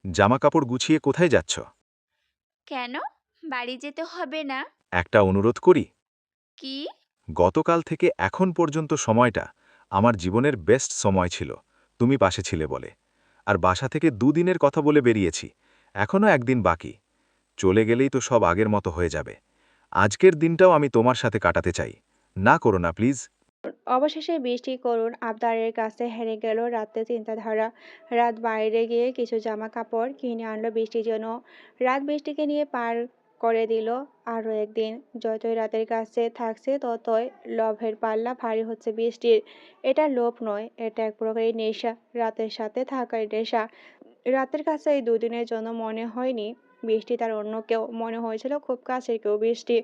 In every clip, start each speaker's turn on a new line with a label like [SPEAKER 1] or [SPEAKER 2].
[SPEAKER 1] জামাকাপড় গুছিয়ে কোথায় যাচ্ছ?
[SPEAKER 2] কেন? বাড়ি যেতে হবে না?
[SPEAKER 1] একটা অনুরোধ করি।
[SPEAKER 2] কি?
[SPEAKER 1] গতকাল থেকে এখন পর্যন্ত সময়টা আমার জীবনের বেস্ট সময় ছিল, তুমি পাশে ছিলে বলে। আর বাসা থেকে দুদিনের কথা বলে বেরিয়েছি, এখনও একদিন বাকি। চলে গেলেই তো সব আগের মতো হয়ে যাবে। আজকের দিনটাও আমি তোমার সাথে কাটাতে চাই। না করো না প্লিজ।
[SPEAKER 3] অবশেষে বৃষ্টি করুণ আবদারের কাছে হেরে গেল রাতের চিন্তাধারা। রাত বাইরে গিয়ে কিছু জামা কাপড় কিনে আনলো বৃষ্টির জন্য। রাত বৃষ্টিকে নিয়ে পার করে দিল আরো একদিন। যতই রাতের কাছে থাকছে ততই লোভের পাল্লা ভারী হচ্ছে বৃষ্টির। এটা লোভ নয়, এটা এক প্রকারের নেশা, রাতের সাথে থাকার নেশা। রাতের কাছে এই দুদিনের জন্য মনে হয়নি বৃষ্টি তার অন্য কেউ, মনে হয়েছিল খুব কাছের কেউ বৃষ্টি।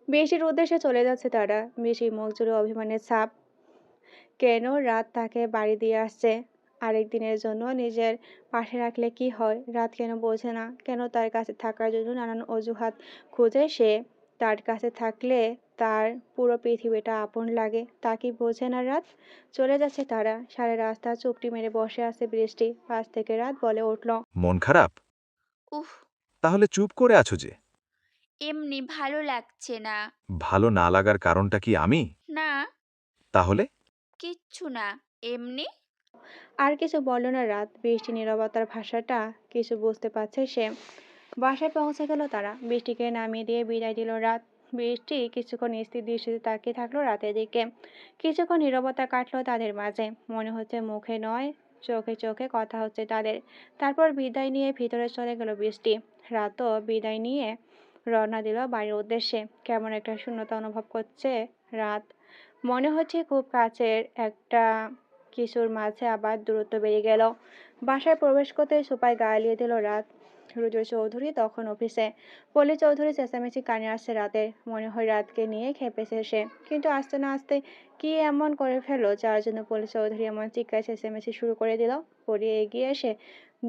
[SPEAKER 3] বৃষ্টির উদ্দেশ্যে চলে যাচ্ছে তারা, বৃষ্টির মুখ জুড়ে অভিমানের ছাপ। কেন রাত তাকে বাড়ি দিয়ে আসছে আরেকদিনের জন্য, নিজের পাশে রাখলে কি হয়? রাত কেন বোঝে না কেন তার কাছে থাকার জন্য নানান অজুহাত খুঁজে সে? তার কাছে থাকলে তার পুরো পৃথিবীটা আপন লাগে, তা কি বোঝে না রাত? চলে যাচ্ছে তারা, সারা রাস্তা চুপটি মেরে বসে আছে বৃষ্টি। পাশ থেকে রাত বলে উঠল,
[SPEAKER 1] মন খারাপ?
[SPEAKER 2] উফ,
[SPEAKER 1] তাহলে চুপ করে আছো যে?
[SPEAKER 2] এমনি ভালো লাগছে না।
[SPEAKER 1] ভালো না লাগার কারণটা কি আমি?
[SPEAKER 2] না,
[SPEAKER 1] তাহলে?
[SPEAKER 2] কিচ্ছু না, এমনি।
[SPEAKER 3] আর কিছু বলল না রাত। বৃষ্টি নীরবতার ভাষাটা কিছু বুঝতে পারছে সে। বাসায় পৌঁছে গেল তারা, বৃষ্টিকে নামিয়ে দিয়ে বিদায় দিল রাত। বৃষ্টি কিছুক্ষণ স্থির দৃষ্টিতে তাকিয়ে থাকলো রাতের দিকে। কিছুক্ষণ নীরবতা কাটলো তাদের মাঝে, মনে হচ্ছে মুখে নয় চোখে চোখে কথা হচ্ছে তাদের। তারপর বিদায় নিয়ে ভিতরে চলে গেল বৃষ্টি। রাতও বিদায় নিয়ে রওনা দিল বাড়ির উদ্দেশ্যে। কেমন একটা শূন্যতা অনুভব করছে রাত। মনে হচ্ছে খুব কাছের একটা কিছুর মাঝে আবার দূরত্ব বেড়ে গেল। বাসায় প্রবেশ করতে সোফায় গা এলিয়ে দিল রাত। রুজু চৌধুরী তখন অফিসে। পলি চৌধুরী চেঁচামেচি কানে আসছে রাতের। মনে হয় রাতকে নিয়ে খেপেছে সে, কিন্তু আসতে না আসতে কি এমন করে ফেললো যার জন্য পলি চৌধুরী এমন চিৎকার চেঁচামেচি শুরু করে দিল? পলি এগিয়ে এসে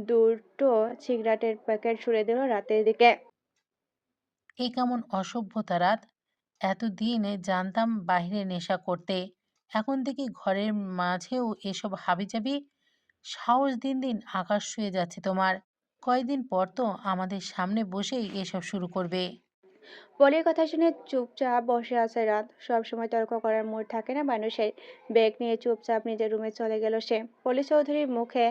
[SPEAKER 3] দুটো সিগারেটের প্যাকেট ছুড়ে দিল রাতের দিকে।
[SPEAKER 4] এ কেমন অসভ্যতা রাত! এতদিন জানতাম বাহিরে নেশা করতে, এখন দেখি ঘরের মাঝেও এসব হাবিজাবি। সাহস দিন দিন আকাশ ছুঁয়ে যাচ্ছে তোমার। কয়েকদিন পর তো আমাদের সামনে বসেই এসব শুরু করবে।
[SPEAKER 3] পলির কথা শুনে চুপচাপ বসে আছে রাত। সবসময় তর্ক করার মুড থাকে না মানুষের। ব্যাগ নিয়ে চুপচাপ নিজের রুমে চলে গেল সে। পলি চৌধুরীর মুখে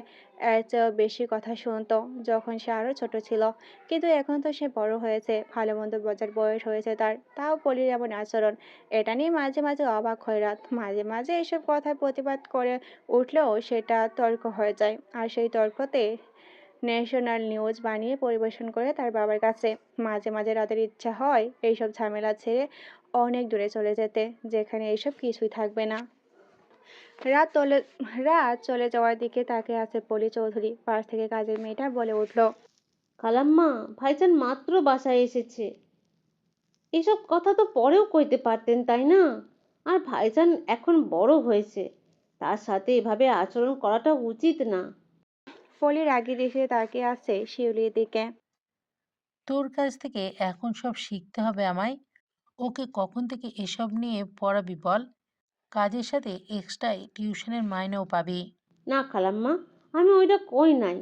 [SPEAKER 3] এর চেয়েও বেশি কথা শুনতো যখন সে আরো ছোট ছিল, কিন্তু এখন তো সে বড় হয়েছে, ভালো মন্দ বোঝার বয়স হয়েছে তার, তাও পলির এমন আচরণ। এটা নিয়ে মাঝে মাঝে অবাক হয় রাত। মাঝে মাঝে এসব কথার প্রতিবাদ করে উঠলেও সেটা তর্ক হয়ে যায়, আর সেই তর্কতে ন্যাশনাল নিউজ বানিয়ে পরিবেশন করে তার বাবার কাছে। মাঝে মাঝে রাতের ইচ্ছা হয় এইসব ঝামেলা ছেড়ে অনেক দূরে চলে যেতে, যেখানে এইসব কিছুই থাকবে না। রাত চলে রাত চলে যাওয়ার দিকে তাকিয়ে আছে পলি চৌধুরী। পাশ থেকে কাজের মেয়েটা বলে উঠল,
[SPEAKER 5] খালাম্মা, ভাইজান মাত্র বাসায় এসেছে। এসব কথা তো পরেও কইতে পারতেন, তাই না? আর ভাইজান এখন বড় হয়েছে, তার সাথে এভাবে আচরণ করাটা উচিত না।
[SPEAKER 3] পলি রাগী দৃষ্টিতে তাকিয়ে আছে শিউলির দিকে।
[SPEAKER 4] তোর কাছ থেকে এখন সব শিখতে হবে আমায়। ওকে কখন থেকে এসব নিয়ে পড়াবি বল? কাজের সাথে এক্সট্রা টিউশনের মাইনেও পাবি।
[SPEAKER 5] না খালাম্মা, আমি ওইটা কই নাই।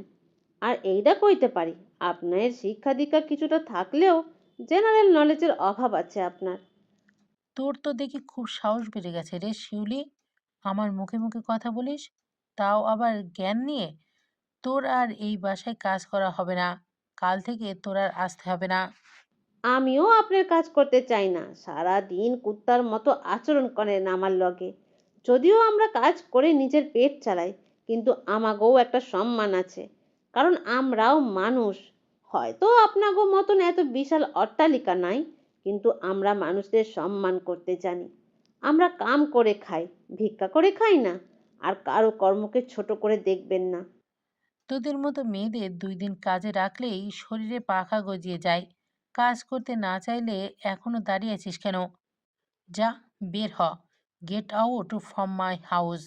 [SPEAKER 5] আর এইটা কইতে পারি, আপনার শিক্ষা দীক্ষা কিছুটা থাকলেও জেনারেল নলেজের অভাব আছে আপনার।
[SPEAKER 4] তোর তো দেখি খুব সাহস বেড়ে গেছে রে শিউলি। আমার মুখে মুখে কথা বলিস, তাও আবার জ্ঞান নিয়ে। তোর আর এই বাসায় কাজ করা হবে না। কাল থেকে তোর আর আসতে হবে না।
[SPEAKER 5] আমিও আপনার কাজ করতে চাই না, সারা দিন কুত্তার মতো আচরণ করেন আমার লগে। যদিও আমরা কাজ করে নিজের পেট চালাই, কিন্তু আমাগোও একটা সম্মান আছে, কারণ আমরাও মানুষ। হয়তো আপনাগো মতন এত বিশাল অট্টালিকা নাই, কিন্তু আমরা মানুষদের সম্মান করতে জানি। আমরা কাম করে খাই, ভিক্ষা করে খাই না। আর কারো কর্মকে ছোট করে দেখবেন না।
[SPEAKER 4] তোদের মতো মেয়েদের 2 দিন কাজে রাখলেই শরীরে পাখা গজিয়ে যায়। কাজ করতে না চাইলে এখনো দাঁড়িয়ে আছিস কেন? যা, বের হ। Get out from my house.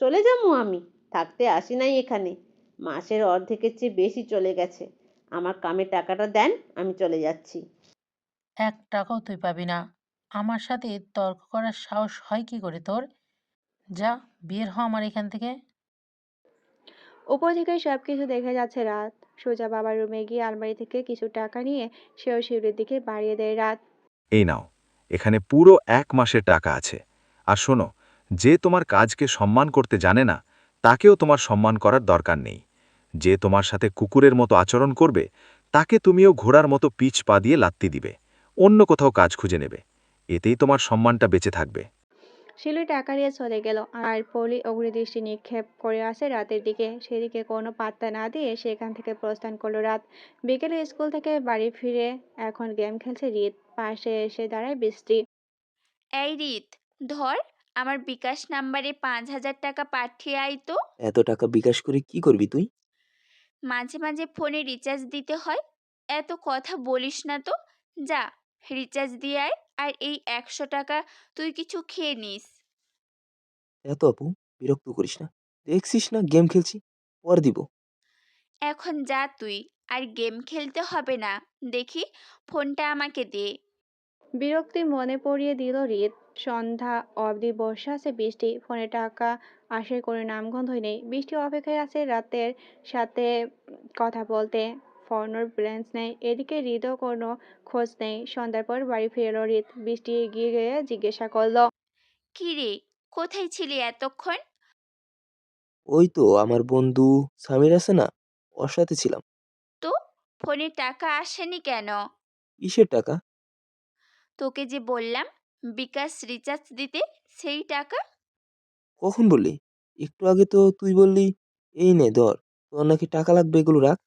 [SPEAKER 5] চলে যাবো আমি, থাকতে আসি নাই এখানে। মাসের অর্ধেকের চেয়ে বেশি চলে গেছে। আমার কামের টাকাটা দেন, আমি চলে যাচ্ছি।
[SPEAKER 4] 1 টাকাও তুই পাবি না। আমার সাথে তর্ক করার সাহস হয় কি করে তোর? যা, বের হ আমার এখান থেকে।
[SPEAKER 3] উপর থেকে সবকিছু দেখে যাচ্ছে রাত। সোজা বাবার রুমে গিয়ে আলমারি থেকে কিছু টাকা নিয়ে সেও শিউলির দিকে বাড়িয়ে দেয় রাত।
[SPEAKER 1] এই নাও, এখানে পুরো 1 মাসের টাকা আছে। আর শোনো, যে তোমার কাজকে সম্মান করতে জানে না, তাকেও তোমার সম্মান করার দরকার নেই। যে তোমার সাথে কুকুরের মতো আচরণ করবে, তাকে তুমিও ঘোড়ার মতো পিছ পা দিয়ে লাত্তি দিবে, অন্য কোথাও কাজ খুঁজে নেবে। এতেই তোমার সম্মানটা বেঁচে থাকবে।
[SPEAKER 3] শিউলি টাকা নিয়ে চলে গেল আর পলি অগ্নিদৃষ্টি নিক্ষেপ করে আসে রাতের দিকে। সেদিকে কোনো পাত্তা না দিয়ে সেখান থেকে প্রস্থান করলো রাত। বিকেলে স্কুল থেকে বাড়ি ফিরে এখন গেম খেলছে রিত। পাশে এসে দাঁড়ায় বৃষ্টি।
[SPEAKER 2] এই রিত, ধর, আমার বিকাশ নাম্বারে 5,000 টাকা পাঠিয়ে আয় তো।
[SPEAKER 6] এত টাকা বিকাশ করে কি করবি তুই?
[SPEAKER 2] মাঝে মাঝে ফোনে রিচার্জ দিতে হয়। এত কথা বলিস না তো। যা, রিচার্জ দিয়ে আয়। আর এই 100 টাকা তুই কিছু খেয়ে নিস।
[SPEAKER 6] এত আপু, বিরক্ত করিস না। দেখছিস না গেম খেলছি, পর দিব।
[SPEAKER 2] এখন যা তুই। আর গেম খেলতে হবে না। দেখি, ফোনটা আমাকে দে।
[SPEAKER 3] বিরক্তি মনে পড়িয়ে দিল রিত। সন্ধ্যা অবধি বসে আছে বৃষ্টি। ফোনে টাকা আসার কোনো নামগন্ধই নেই। বৃষ্টি অপেক্ষায় আছে রাতের সাথে কথা বলতে। ফোনের ব্যালেন্স নেই। এদিকে হৃদও কোনো খোঁজ নেই। সন্ধ্যার পর বাড়ি ফিরে এলো রিত। বৃষ্টি এগিয়ে গিয়ে জিজ্ঞাসা করলো।
[SPEAKER 2] কি রে, কোথায় ছিলি এতক্ষণ?
[SPEAKER 6] ওই তো আমার বন্ধু সামির আছে না, ওর সাথে ছিলাম।
[SPEAKER 2] তো ফোনে টাকা আসেনি কেন?
[SPEAKER 6] কিসের টাকা?
[SPEAKER 2] তোকে যে বললাম বিকাশ রিচার্জ দিতে, সেই টাকা।
[SPEAKER 6] কখন বললি? একটু আগে তো তুই বললি, এই নে ধর, তোর নাকি টাকা লাগবে, এগুলো রাখ।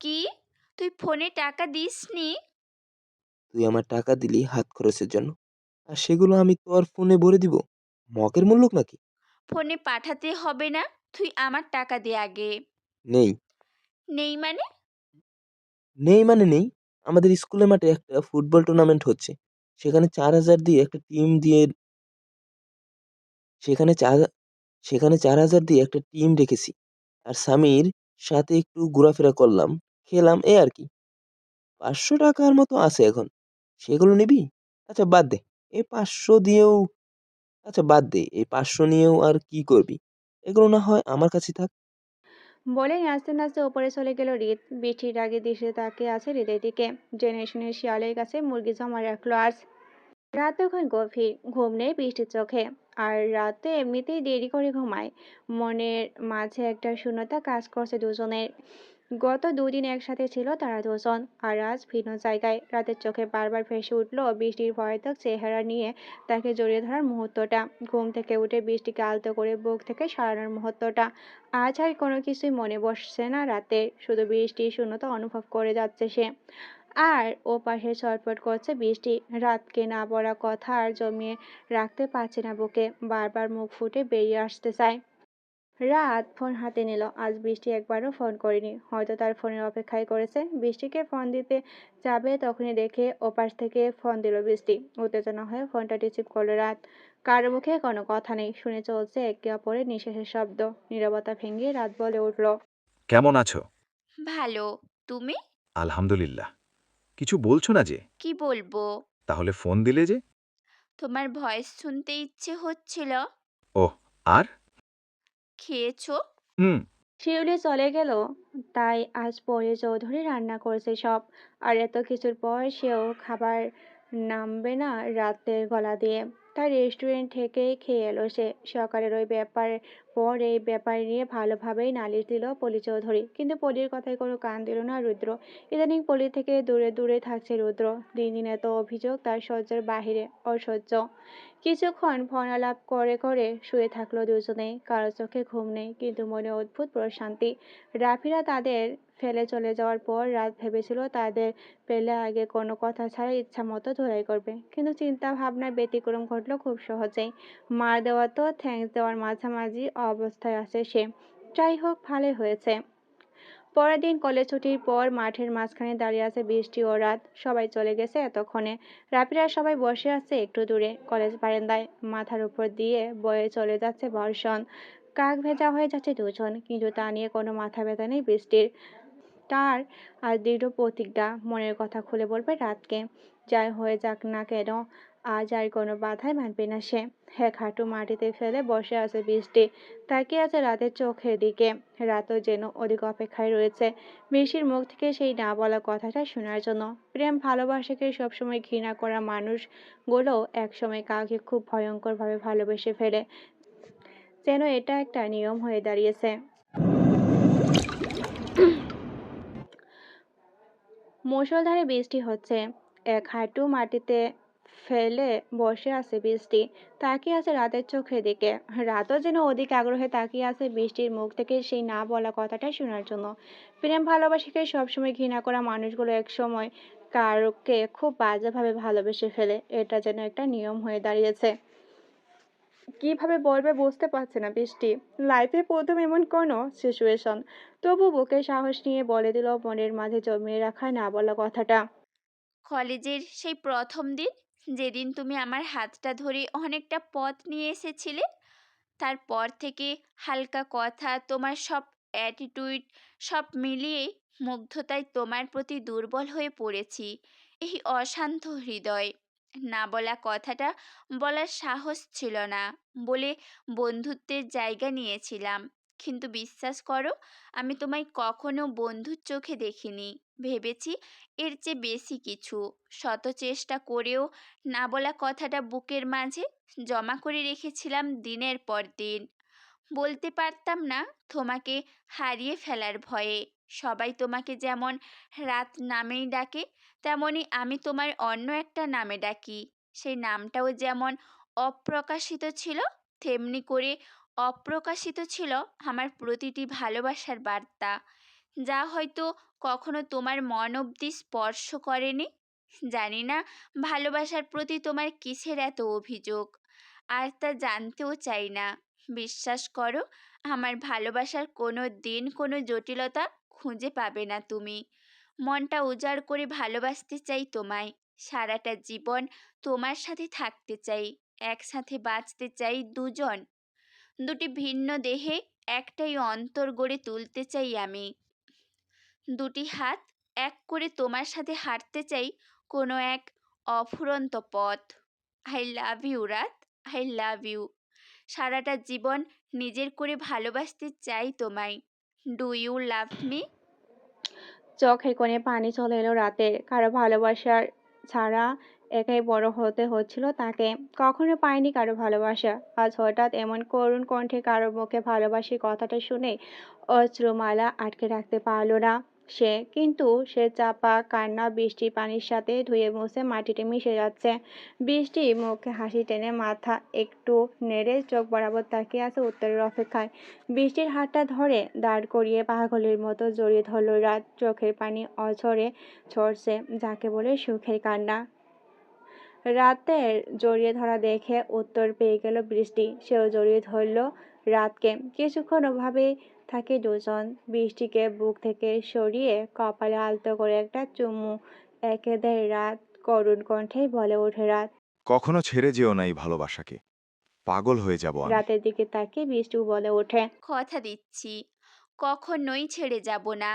[SPEAKER 2] কি, তুই ফোনে টাকা দিসনি?
[SPEAKER 6] তুই আমার টাকা দিলি হাত খরচের জন্য, আর সেগুলো আমি তোর ফোনে ভরে দিব? মগের মূল্য নাকি?
[SPEAKER 2] ফোনে পাঠাতে হবে না, তুই আমার টাকা দে আগে।
[SPEAKER 6] নেই।
[SPEAKER 2] নেই মানে?
[SPEAKER 6] নেই মানে নেই। আমাদের স্কুলের মাঠে একটা ফুটবল টুর্নামেন্ট হচ্ছে, সেখানে 4,000 দিয়ে একটা টিম দিয়ে সেখানে চার সেখানে 4,000 দিয়ে একটা টিম রেখেছি। আর স্বামীর সাথে একটু ঘোরাফেরা করলাম, খেলাম, এই আর কি। 500 টাকার মতো আছে এখন। সেগুলো নিবি? আচ্ছা বাদ দে। এই 500 দিয়েও আচ্ছা বাদ দে। এই 500 নিয়েও আর কি করবি? এগুলো না হয় আমার কাছে থাক।
[SPEAKER 3] বলে নাচতে নাচতে ওপরে চলে গেল রিত। বৃষ্টির আগে দৃষ্টিতে তাকিয়ে আছে হৃদের দিকে। জেনে শুনে শিয়ালের কাছে মুরগি জমা রাখলো আজ। রাত তখন গভীর। ঘুম নেই বৃষ্টির চোখে। আর রাতে এমনিতেই দেরি করে ঘুমায়। মনের মাঝে একটা শূন্যতা কাজ করছে দুজনের। গত দুদিন একসাথে ছিল তারা দুজন। আর আজ ভিন্ন জায়গায়। রাতের চোখে বারবার ভেসে উঠল বৃষ্টির ভয়ানক চেহারা নিয়ে তাকে জড়িয়ে ধরার মুহূর্তটা। ঘুম থেকে উঠে বৃষ্টিকে আলতো করে বুক থেকে সরানোর মুহূর্তটা। আজ আর কোনো কিছুই মনে বসছে না রাতে। শুধু বৃষ্টির শূন্যতা অনুভব করে যাচ্ছে সে। আর ও পাশে ছটফট করছে বৃষ্টি। রাতকে না বলা কথা আর জমিয়ে রাখতে পারছে না বুকে। বারবার মুখ ফুটে বেরিয়ে আসতে চায়। রাত ফোন হাতে নিল। আজ বৃষ্টি একবারও ফোন করেনি। হয়তো তার ফোনের অপেক্ষায় করেছে। বৃষ্টিকে ফোন দিতে যাবে তখনই দেখে ওপাশ থেকে ফোন দিল বৃষ্টি। উত্তেজনা হয়ে ফোনটা রিসিভ করলো রাত। কারো মুখে কোনো কথা নেই। শুনে চলছে একে অপরের নিঃশ্বাসের শব্দ। নীরবতা ভেঙে রাত বলে উঠল।
[SPEAKER 1] কেমন আছো?
[SPEAKER 2] ভালো। তুমি?
[SPEAKER 1] আলহামদুলিল্লাহ। কিছু বলছো না যে?
[SPEAKER 2] কি বলবো?
[SPEAKER 1] তাহলে ফোন দিলে যে?
[SPEAKER 2] তোমার ভয়েস শুনতে ইচ্ছে হচ্ছিল।
[SPEAKER 1] ওহ, আর?
[SPEAKER 2] খেয়েছো?
[SPEAKER 1] হুম।
[SPEAKER 3] শিউলি চলে গেল তাই আজ পরে চৌধুরী রান্না করেছে সব। আর এত কিছুর পর সেও খাবার নামবে না রাতের গলা দিয়ে। তার রেস্টুরেন্ট থেকেই খেয়ে এলো সে। সকালের ওই ব্যাপার পর এই ব্যাপার নিয়ে ভালোভাবেই নালিশ দিল পলি চৌধুরী। কিন্তু পলির কথায় কোনো কান দিল না রুদ্র। ইদানিং পলি থেকে দূরে দূরে থাকছে রুদ্র। দিন দিন এত অভিযোগ তার সহ্যের বাহিরে। অসহ্য। কিছুক্ষণ ফোন আলাপ করে করে শুয়ে থাকলো দুজনেই। কারো চোখে ঘুম নেই, কিন্তু মনে অদ্ভুত প্রশান্তি। রাফিরা তাদের ফেলে চলে যাওয়ার পর রাত ভেবেছিল তাদের পেলে আগে কোনো কথা ছাড়া ইচ্ছা মতো ধরাই করবে। কিন্তু চিন্তা ভাবনার ব্যতিক্রম ঘটলো খুব সহজেই। মার দেওয়া তো থ্যাঙ্কস দেওয়ার মাঝামাঝি অবস্থায় আছে সে। যাই হোক, ভালোই হয়েছে। পরের দিন কলেজ ছুটির পর মাঠের মাঝখানে দাঁড়িয়ে আছে বৃষ্টি ও রাত। সবাই চলে গেছে এতক্ষণে। রাফিরা সবাই বসে আছে একটু দূরে কলেজ বারান্দায়। মাথার উপর দিয়ে বয়ে চলে যাচ্ছে বর্ষণ। কাক ভেজা হয়ে যাচ্ছে দুজন, কিন্তু তা নিয়ে কোনো মাথা ব্যথা নেই বৃষ্টির। তার আর দৃঢ় প্রতিজ্ঞা মনের কথা খুলে বলবে রাতকে। যাই হয়ে যাক না কেন, আজ আর কোনো বাধাই মানবে না সে। এক হাঁটু মাটিতে ফেলে বসে আছে বৃষ্টি, তাকিয়ে আছে রাতের চোখের দিকে। রাতও যেন অধিক অপেক্ষায় রয়েছে বৃষ্টির মুখ থেকে সেই না বলা কথাটা শোনার জন্য। প্রেম ভালোবাসাকে সবসময় ঘৃণা করা মানুষগুলো একসময় কাউকে খুব ভয়ঙ্করভাবে ভালোবেসে ফেলে, যেন এটা একটা নিয়ম হয়ে দাঁড়িয়েছে। মুষলধারে বৃষ্টি হচ্ছে। এক হাঁটু মাটিতে ফেলে বসে আছে বৃষ্টি, তাকিয়ে আছে রাতের চোখের দিকে। রাতও যেন অধিক আগ্রহে তাকিয়ে আছে বৃষ্টির মুখ থেকে সেই না বলা কথাটা শোনার জন্য। প্রেম ভালোবাসাকে সবসময় ঘৃণা করা মানুষগুলো একসময় কারোকে খুব বাজেভাবে ভালোবেসে ফেলে, এটা যেন একটা নিয়ম হয়ে দাঁড়িয়েছে। কিভাবে বলবে বুঝতে পারছে না বৃষ্টি। লাইফে প্রথম এমন কোনো সিচুয়েশন, তবু বুকে সাহস নিয়ে বলে দিল মনের মাঝে জমিয়ে রাখা না বলা কথাটা।
[SPEAKER 2] কলেজের সেই প্রথম দিন, যেদিন তুমি আমার হাতটা ধরে অনেকটা পথ নিয়ে এসেছিলে, তারপর থেকে হালকা কথা, তোমার সব অ্যাটিটিউড, সব মিলিয়ে মুগ্ধতায় তোমার প্রতি দুর্বল হয়ে পড়েছি। এই অশান্ত হৃদয়, না বলা কথাটা বলার সাহস ছিল না বলে বন্ধুত্বের জায়গা নিয়েছিলাম। কিন্তু বিশ্বাস করো, আমি তোমায় কখনো বন্ধুর চোখে দেখিনি। ভেবেছি এর চেয়ে বেশি কিছু। শত চেষ্টা করেও না বলা কথাটা বুকের মাঝে জমা করে রেখেছিলাম দিনের পর দিন। বলতে পারতাম না তোমাকে হারিয়ে ফেলার ভয়ে। সবাই তোমাকে যেমন রাত নামেই ডাকে, তেমনি আমি তোমার অন্য একটা নামে ডাকি। সেই নামটাও যেমন অপ্রকাশিত ছিল, তেমনি করে অপ্রকাশিত ছিল আমার প্রতিটি ভালোবাসার বার্তা, যা হয়তো কখনো তোমার মন অবধি স্পর্শ করেনি। জানি না ভালোবাসার প্রতি তোমার কিসের এত অভিযোগ, আর তা জানতেও চাই না। বিশ্বাস করো, আমার ভালোবাসার কোনো দিন কোনো জটিলতা খুঁজে পাবে না তুমি। মনটা উজাড় করে ভালোবাসতে চাই তোমায়। সারাটা জীবন তোমার সাথে থাকতে চাই। একসাথে বাঁচতে চাই দুজন। দুটি ভিন্ন দেহে একটাই অন্তর গড়ে তুলতে চাই আমি। দুটি হাত এক করে তোমার সাথে হাঁটতে চাই কোনো এক অফুরন্ত পথ। আই লাভ ইউ রাত, আই লাভ ইউ। সারাটা জীবন নিজের করে ভালোবাসতে চাই তোমায়। Do you love me?
[SPEAKER 3] চোখের কোণে পানি চলে এলো রাতের। কারো ভালোবাসার ছাড়া একাই বড় হতে হচ্ছিল তাকে। কখনো পায়নি কারো ভালোবাসা। আজ হঠাৎ এমন করুণ কণ্ঠে কারো মুখে ভালোবাসি কথাটা শুনে অশ্রুমালা আটকে রাখতে পারল না সে। কিন্তু সে চাপা কান্না বৃষ্টির পানির সাথে ধুয়ে মুছে মাটিতে মিশে যাচ্ছে। বৃষ্টি মুখে হাসি টেনে মাথা একটু নেড়ে চোখ বরাবর তাকিয়ে আছে উত্তরের অপেক্ষায়। বৃষ্টির হাতটা ধরে দাঁড় করিয়ে পাগলের মতো জড়িয়ে ধরল রাত। চোখের পানি অঝরে ঝরছে, যাকে বলে সুখের কান্না। রাতের জড়িয়ে ধরা দেখে উত্তর পেয়ে গেল বৃষ্টি। সেও জড়িয়ে ধরল রাতকে। কিছুক্ষণ ওভাবে থাকে দুজন। বৃষ্টিকে বুক থেকে সরিয়ে কপালে আলতো করে একটা চুমু এঁকে দেয় রাত। করুণ কণ্ঠেই বলে ওঠে রাত।
[SPEAKER 1] কখনো ছেড়ে যেও না এই ভালোবাসাকে, পাগল হয়ে যাব আমি।
[SPEAKER 3] রাতের দিকে তাকিয়ে বৃষ্টিও বলে ওঠে।
[SPEAKER 2] কথা দিচ্ছি, কখনোই ছেড়ে যাব না।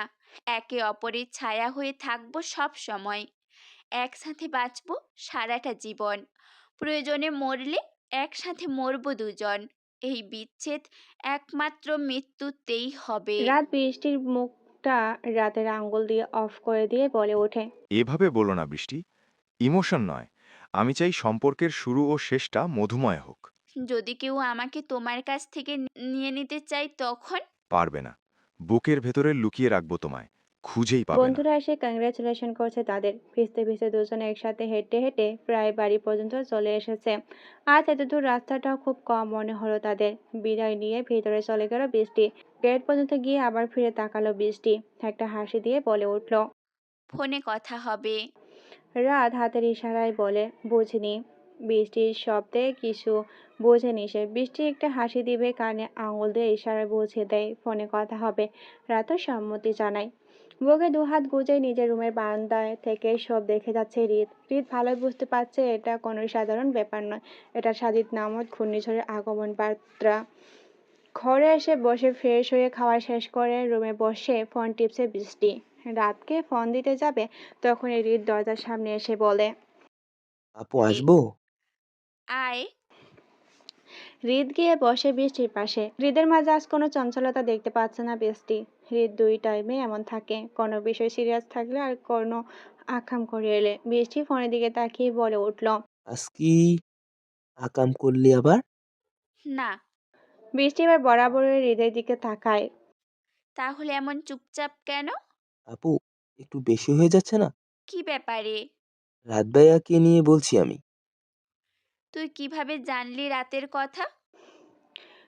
[SPEAKER 2] একে অপরের ছায়া হয়ে থাকবো সব সময়। একসাথে বাঁচবো সারাটা জীবন। প্রয়োজনে মরলে একসাথে মরবো দুজন। এই বিচ্ছেদ একমাত্র মৃত্যুতেই হবে।
[SPEAKER 3] রাত বৃষ্টির মুখটা রাতের আঙ্গুল দিয়ে অফ করে দিয়ে বলে ওঠে।
[SPEAKER 1] এভাবে বলো না বৃষ্টি, ইমোশন নয়। আমি চাই সম্পর্কের শুরু ও শেষটা মধুময় হোক।
[SPEAKER 2] যদি কেউ আমাকে তোমার কাছ থেকে নিয়ে নিতে চায় তখন?
[SPEAKER 1] পারবে না। বুকের ভেতরে লুকিয়ে রাখবো তোমায়, খুঁজেই পাবে না।
[SPEAKER 3] বন্ধুরা এসে কংগ্রেচুলেশন করছে তাদের। ভিজতে ভিজতে দুজনে একসাথে হেঁটে হেঁটে প্রায় বাড়ি পর্যন্ত চলে এসেছে। আজ এতদূর রাস্তাটাও খুব কম মনে হলো তাদের। বিদায় নিয়ে ভিতরে চলে গেল বৃষ্টি। গেট পর্যন্ত গিয়ে আবার ফিরে তাকালো বৃষ্টি। একটা হাসি দিয়ে বলে উঠল।
[SPEAKER 2] ফোনে কথা হবে।
[SPEAKER 3] রাত হাতের ইশারায় বলে, বুঝিনি। বৃষ্টির শব্দে কিছু বোঝেনি সে। বৃষ্টি একটা হাসি দিবে, কানে আঙুল দিয়ে ইশারায় বুঝিয়ে দেয় ফোনে কথা হবে। রাতও সম্মতি জানায়। বুকে দুহাত গুজে নিজের রুমের বারান্দায় থেকে সব দেখে যাচ্ছে রিত। রিত ভালোই বুঝতে পারছে এটা কোনো সাধারণ ব্যাপার নয়। এটা সাজিদ নামক ঘূর্ণিঝড়ের আগমন বার্তা। ঘরে এসে বসে ফ্রেশ হয়ে খাওয়া শেষ করে রুমে বসে ফোন টিপছে বৃষ্টি। রাতকে ফোন দিতে যাবে, তখনই রিত দরজার সামনে এসে বলে।
[SPEAKER 6] আপু
[SPEAKER 2] এ
[SPEAKER 6] আসবো?
[SPEAKER 2] আয়।
[SPEAKER 3] হৃদ গিয়ে বসে বৃষ্টির পাশে। হৃদের মাঝে আজ কোনো চঞ্চলতা দেখতে পাচ্ছে না বৃষ্টি। হৃদ দুই টাইমে এমন থাকে, কোনো বিষয় সিরিয়াস থাকলে আর কোনো আকাম করে এলে। বৃষ্টি ফোনের দিকে তাকিয়ে বলে উঠল।
[SPEAKER 6] আজ কি আকাম করলি আবার?
[SPEAKER 2] না,
[SPEAKER 3] বৃষ্টি এবার বরাবরের হৃদের দিকে তাকায়।
[SPEAKER 2] তাহলে এমন চুপচাপ কেন?
[SPEAKER 6] আপু, একটু বেশি হয়ে যাচ্ছে না?
[SPEAKER 2] কি ব্যাপারে?
[SPEAKER 6] রাত ভাইয়াকে নিয়ে বলছি আমি।
[SPEAKER 2] তুই কিভাবে জানলি রাতের কথা?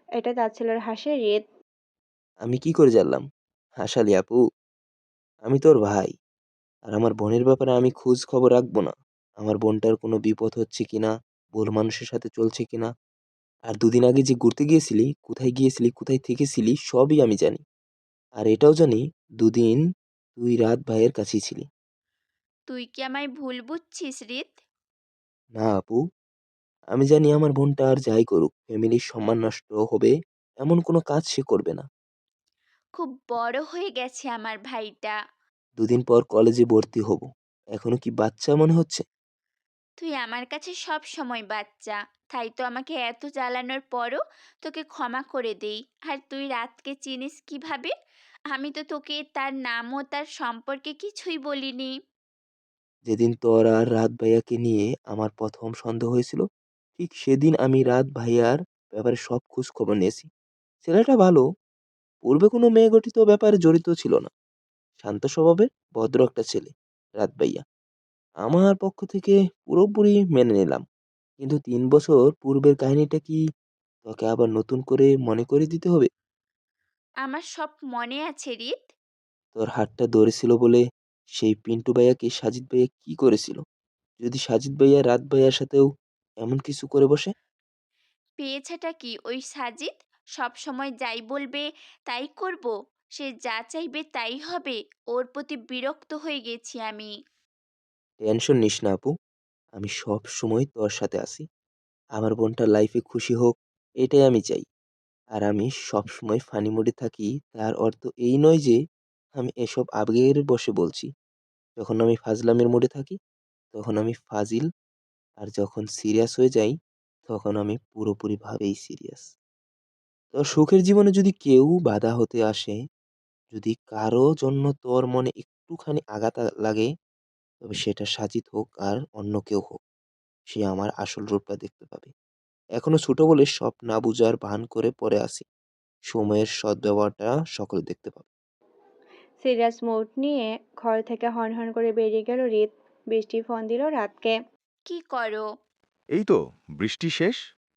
[SPEAKER 3] এটা তাচ্ছিল্যের হাসে হৃদ।
[SPEAKER 6] আমি কি করে জানলাম? হাসালি আপু, আমি তোর ভাই। আর আমার বোনের ব্যাপারে আমি খোঁজ খবর রাখবো না? আমার বোনটার কোনো বিপদ হচ্ছে কিনা, ভুল মানুষের সাথে চলছে কিনা। আর দুদিন আগে যে ঘুরতে গিয়েছিলি, কোথায় থেকেছিলি সবই আমি জানি। আর এটাও জানি দুদিন তুই রাত ভাইয়ের কাছেই ছিলি।
[SPEAKER 2] তুই কি আমায় ভুল বুঝছিস হৃদ?
[SPEAKER 6] না আপু, আমি জানি আমার বোনটা আর যাই করুক, ফ্যামিলির সম্মান নষ্ট হবে এমন কোনো কাজ সে করবে না।
[SPEAKER 2] খুব বড় হয়ে গেছে আমার ভাইটা।
[SPEAKER 6] দুদিন পর কলেজে ভর্তি হব। এখনো কি বাচ্চা মনে হচ্ছে?
[SPEAKER 2] তুই আমার কাছে সব সময় বাচ্চা। তাই তো আমাকে এত জ্বালানোর পরও তোকে ক্ষমা করে দেই। আর তুই রাতকে চিনিস কিভাবে? আমি তো তোকে তার নাম ও তার সম্পর্কে কিছুই বলিনি।
[SPEAKER 6] যেদিন তোর আর রাত ভাইয়াকে নিয়ে আমার প্রথম সন্দেহ হয়েছিল, ঠিক সেদিন আমি রাত ভাইয়ার ব্যাপারে সব খোঁজ খবর নিয়েছি। ছেলেটা ভালো, পূর্বে কোনো মেয়ে গঠিত ব্যাপারে জড়িত ছিল না। শান্ত স্বভাবের ভদ্র একটা ছেলে রাত ভাইয়া। আমার পক্ষ থেকে পুরোপুরি মেনে নিলাম। কিন্তু 3 বছর পূর্বের কাহিনীটা কি তোকে আবার নতুন করে মনে করে দিতে হবে?
[SPEAKER 2] আমার সব মনে আছে হৃদ।
[SPEAKER 6] তোর হাতটা ধরেছিল বলে সেই পিন্টু ভাইয়াকে সাজিদ ভাইয়া কি করেছিল? যদি সাজিদ ভাইয়া রাত ভাইয়ার সাথেও এমন কিছু করে বসে?
[SPEAKER 2] পেয়েছেটা কি ওই সাজিদ? সব সময় যাই বলবে তাই করব। সে যা চাইবে তাই হবে। ওর প্রতি বিরক্ত হয়ে গেছি আমি।
[SPEAKER 6] টেনশন নিস না আপু, আমি সব সময় তোর সাথে আছি। আমার বোনটা লাইফে খুশি হোক, এটাই আমি চাই। আর আমি সবসময় ফানি মুডে থাকি তার অর্থ এই নয় যে আমি এসব আবেগের বশে বলছি। যখন আমি ফাজলামের মুডে থাকি তখন আমি ফাজিল, আর যখন সিরিয়াস হয়ে যাই তখন আমি পুরোপুরিভাবেই সিরিয়াস। তোর সুখের জীবনে যদি কেউ বাধা হতে আসে, যদি কারো জন্য তোর মনে একটুখানি আঘাত লাগে, তবে সেটা সাজিদ হোক আর অন্য কেউ হোক, সে আমার আসল রূপটা দেখতে পাবে। এখনো ছোট বলে সব না বুঝার ভান করে পড়ে আছি। সময়ের সদ্ব্যবহারটা সকলে দেখতে পাবে।
[SPEAKER 3] সিরিয়াস মুড নিয়ে ঘর থেকে হন হন করে বেরিয়ে গেল হৃদ। বৃষ্টি ফোন দিল রাতকে।
[SPEAKER 2] কি করো?
[SPEAKER 1] এই তো, বৃষ্টি শেষ,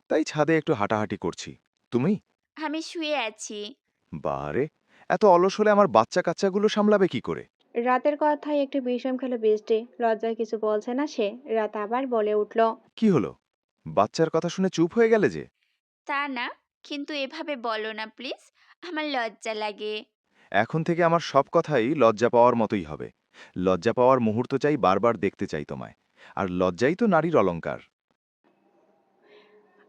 [SPEAKER 1] তাই ছাদে একটু হাঁটাহাঁটি করছি। তুমি?
[SPEAKER 2] আমি শুয়ে আছি।
[SPEAKER 1] বারে, এত অলস হলে আমার বাচ্চা কাচ্চাগুলো সামলাবে কি করে?
[SPEAKER 3] রাতের কথায় একটু বিষম খেলো বৃষ্টি। লজ্জায় কিছু বলছে না সে। রাত আবার বলে উঠল।
[SPEAKER 1] কি হলো? বাচ্চার কথা শুনে চুপ হয়ে গেলে যে?
[SPEAKER 2] তা না, কিন্তু এভাবে বলো না প্লিজ। আমার লজ্জা লাগে।
[SPEAKER 1] এখন থেকে আমার সব কথাই লজ্জা পাওয়ার মতোই হবে। লজ্জা পাওয়ার মুহূর্ত চাই, বারবার দেখতে চাই তোমায়। আর লজ্জাই তো নারীর অলংকার।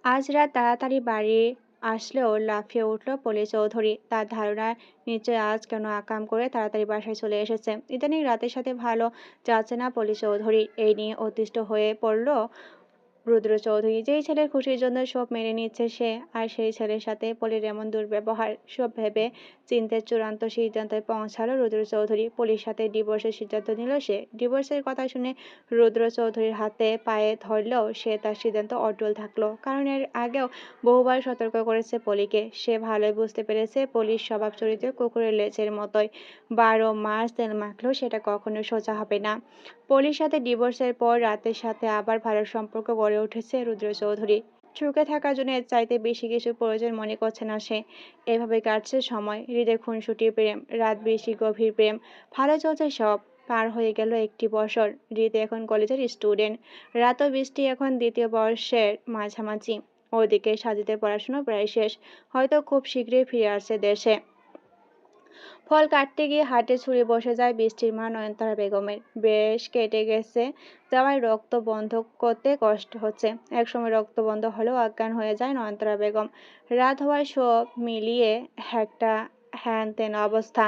[SPEAKER 3] আজ রাত তাড়াতাড়ি বাড়ি আসলেও লাফিয়ে উঠল পলি চৌধুরী। তার ধারণা নিশ্চয় আজ কেন আকাম করে তাড়াতাড়ি বাসায় চলে এসেছে। ইদানিং রাতের সাথে ভালো যাচ্ছে না পলি চৌধুরী। এই নিয়ে অতিষ্ঠ হয়ে পড়ল রুদ্র চৌধুরী। যেই ছেলের খুশির জন্য সব মেনে নিচ্ছে সে, আর সেই ছেলের সাথে পলির এমন দুর্ব্যবহার। সব ভেবে চিন্তে চূড়ান্ত সিদ্ধান্তে পৌঁছালো রুদ্র চৌধুরী। পলির সাথে ডিভোর্সের সিদ্ধান্ত নিল সে। ডিভোর্সের কথা শুনে রুদ্র চৌধুরীর হাতে পায়ে ধরলেও সে তার সিদ্ধান্ত অটল থাকলো। কারণ এর আগেও বহুবার সতর্ক করেছে পলিকে। সে ভালোই বুঝতে পেরেছে পলির স্বভাব চরিত্র কুকুরের লেজের মতোই। 12 মাস তেল মাখলেও সেটা কখনো সোজা হবে না। পলির সাথে ডিভোর্সের পর রাতের সাথে আবার ভালো সম্পর্ক গড়ে উঠেছে রুদ্র চৌধুরী। সুখে থাকার জন্য এর চাইতে বেশি কিছু প্রয়োজন মনে করছে না সে। এভাবে কাটছে সময়। হৃদয় খুনসুটি প্রেম, রাত বেশি গভীর প্রেম। ভালো চলছে সব। পার হয়ে গেল একটি বছর। হৃদ এখন কলেজের স্টুডেন্ট। রাত ও বৃষ্টি এখন দ্বিতীয় বর্ষের মাঝামাঝি। ওদিকে সাজিদের পড়াশোনা প্রায় শেষ। হয়তো খুব শীঘ্রই ফিরে আসছে দেশে। ফল কাটতে গিয়ে হাটে ছুঁড়ে বসে যায় বৃষ্টির মা নয়নতারা বেগমের। বেশ কেটে গেছে যাওয়ায় রক্ত বন্ধ করতে কষ্ট হচ্ছে। একসময় রক্ত বন্ধ হলেও অজ্ঞান হয়ে যায় নয়নতারা বেগম। রাত হওয়ায় সব মিলিয়ে একটা হ্যান তেন অবস্থা।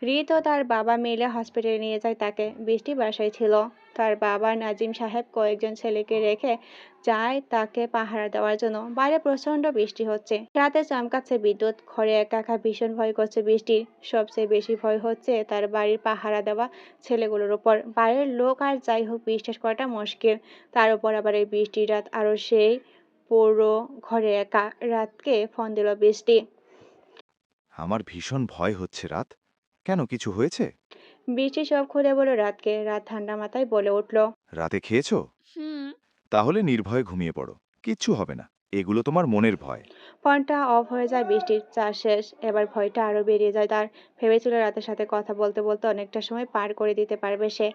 [SPEAKER 3] হৃদ ও তার বাবা মিলে হসপিটালে নিয়ে যায় তাকে। বৃষ্টি বাসায় ছিল। তার বাবা নাজিম সাহেব কয়েকজন ছেলেকে রেখে যায় তাকে পাহারা দেওয়ার জন্য। বাইরে প্রচন্ড বৃষ্টি হচ্ছে, রাতে চমকাচ্ছে বিদ্যুৎ। ঘরে একা একা ভীষণ ভয় করছে বৃষ্টির। সবচেয়ে বেশি ভয় হচ্ছে তার বাড়ির পাহারা দেওয়া ছেলেগুলোর উপর। বাইরের লোক আর যাই হোক বিশ্বাস করাটা মুশকিল, তার উপর আবার এই বৃষ্টির রাত, আরো সেই পুরো ঘরে একা। রাতকে ফোন দিল বৃষ্টি।
[SPEAKER 1] আমার ভীষণ ভয় হচ্ছে রাত। কেন, কিছু হয়েছে?
[SPEAKER 3] বৃষ্টি সব খুলে বলল রাতকে। রাত ঠান্ডা মাথায় বলে উঠল,
[SPEAKER 1] রাতে খেয়েছো?
[SPEAKER 2] হুম।
[SPEAKER 1] তাহলে নির্ভয়ে ঘুমিয়ে পড়ো, কিচ্ছু হবে না। এগুলো তোমার মনের ভয়।
[SPEAKER 3] ফোনটা অফ হয়ে যায় বৃষ্টির। চা শেষ। এবার ভয়টা আরো বেরিয়ে যায় তার। ভেবেছিল রাতের সাথে কথা বলতে বলতে অনেকটা সময় পার করে দিতে পারবে সে,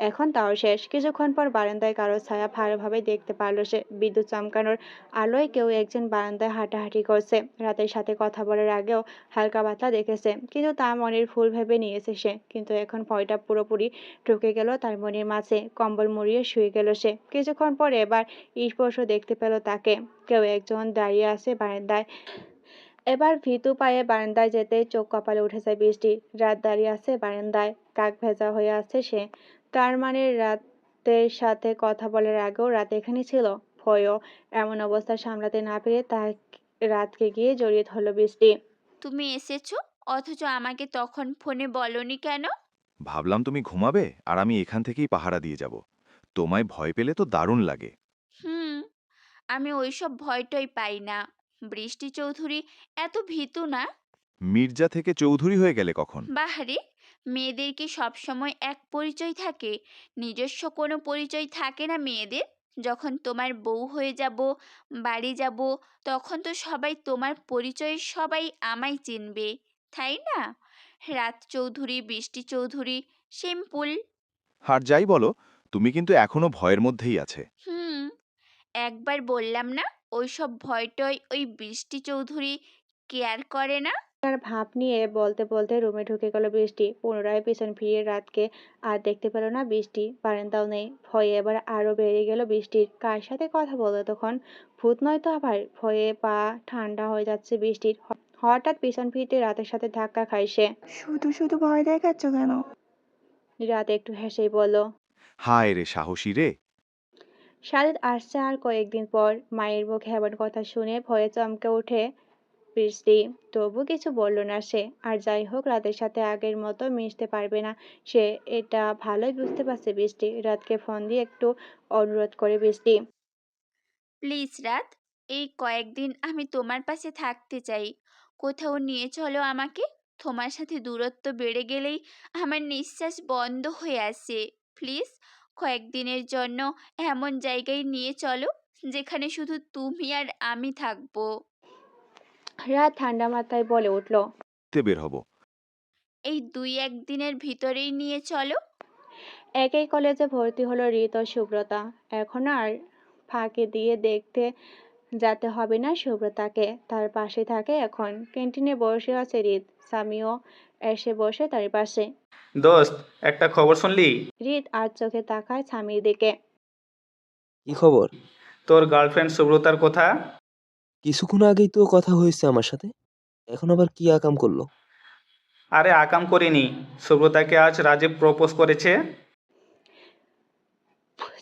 [SPEAKER 3] এখন তাও শেষ। কিছুক্ষণ পর বারান্দায় কারো ছায়া ভালোভাবে দেখতে পারলো সে। বিদ্যুৎ চমকানোর আলোয় কেউ একজন বারান্দায় হাঁটাহাঁটি করছে। রাতের সাথে কথা বলার আগেও হালকা পাতলা দেখেছে, কিন্তু তা মনের ভুল ভেবে নিয়েছে সে। কিন্তু এখন ভয়টা পুরোপুরি ঢুকে গেল তার মনের মাঝে। কম্বল মুড়িয়ে শুয়ে গেল সে। কিছুক্ষণ পর এবার স্পর্শ দেখতে পেল তাকে। কেউ একজন দাঁড়িয়ে আছে বারান্দায়। এবার ভীতু পায়ে বারান্দায় যেতে চোখ কপালে উঠে যায় বৃষ্টি। রাত দাঁড়িয়ে আছে বারান্দায়, কাক ভেজা হয়ে আছে সে। তার মানে রাতের সাথে কথা বলার আগেও রাত এখানে ছিল। ভয়ও এমন অবস্থা সামলাতে না পেরে তার রাতকে গিয়ে জড়িয়ে ধরল বৃষ্টি।
[SPEAKER 2] তুমি এসেছো, অথচ আমাকে তখন ফোনে বলনি কেন?
[SPEAKER 1] ভাবলাম তুমি ঘুমাবে আর আমি এখান থেকেই পাহারা দিয়ে যাব। তোমায় ভয় পেলে তো দারুণ লাগে।
[SPEAKER 2] হুম। আমি ওইসব ভয়টই পাই না। বৃষ্টি চৌধুরী এত ভীতু না।
[SPEAKER 1] মির্জা থেকে চৌধুরী হয়ে গেলে কখন?
[SPEAKER 2] বাহারে, মেয়েদের কি সবসময় এক পরিচয় থাকে? নিজস্ব কোনো পরিচয় থাকে না মেয়েদের? যখন তোমার বউ হয়ে যাব, বাড়ি যাব, তখন তো সবাই তোমার পরিচয়ে সবাই আমায় চিনবে, তাই না? রাত চৌধুরী, বৃষ্টি চৌধুরী, সিম্পল।
[SPEAKER 1] আর যাই বলো, তুমি কিন্তু এখনো ভয়ের মধ্যেই আছে।
[SPEAKER 2] হুম। একবার বললাম না, ওইসব ভয়টয় ওই বৃষ্টি চৌধুরী কেয়ার করে না।
[SPEAKER 3] তার ভাব নিয়ে বলতে বলতে রুমে ঢুকে গেল বৃষ্টি। পুনরায় পিছন ফিরে রাতকে আর দেখতে পেল না বৃষ্টি। বারান্দাও নেই। ভয়ে এবার আরো বেড়ে গেল বৃষ্টির। কার সাথে কথা বলতো তখন? ভূত নয় তো আবার? ভয়ে পা ঠান্ডা হয়ে যাচ্ছে বৃষ্টির। হঠাৎ পিছন ফিরতে রাতের সাথে ধাক্কা খায় সে।
[SPEAKER 7] শুধু শুধু ভয় দেখাচ্ছ কেন?
[SPEAKER 3] রাত একটু হেসেই বলল,
[SPEAKER 1] হায় রে সাহসী রে।
[SPEAKER 3] সাজিদ আসছে আর কয়েকদিন পর। মায়ের মুখে এমন কথা শুনে ভয়ে চমকে ওঠে বৃষ্টি। তবু কিছু বলল না সে। আর যাই হোক, রাতের সাথে আগের মতো মিশতে পারবে না সে, এটা ভালোই বুঝতে পারছে বৃষ্টি। রাতকে ফোন দিয়ে একটু অনুরোধ করে বৃষ্টি।
[SPEAKER 2] প্লিজ রাত, এই কয়েকদিন আমি তোমার পাশে থাকতে চাই। কোথাও নিয়ে চলো আমাকে। তোমার সাথে দূরত্ব বেড়ে গেলেই আমার নিঃশ্বাস বন্ধ হয়ে আসে। প্লিজ, কয়েকদিনের জন্য এমন জায়গায় নিয়ে চলো যেখানে শুধু তুমি আর আমি থাকবো।
[SPEAKER 3] রাত ঠান্ডা মাথায় বলে উঠল,
[SPEAKER 1] তে বের হব।
[SPEAKER 2] এই 2-1 দিনের ভিতরেই নিয়ে চলো।
[SPEAKER 3] একই কলেজে ভর্তি হলো রিত ও সুব্রতা। এখন আর ফাঁকি দিয়ে দেখতে যেতে হবে না সুব্রতাকে। তার পাশে থাকে এখন। ক্যান্টিনে বসে আছে রিত। স্বামীও এসে বসে তার পাশে।
[SPEAKER 8] দোস্ত, একটা খবর শুনলি?
[SPEAKER 3] রিত আর চোখে তাকায় স্বামীর দিকে।
[SPEAKER 6] কি খবর?
[SPEAKER 8] তোর গার্লফ্রেন্ড সুব্রতার কথা।
[SPEAKER 6] কিছুক্ষণ আগেই তো কথা হয়েছে আমার সাথে, এখন আবার কি আকাম করলো?
[SPEAKER 8] আরে আকাম করিনি, সুব্রতাকে আজ রাজীব প্রপোজ করেছে।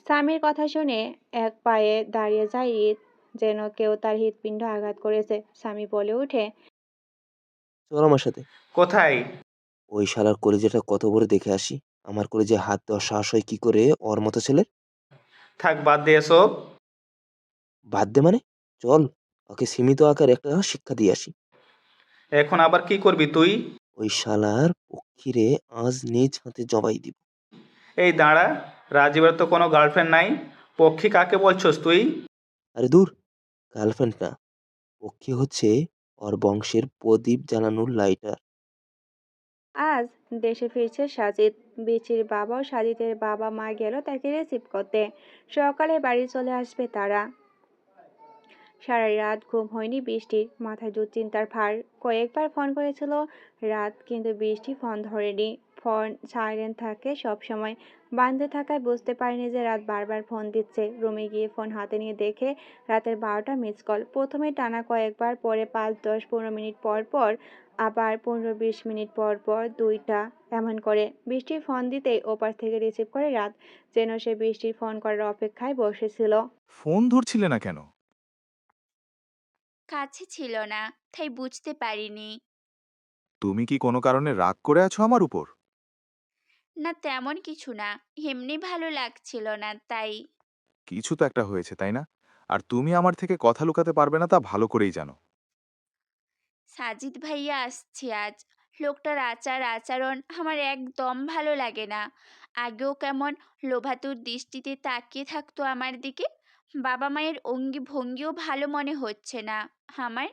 [SPEAKER 3] স্বামীর কথা শুনে এক পায়ে দাঁড়িয়ে যায় রিত, যেন কেউ তার হৃৎপিণ্ড আঘাত করেছে। স্বামী বলে ওঠে,
[SPEAKER 6] চল আমার সাথে।
[SPEAKER 8] কোথায়?
[SPEAKER 6] ওই শালার কলেজেটা কত বড় দেখে আসি। আমার কলেজে হাত দেওয়ার সাহস হয় কি করে ওর মতো ছেলের?
[SPEAKER 8] থাক, বাদ দে এসব।
[SPEAKER 6] বাদ দে মানে? চল, ওকে সীমিত আকারে একটা শিক্ষা দিয়ে আসি।
[SPEAKER 8] এখন আবার কি করবি তুই?
[SPEAKER 6] ওই শালার পক্ষীরে আজ নিজ হাতে জবাই দিব।
[SPEAKER 8] এই দাঁড়া, রাজীবের তো কোনো গার্লফ্রেন্ড নাই। পক্ষী কাকে বলছস তুই?
[SPEAKER 6] আরে দূর, গার্লফ্রেন্ড না, পক্ষী হচ্ছে ওর বংশের প্রদীপ জ্বালানোর লাইটার।
[SPEAKER 3] আজ দেশে ফিরছে সাজিদ। বিচির বাবা ও সাজিদের বাবা মা গেল তাকে রিসিভ করতে। সকালে বাড়ি চলে আসবে তারা। সারা রাত ঘুম হয়নি বৃষ্টির। মাথায় দুশ্চিন্তার ভার। কয়েকবার ফোন করেছিল রাত, কিন্তু বৃষ্টি ফোন ধরেনি। ফোন সাইলেন্ট থাকে সব সময়। বান্ধে থাকায় বুঝতে পারিনি যে রাত বারবার ফোন দিচ্ছে। রুমে গিয়ে ফোন হাতে নিয়ে দেখে রাতের 12টা মিস কল। প্রথমে টানা কয়েকবার, পরে 5, 10, 15 মিনিট পর পর, আবার 15-20 মিনিট পর পর 2টা। এমন করে বৃষ্টির ফোন দিতেই ওপাশ থেকে রিসিভ করে রাত, যেন সে বৃষ্টির ফোন করার অপেক্ষায় বসেছিল।
[SPEAKER 1] ফোন ধরছিলে না কেন?
[SPEAKER 2] কাছে ছিল না, তাই বুঝতে পারিনি।
[SPEAKER 1] তুমি কি কোনো কারণে রাগ করে আছো আমার উপর?
[SPEAKER 2] না, তেমন কিছু না, এমনি ভালো লাগছিল না তাই।
[SPEAKER 1] কিছু তো একটা হয়েছে, তাই না? আর তুমি আমার থেকে কথা লুকাতে পারবে না তা ভালো করেই জানো।
[SPEAKER 2] সাজিদ ভাইয়া আসছে আজ। লোকটার আচরণ আমার একদম ভালো লাগে না। আগেও কেমন লোভাতুর দৃষ্টিতে তাকিয়ে থাকতো আমার দিকে। বাবা মায়ের অঙ্গি ভঙ্গিও ভালো মনে হচ্ছে না আমার।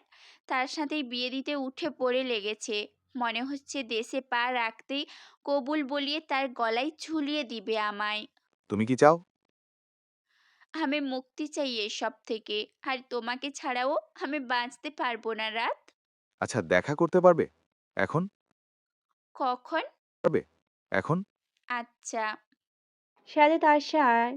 [SPEAKER 2] তার সাথেই বিয়ে দিতে উঠে পড়ে লেগেছে। মনে হচ্ছে দেশে পা রাখতেই কবুল বলিয়ে তার গলায় ঝুলিয়ে দিবে আমায়।
[SPEAKER 1] তুমি কি চাও?
[SPEAKER 2] আমি মুক্তি চাই এসব থেকে। আর তোমাকে ছাড়াও আমি বাঁচতে পারবো না রাত।
[SPEAKER 1] আচ্ছা, দেখা করতে পারবে? এখন?
[SPEAKER 2] কখন?
[SPEAKER 1] পারবে? এখন?
[SPEAKER 2] আচ্ছা।
[SPEAKER 3] সাজিদ আসার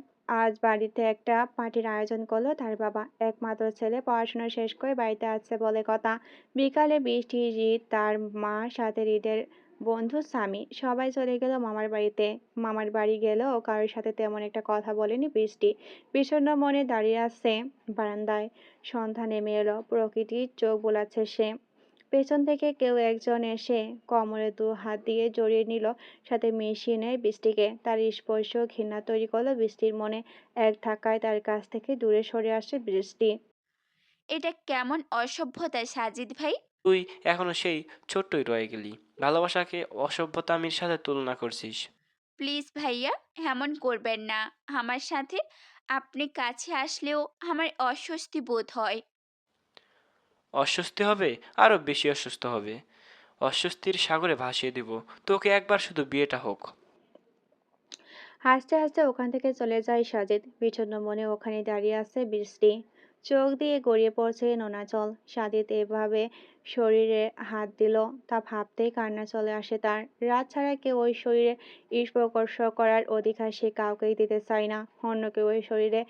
[SPEAKER 3] আজ বাড়িতে একটা পার্টির আয়োজন করলো তার বাবা। একমাত্র ছেলে পড়াশোনা শেষ করে বাড়িতে আসছে বলে কথা। বিকালে বৃষ্টি, হৃদ, তার মার সাথে হৃদের বন্ধু স্বামী সবাই চলে গেল মামার বাড়িতে। মামার বাড়ি গেলেও কারোর সাথে তেমন একটা কথা বলেনি বৃষ্টি। বিষণ্ণ মনে দাঁড়িয়ে আছে বারান্দায়। সন্ধ্যা নেমে এলো, প্রকৃতির চোখ বোলাচ্ছে সে। পেছন থেকে কেউ একজন এসে কোমরে 2 হাত দিয়ে জড়িয়ে নিল, সাথে মিশিয়ে নেয় বৃষ্টিকে। তার স্পর্শ ঘৃণা তৈরি করলো বৃষ্টির মনে। এক ধাক্কায় তার কাছ থেকে দূরে সরে আসে বৃষ্টি।
[SPEAKER 2] এটা কেমন অসভ্যতা সাজিদ ভাই?
[SPEAKER 9] তুই এখনো সেই ছোট্টই রয়ে গেলি। ভালোবাসাকে অসভ্যতামির সাথে তুলনা করছিস।
[SPEAKER 2] প্লিজ ভাইয়া, এমন করবেন না আমার সাথে। আপনি কাছে আসলেও আমার অস্বস্তি বোধ হয়।
[SPEAKER 9] অস্বস্তি হবে, আরো বেশি অসুস্থ হবে। অস্বস্তির সাগরে ভাসিয়ে দিব তোকে, একবার শুধু বিয়েটা হোক।
[SPEAKER 3] হাসতে হাসতে ওখান থেকে চলে যায় সাজিদ। বিষণ্ণ মনে ওখানে দাঁড়িয়ে আছে বৃষ্টি। চোখ দিয়ে গড়িয়ে পড়ছে নোনা জল। সাজিদ এভাবে শরীরে হাত দিল, তা ভাবতেই কান্না চলে আসে তার। রাত ছাড়া কেউ ওই শরীরে স্পর্শ করার অধিকার সে কাউকেই দিতে চায় না। অন্য কেউ ওই শরীরে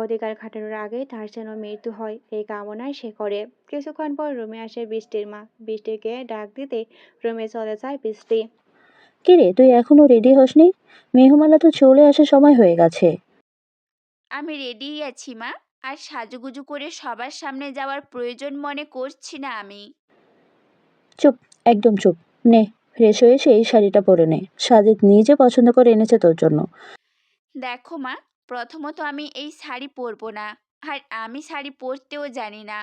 [SPEAKER 3] অধিকার খাটানোর আগেই তার যেন মৃত্যু হয়, এই কামনাই সে করে। কিছুক্ষণ পর রুমে আসে বৃষ্টির মা। বৃষ্টিকে ডাক দিতে রুমে চলে যায় বৃষ্টি।
[SPEAKER 10] কিরে, তুই এখনো রেডি হসনি? মেহমানরা তো চলে আসার সময় হয়ে গেছে।
[SPEAKER 2] আমি রেডিই আছি মা। আর সাজুগুজু করে সবার সামনে যাওয়ার প্রয়োজন মনে করছি না আমি।
[SPEAKER 10] চুপ, একদম চুপ। নে, ফ্রেশ হয়ে এসে এই শাড়িটা পরে নে। সাজিদ নিজে পছন্দ করে এনেছে তোর জন্য।
[SPEAKER 2] দেখো মা, প্রথমত আমি এই শাড়ি পরবো না। আর আমি শাড়ি পরতেও জানি না।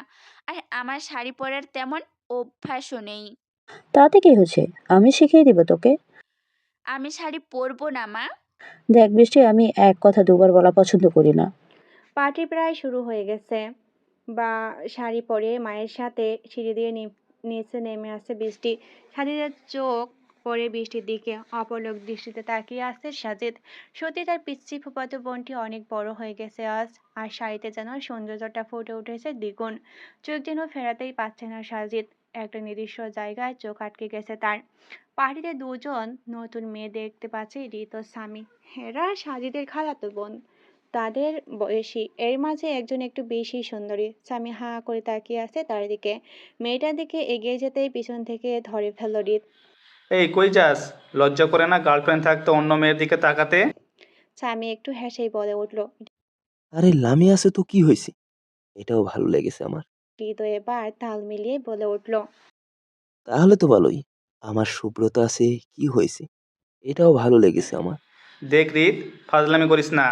[SPEAKER 2] আর আমার শাড়ি পরার তেমন অভ্যাসও নেই।
[SPEAKER 10] তাতে কি হয়েছে? আমি শিখিয়ে দিব তোকে।
[SPEAKER 2] আমি শাড়ি পরবো না মা।
[SPEAKER 10] দেখ বৃষ্টি, আমি এক কথা দুবার বলা পছন্দ করি না।
[SPEAKER 3] পার্টি প্রায় শুরু হয়ে গেছে। বা শাড়ি পরে মায়ের সাথে সিঁড়ি দিয়ে নিচে নেমে আসছে বৃষ্টি। সাজিদের চোখ পড়ে বৃষ্টির দিকে। অপলক দৃষ্টিতে তাকিয়ে আছে সাজিদ। সত্যি তার পিচ্ছি ফুফাতো বোনটি অনেক বড় হয়ে গেছে আজ। আর শাড়িতে যেন সৌন্দর্যটা ফুটে উঠেছে দ্বিগুণ। চোখ যেন ফেরাতেই পাচ্ছে না সাজিদ। একটা নির্দিষ্ট জায়গায় চোখ আটকে গেছে তার। পার্টিতে দুজন নতুন মেয়ে দেখতে পাচ্ছে, ঋত ও স্বামী। এরা সাজিদের খালাতো বোন। তাদের বয়সী। এর মাঝে একজন একটু বেশি সুন্দরী। স্বামী হাঁ করে তাকিয়ে আছে তার দিকে। মেয়েটার দিকে এগিয়ে যেতেই পিছন থেকে ধরে ফেলল রিত।
[SPEAKER 8] এই কই যাস? লজ্জা করে না গার্লফ্রেন্ড থাকতে অন্য মেয়ের দিকে তাকাতে?
[SPEAKER 3] স্বামী একটু হেসেই বলে উঠল।
[SPEAKER 6] আরে লামি আছে তো কি হয়েছে? এটাও ভালো লেগেছে আমার।
[SPEAKER 3] রিত এবার তাল মিলিয়ে বলে উঠল।
[SPEAKER 6] তাহলে তো ভালোই। আমার সুব্রত আছে, কি হয়েছে? এটাও ভালো লেগেছে আমার।
[SPEAKER 8] দেখ রিত, ফাজলামি করিস না।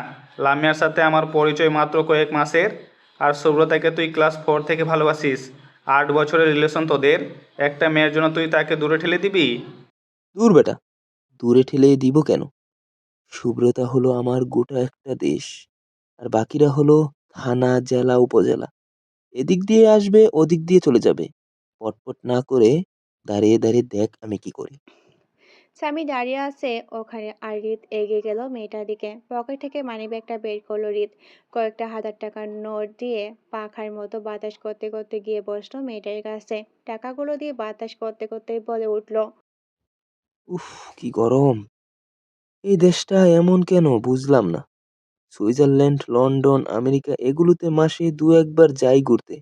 [SPEAKER 8] লামিয়ার সাথে আমার পরিচয় মাত্র কয়েক মাসের। আর সুব্রতাকে তুই ক্লাস 4 থেকে ভালোবাসিস। 8 বছরের রিলেশন তোদের। একটা মেয়ের জন্য তুই তাকে দূরে ঠেলে দিবি?
[SPEAKER 6] দূর বেটা, দূরে ঠেলে দিব কেন? সুব্রতা হলো আমার গোটা একটা দেশ। আর বাকিরা হলো থানা, জেলা, উপজেলা। এদিক দিয়ে আসবে, ওদিক দিয়ে চলে যাবে। পটপট না করে দাঁড়িয়ে দাঁড়িয়ে দেখ আমি কি করি।
[SPEAKER 3] স্বামী দাঁড়িয়ে আছে ওখানে আর রিত এগিয়ে গেল মেয়েটার দিকে। পকেট থেকে মানিব্যাগটা বের করলো রিত। কয়েকটা 1000 টাকার নোট দিয়ে পাখার মতো বাতাস করতে করতে গিয়ে বসলো মেয়েটার কাছে। টাকাগুলো দিয়ে বাতাস করতে করতেই বলে উঠল।
[SPEAKER 6] উফ, কি গরম! এই দেশটা এমন কেন বুঝলাম না। সুইজারল্যান্ড, লন্ডন, আমেরিকা এগুলোতে মাসে ২-১ বার যাই ঘুরতে।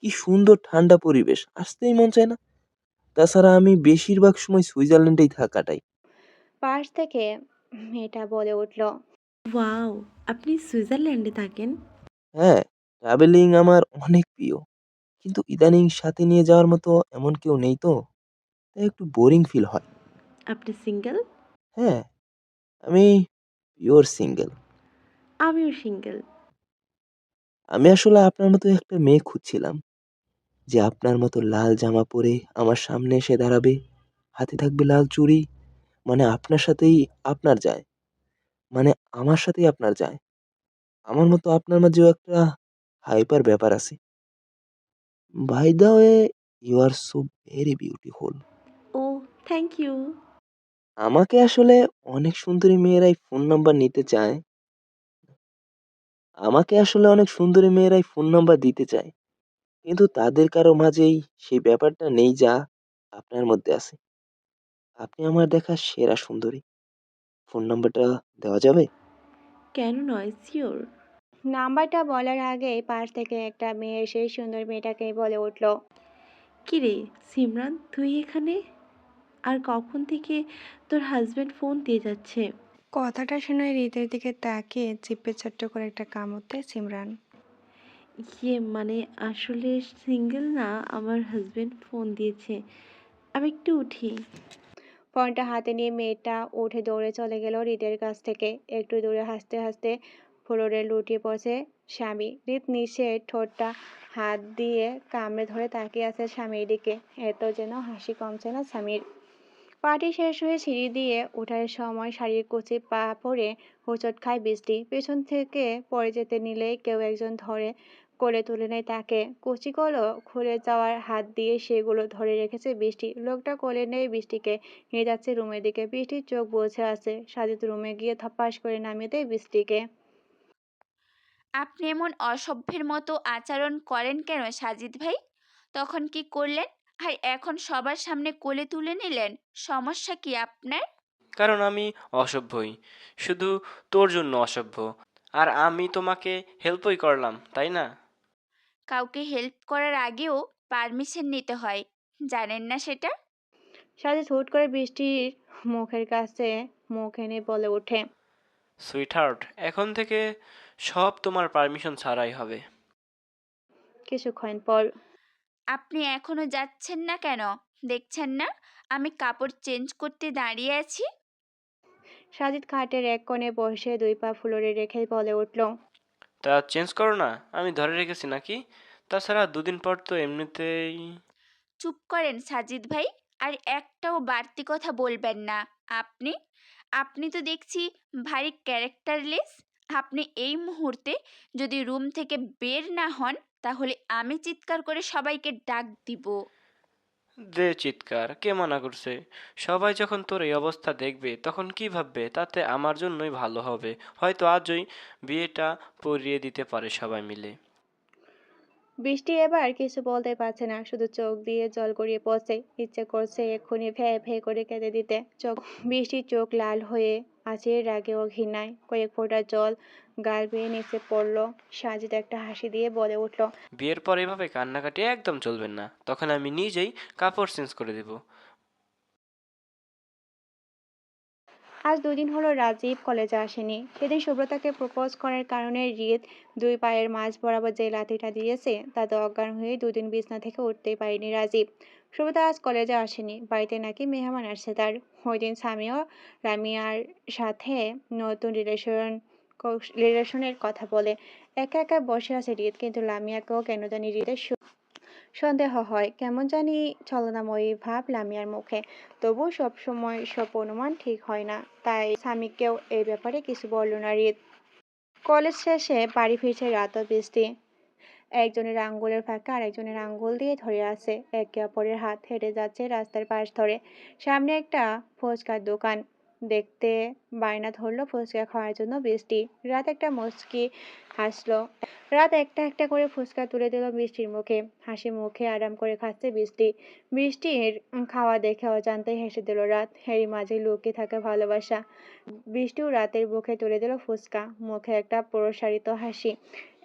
[SPEAKER 6] কি সুন্দর ঠান্ডা পরিবেশ, আসতেই মন চায় না। তাছাড়া আমি বেশিরভাগ সময় সুইজারল্যান্ডেই কাটাই।
[SPEAKER 3] পাশ থেকে মেয়েটা বলে উঠল।
[SPEAKER 11] ওয়াও! আপনি সুইজারল্যান্ডে থাকেন?
[SPEAKER 6] হ্যাঁ, ট্রাভেলিং আমার অনেক প্রিয়। কিন্তু ইদানিং সাথে নিয়ে যাওয়ার মতো এমন কেউ নেই তো, তাই একটু বোরিং ফিল হয়।
[SPEAKER 11] আপনি সিঙ্গেল?
[SPEAKER 6] হ্যাঁ, আমি পিওর সিঙ্গেল।
[SPEAKER 11] আমিও সিঙ্গেল।
[SPEAKER 6] আমি আসলে আপনার মতো একটা মেয়ে খুঁজছিলাম, যে আপনার মতো লাল জামা পরে আমার সামনে এসে দাঁড়াবে, হাতে থাকবে লাল চুড়ি, মানে আপনার সাথেই আপনার যায়, মানে আমার সাথেই আপনার যায়। আমার মতো আপনার মাঝেও একটা হাইপার ব্যাপার আছে। By the way, you are so very beautiful.
[SPEAKER 11] Oh, thank you.
[SPEAKER 6] আমাকে আসলে অনেক সুন্দরী মেয়েরাই ফোন নাম্বার নিতে চায়। আমাকে আসলে অনেক সুন্দরী মেয়েরাই ফোন নাম্বার দিতে চায়। কিন্তু তাদের কারো মাঝেই সেই ব্যাপারটা নেই যা আপনার মধ্যে আছে। আপনি আমার দেখা সেরা সুন্দরী। ফোন নাম্বারটা দেওয়া যাবে?
[SPEAKER 11] কেন নয়, সিওর।
[SPEAKER 3] নাম্বারটা বলার আগেই পাশ থেকে একটা মেয়ে সেই সুন্দর মেয়েটাকেই বলে উঠল।
[SPEAKER 11] কিরে সিমরান, তুই এখানে? আর কখন থেকে তোর হাজবেন্ড ফোন দিয়ে যাচ্ছে?
[SPEAKER 7] কথাটা শুনে হৃদের দিকে তাকিয়ে চিপে ছোট্ট করে একটা কামড় দেয় সিমরান।
[SPEAKER 11] মানে আসলে সিঙ্গেল না, আমার হাজবেন্ড ফোন দিয়েছে। আমি একটু উঠি।
[SPEAKER 3] ফোনটা হাতে নিয়ে মেয়েটা উঠে দৌড়ে চলে গেল হৃদের কাছ থেকে। একটু দূরে হাসতে হাসতে ফ্লোরে লুটিয়ে পড়ছে স্বামী। হৃদ নিচের ঠোঁটটা হাত দিয়ে কামড়ে ধরে তাকিয়ে আছে স্বামীর দিকে। এত যেন হাসি কমছে না স্বামীর। পার্টি শেষ হয়ে সিঁড়ি দিয়ে ওঠার সময় শাড়ির কুচি পা পড়ে হোঁচট খায় বৃষ্টি। পেছন থেকে পড়ে যেতে নিলেই কেউ একজন ধরে কোলে তুলে নেয় তাকে। কুচিগুলো খুলে যাওয়ার হাত দিয়ে সেগুলো ধরে রেখেছে বৃষ্টি। লোকটা কোলে নেয় বৃষ্টিকে, নিয়ে যাচ্ছে রুমের দিকে। বৃষ্টির চোখ বুজে আছে। সাজিদ রুমে গিয়ে ধপাস করে নামিয়ে দেয় বৃষ্টিকে।
[SPEAKER 2] আপনি এমন অসভ্যের মতো আচরণ করেন কেন সাজিদ ভাই? তখন কি করলেন? আর এখন সবার সামনে কোলে তুলে নিলেন? সমস্যা কি আপনার?
[SPEAKER 9] কারণ আমি অসভ্যই, শুধু তোর জন্য অসভ্য। আর আমি তোমাকে হেল্পই করলাম, তাই না?
[SPEAKER 2] কাউকে হেল্প করার আগেও পারমিশন নিতে হয়, জানেন না সেটা?
[SPEAKER 3] সাজিদ হুট করে বৃষ্টির মুখের কাছে মুখ এনে বলে ওঠে।
[SPEAKER 9] সুইটহার্ট, এখন থেকে সব তোমার পারমিশন ছাড়াই হবে।
[SPEAKER 3] কিছুক্ষণ পর
[SPEAKER 2] আপনি এখনো যাচ্ছেন না কেন? দেখছেন না আমি কাপড় চেঞ্জ করতে দাঁড়িয়ে আছি?
[SPEAKER 3] সাজিদ খাটের এক কোণে বসে দুই পা ফ্লোরে রেখে বলে উঠল।
[SPEAKER 9] তা চেঞ্জ করো না, আমি ধরে রেখেছি নাকি? তাছাড়া দুদিন পর তো এমনিতেই।
[SPEAKER 2] চুপ করেন সাজিদ ভাই। আর একটাও বাড়তি কথা বলবেন না। আপনি আপনি তো দেখছি ভারী ক্যারেক্টারলেস। আপনি এই মুহূর্তে যদি রুম থেকে বের না হন, তাহলে আমি চিৎকার করে সবাইকে ডাক দিব।
[SPEAKER 9] দে চিৎকার, কে মানা করছে? সবাই যখন তোর এই অবস্থা দেখবে তখন কি ভাববে? তাতে আমার জন্যই ভালো হবে। হয়তো আজই বিয়েটা পড়িয়ে দিতে পারে সবাই মিলে।
[SPEAKER 3] বৃষ্টি এবার কিছু বলতে পারছে না, শুধু চোখ দিয়ে জল গড়িয়ে পড়ছে। ইচ্ছে করছে এক্ষুনি ভে ভে করে কেঁদে দিতে। বৃষ্টির চোখ লাল হয়ে আছে রাগে ও ঘৃণায়। কয়েক ফোঁটা জল গাল বেয়ে নিচে পড়ল। সাজিদ একটা হাসি দিয়ে বলে উঠল।
[SPEAKER 9] বিয়ের পর এভাবে কান্নাকাটি একদম চলবে না, তখন আমি নিজেই কাপড় চেঞ্জ করে দেব।
[SPEAKER 3] আজ দুদিন হলো রাজীব কলেজে আসেনি। সেদিন সুব্রতাকে প্রপোজ করার কারণে হৃদ দুই পায়ের মাঝ বরাবর যে লাথিটা দিয়েছে তাতে অজ্ঞান হয়ে দুদিন বিছনা থেকে উঠতেই পারেনি রাজীব। সুব্রতা আজ কলেজে আসেনি, বাড়িতে নাকি মেহমান আসছে তার। ওই দিন স্বামীও রামিয়ার সাথে নতুন রিলেশনের কথা বলে। একা একা বসে আছে হৃদ, কিন্তু লামিয়াকেও কেন জানি হৃদের সন্দেহ হয়। কেমন জানি ছলনাময়ী ভাব লামিয়ার মুখে। তবুও সবসময় সব অনুমান ঠিক হয় না। তাই স্বামীকেও এই ব্যাপারে কিছু বলল না হৃদ। কলেজ শেষে বাড়ি ফিরছে রাত ও বৃষ্টি। একজনের আঙ্গুলের ফাঁকে আরেকজনের আঙ্গুল দিয়ে ধরে আছে। একে অপরের হাত হেঁটে যাচ্ছে রাস্তার পাশ ধরে। সামনে একটা ফুচকার দোকান। দেখতে বায়না ধরলো ফুচকা খাওয়ার জন্য বৃষ্টি। রাত একটা মুচকি হাসলো। রাত একটা একটা করে ফুচকা তুলে দিল বৃষ্টির মুখে। হাসি মুখে আরাম করে খাচ্ছে বৃষ্টি। বৃষ্টির খাওয়া দেখে অজান্তেই হেসে দিল রাত। এরই মাঝে লুকিয়ে থাকা ভালোবাসা। বৃষ্টিও রাতের মুখে তুলে দিল ফুচকা, মুখে একটা প্রসারিত হাসি।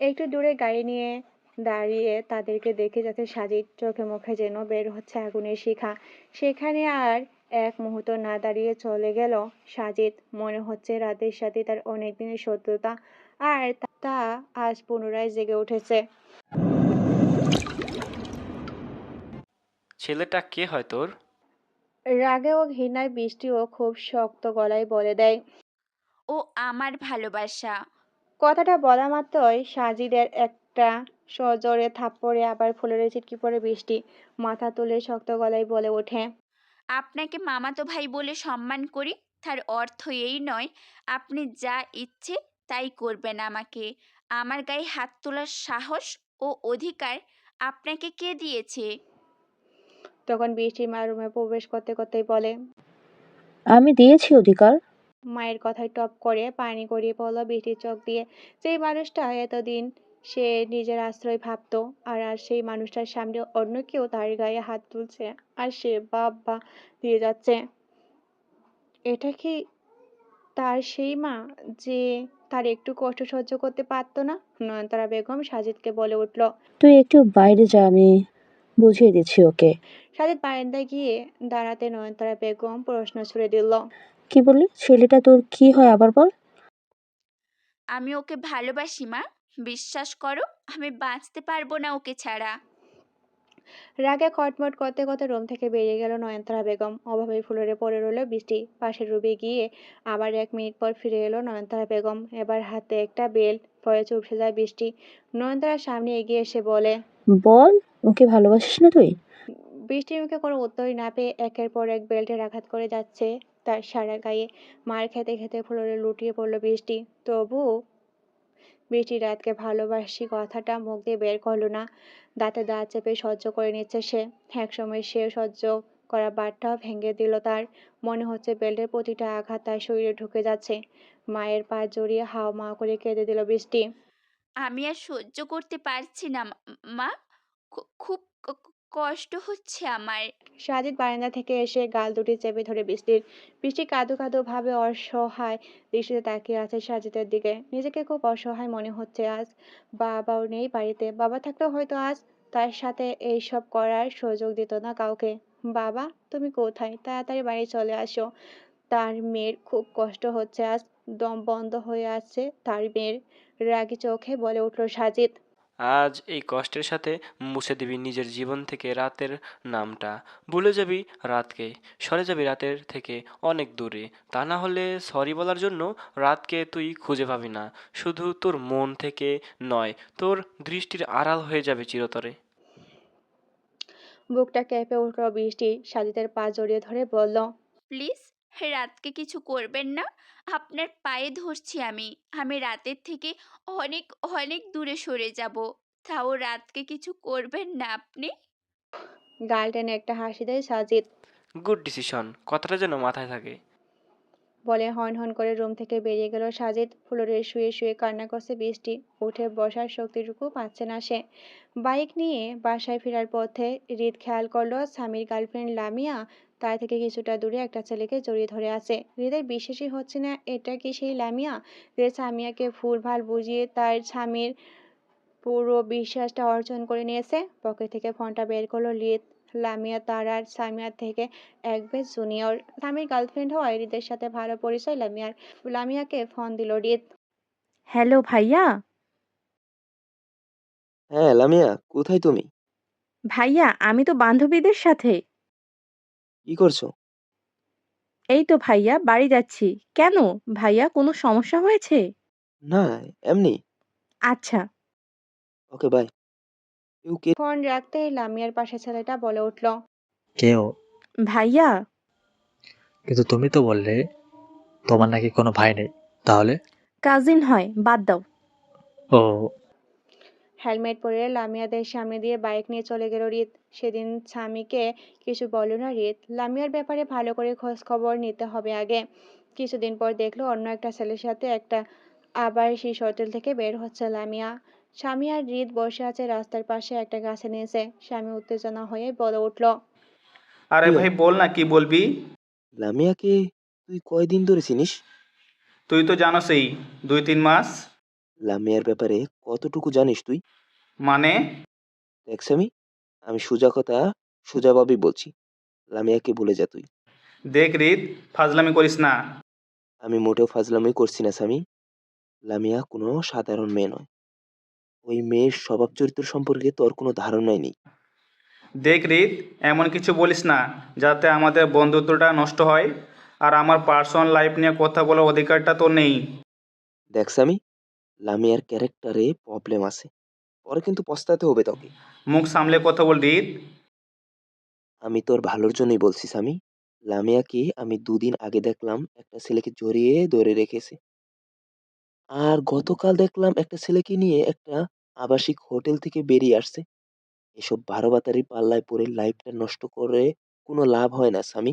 [SPEAKER 3] একটু দূরে গাড়ি নিয়ে দাঁড়িয়ে তাদেরকে দেখে যাচ্ছে সাজিদ, চোখে মুখে যেন বের হচ্ছে আগুনের শিখা। সেখানে আর এক মুহূর্ত না দাঁড়িয়ে চলে গেল সাজিদ। মনে হচ্ছে রাতের সাথে তার অনেক দিনের শত্রুতা আর তা আজ পুনরায় জেগে উঠেছে।
[SPEAKER 9] ছেলেটা কে হয় তোর?
[SPEAKER 3] রাগে ও ঘৃণায় বৃষ্টিও খুব শক্ত গলায় বলে দেয়।
[SPEAKER 2] ও আমার ভালোবাসা।
[SPEAKER 3] কথাটা বলা মাত্রই সাজিদের একটা সজোরে থাপ্পড়ে আবার ফুলরে ছিটকে পড়ে বৃষ্টি। মাথা তুলে শক্ত গলায় বলে ওঠে।
[SPEAKER 2] আপনাকে মামাতো ভাই বলে সম্মান করি, তার অর্থ এই নয় আপনি যা ইচ্ছে তাই করবেন আমাকে। আমার গায়ে হাত তোলার সাহস ও অধিকার আপনাকে কে দিয়েছে?
[SPEAKER 3] তখন বৃষ্টির মা রুমে প্রবেশ করতে করতেই বলে।
[SPEAKER 10] আমি দিয়েছি অধিকার।
[SPEAKER 3] মায়ের কথায় টপ করে পানি গড়িয়ে পড়ল বৃষ্টির চোখ দিয়ে। যেই মানুষটা এতদিন সে নিজের আশ্রয় ভাবতো, আর আজ সেই মানুষটার সামনে অন্য কেউ তার গায়ে হাত তুলছে আর সে বাবা দিয়ে যাচ্ছে। এটা কি তার সেই মা যে তার একটু কষ্ট সহ্য করতে পারতো না? নয়নতারা বেগম সাজিদকে বলে উঠল।
[SPEAKER 10] তুই একটু বাইরে যা, আমি বুঝিয়ে দিচ্ছি ওকে।
[SPEAKER 3] সাজিদ বারান্দায় গিয়ে দাঁড়াতে নয়নতারা বেগম প্রশ্ন ছুড়ে দিল।
[SPEAKER 10] কি বললি? ছেলেটা তোর কি হয় আবার বল।
[SPEAKER 2] আমি ওকে ভালোবাসি মা, বিশ্বাস করো আমি বাঁচতে পারবো না ওকে ছাড়া।
[SPEAKER 3] রাগে খটমট করতে করতে রুম থেকে বেরিয়ে গেল নয়নতারা বেগম। অভাবে ফুলরে পড়ে রইল বৃষ্টি। পাশের রুমে গিয়ে আবার 1 মিনিট পর ফিরে এলো নয়নতারা বেগম। এবার হাতে একটা বেল, পরে চুপসে যায় বৃষ্টি। নয়নতারার সামনে এগিয়ে এসে বলে।
[SPEAKER 10] বল, ওকে ভালোবাসিস না তুই?
[SPEAKER 3] বৃষ্টির মুখে কোনো উত্তরই না পেয়ে একের পর এক বেল্টের আঘাত করে যাচ্ছে তার সারা গায়ে। মার খেতে খেতে ফ্লোরে লুটিয়ে পড়ল বৃষ্টি। তবু বৃষ্টি রাতকে ভালোবাসি কথাটা মুখ দিয়ে বের করলো না। দাঁতে দাঁত চেপে সহ্য করে নিচ্ছে সে। একসময় সে সহ্য করা বাঁটটাও ভেঙে দিল তার। মনে হচ্ছে বেল্টের প্রতিটা আঘাত তার শরীরে ঢুকে যাচ্ছে। মায়ের পা জড়িয়ে হাউমাউ করে কেঁদে দিল বৃষ্টি।
[SPEAKER 2] আমি আর সহ্য করতে পারছি না মা, খুব কষ্ট হচ্ছে আমার।
[SPEAKER 3] সাজিদ বারান্দা থেকে এসে গাল দুটি চেপে ধরে বৃষ্টির। বৃষ্টি কাঁদো কাঁদো ভাবে অসহায় দৃষ্টিতে তাকিয়ে আছে সাজিদের দিকে। নিজেকে খুব অসহায় মনে হচ্ছে আজ। বাবাও নেই বাড়িতে। বাবা থাকলেও হয়তো আজ তার সাথে এইসব করার সুযোগ দিত না কাউকে। বাবা, তুমি কোথায়? তাড়াতাড়ি বাড়ি চলে আসো। তার মেয়ের খুব কষ্ট হচ্ছে আজ। দম বন্ধ হয়ে আছে তার মেয়ের। রাগী চোখে বলে উঠল সাজিদ।
[SPEAKER 9] আজ এই কষ্টের সাথে মুছে দিবি নিজের জীবন থেকে রাতের নামটা। ভুলে যাবি রাতকে, সরে যাবি রাতের থেকে অনেক দূরে। তা না হলে সরি বলার জন্য রাতকে তুই খুঁজে পাবি না। শুধু তোর মন থেকে নয়, তোর দৃষ্টির আড়াল হয়ে যাবে চিরতরে।
[SPEAKER 3] বুকটা কেঁপে উঠল বৃষ্টি সাজিদের পা জড়িয়ে ধরে বলল।
[SPEAKER 2] প্লিজ রাতকে কিছু করবেন না, আপনার পায়ে ধরছি আমি। আমি রাতের থেকে অনেক অনেক দূরে সরে যাব, তাও রাতকে কিছু করবেন না আপনি।
[SPEAKER 3] গাল টেনে একটা হাসি দেয় সাজিদ।
[SPEAKER 9] গুড ডিসিশন, কথাটা যেন মাথায় থাকে।
[SPEAKER 3] বলে হন হন করে রুম থেকে বেরিয়ে গেল সাজিদ। ফ্লোরে শুয়ে শুয়ে কান্না করছে বৃষ্টি। উঠে বসার শক্তিটুকু পাচ্ছে না সে। বাইক নিয়ে বাসায় ফেরার পথে হৃদ খেয়াল করলো স্বামীর গার্লফ্রেন্ড লামিয়া তার থেকে কিছুটা দূরে একটা ছেলেকে জড়িয়ে ধরে আছে। হৃদের বিশ্বাসই হচ্ছে না এটা কি সেই লামিয়া যে সামিয়াকে ভুলভাল বুঝিয়ে তার স্বামীর পুরো বিশ্বাসটা অর্জন করে নিয়েছে। পকেট থেকে ফোনটা বের করলো হৃদ। লামিয়া তার আর সামিয়ার থেকে এক বেশ জুনিয়র। স্বামীর গার্লফ্রেন্ড হওয়ায় হৃদের সাথে ভালো পরিচয় লামিয়ার। লামিয়াকে ফোন দিল হৃদ।
[SPEAKER 11] হ্যালো ভাইয়া।
[SPEAKER 6] হ্যাঁ লামিয়া, কোথায় তুমি?
[SPEAKER 11] ভাইয়া, আমি তো বান্ধবীদের সাথে।
[SPEAKER 6] কি করছো?
[SPEAKER 11] এই তো ভাইয়া, বাড়ি যাচ্ছি। কেন ভাইয়া, কোনো সমস্যা হয়েছে?
[SPEAKER 6] না, এমনি।
[SPEAKER 11] আচ্ছা।
[SPEAKER 6] Okay bye. ইউ কে?
[SPEAKER 3] ফোন রাখতেই লামিয়ার পাশে ছেলেটা বলে উঠল।
[SPEAKER 12] কেউ?
[SPEAKER 11] ভাইয়া,
[SPEAKER 12] কিন্তু তুমি তো বললে তোমার নাকি কোনো ভাই নেই, তাহলে?
[SPEAKER 11] কাজিন হয়, বাদ দাও।
[SPEAKER 12] ও।
[SPEAKER 3] হেলমেট পরে লামিয়াদের সামনে দিয়ে বাইক নিয়ে চলে গেল হৃদ। সেদিন স্বামীকে কিছু বলল না হৃদ। লামিয়ার ব্যাপারে ভালো করে খোঁজ খবর নিতে হবে আগে। কিছুদিন পর দেখলো অন্য একটা ছেলের সাথে আবার সেই হোটেল থেকে বের হচ্ছে লামিয়া। স্বামী আর হৃদ বসে আছে রাস্তার পাশে একটা গাছের নিচে। স্বামী উত্তেজনা হয়ে বলে উঠল,
[SPEAKER 8] আরে
[SPEAKER 6] কি
[SPEAKER 8] ভাই
[SPEAKER 6] হয়?
[SPEAKER 8] বল না কি বলবি?
[SPEAKER 6] লামিয়াকে তুই কয়দিন ধরে চিনিস?
[SPEAKER 8] তুই তো জানোসই, 2-3 মাস।
[SPEAKER 6] লামিয়ার ব্যাপারে কতটুকু জানিস তুই?
[SPEAKER 8] মানে?
[SPEAKER 6] দেখ স্বামী, আমি সোজা কথা সোজাভাবেই বলছি। লামিয়াকে ভুলে যা তুই।
[SPEAKER 8] দেখ রিত, ফাজলামি করিস না।
[SPEAKER 6] আমি মোটেও ফাজলামি করছি না স্বামী। লামিয়া কোনো সাধারণ মেয়ে নয়। ওই মেয়ের স্বভাব চরিত্র সম্পর্কে তোর কোনো ধারণাই নেই।
[SPEAKER 8] দেখ রিত, এমন কিছু বলিস না যাতে আমাদের বন্ধুত্বটা নষ্ট হয়। আর আমার পার্সোনাল লাইফ নিয়ে কথা বলার অধিকারটা তো নেই।
[SPEAKER 6] দেখ স্বামী, লামিয়ার ক্যারেক্টারে প্রবলেম আছে। পরে কিন্তু পস্তাতে হবে তোকে।
[SPEAKER 8] মুখ সামলে কথা বল রিত।
[SPEAKER 6] আমি তোর ভালোর জন্যই বলছি স্বামী। লামিয়াকে আমি 2 দিন আগে দেখলাম একটা ছেলেকে জড়িয়ে ধরে রেখেছে। আর গতকাল দেখলাম একটা ছেলেকে নিয়ে একটা আবাসিক হোটেল থেকে বেরিয়ে আসছে। এসব বাড়াবাড়ির পাল্লায় পড়ে লাইফটা নষ্ট করে কোনো লাভ হয় না স্বামী।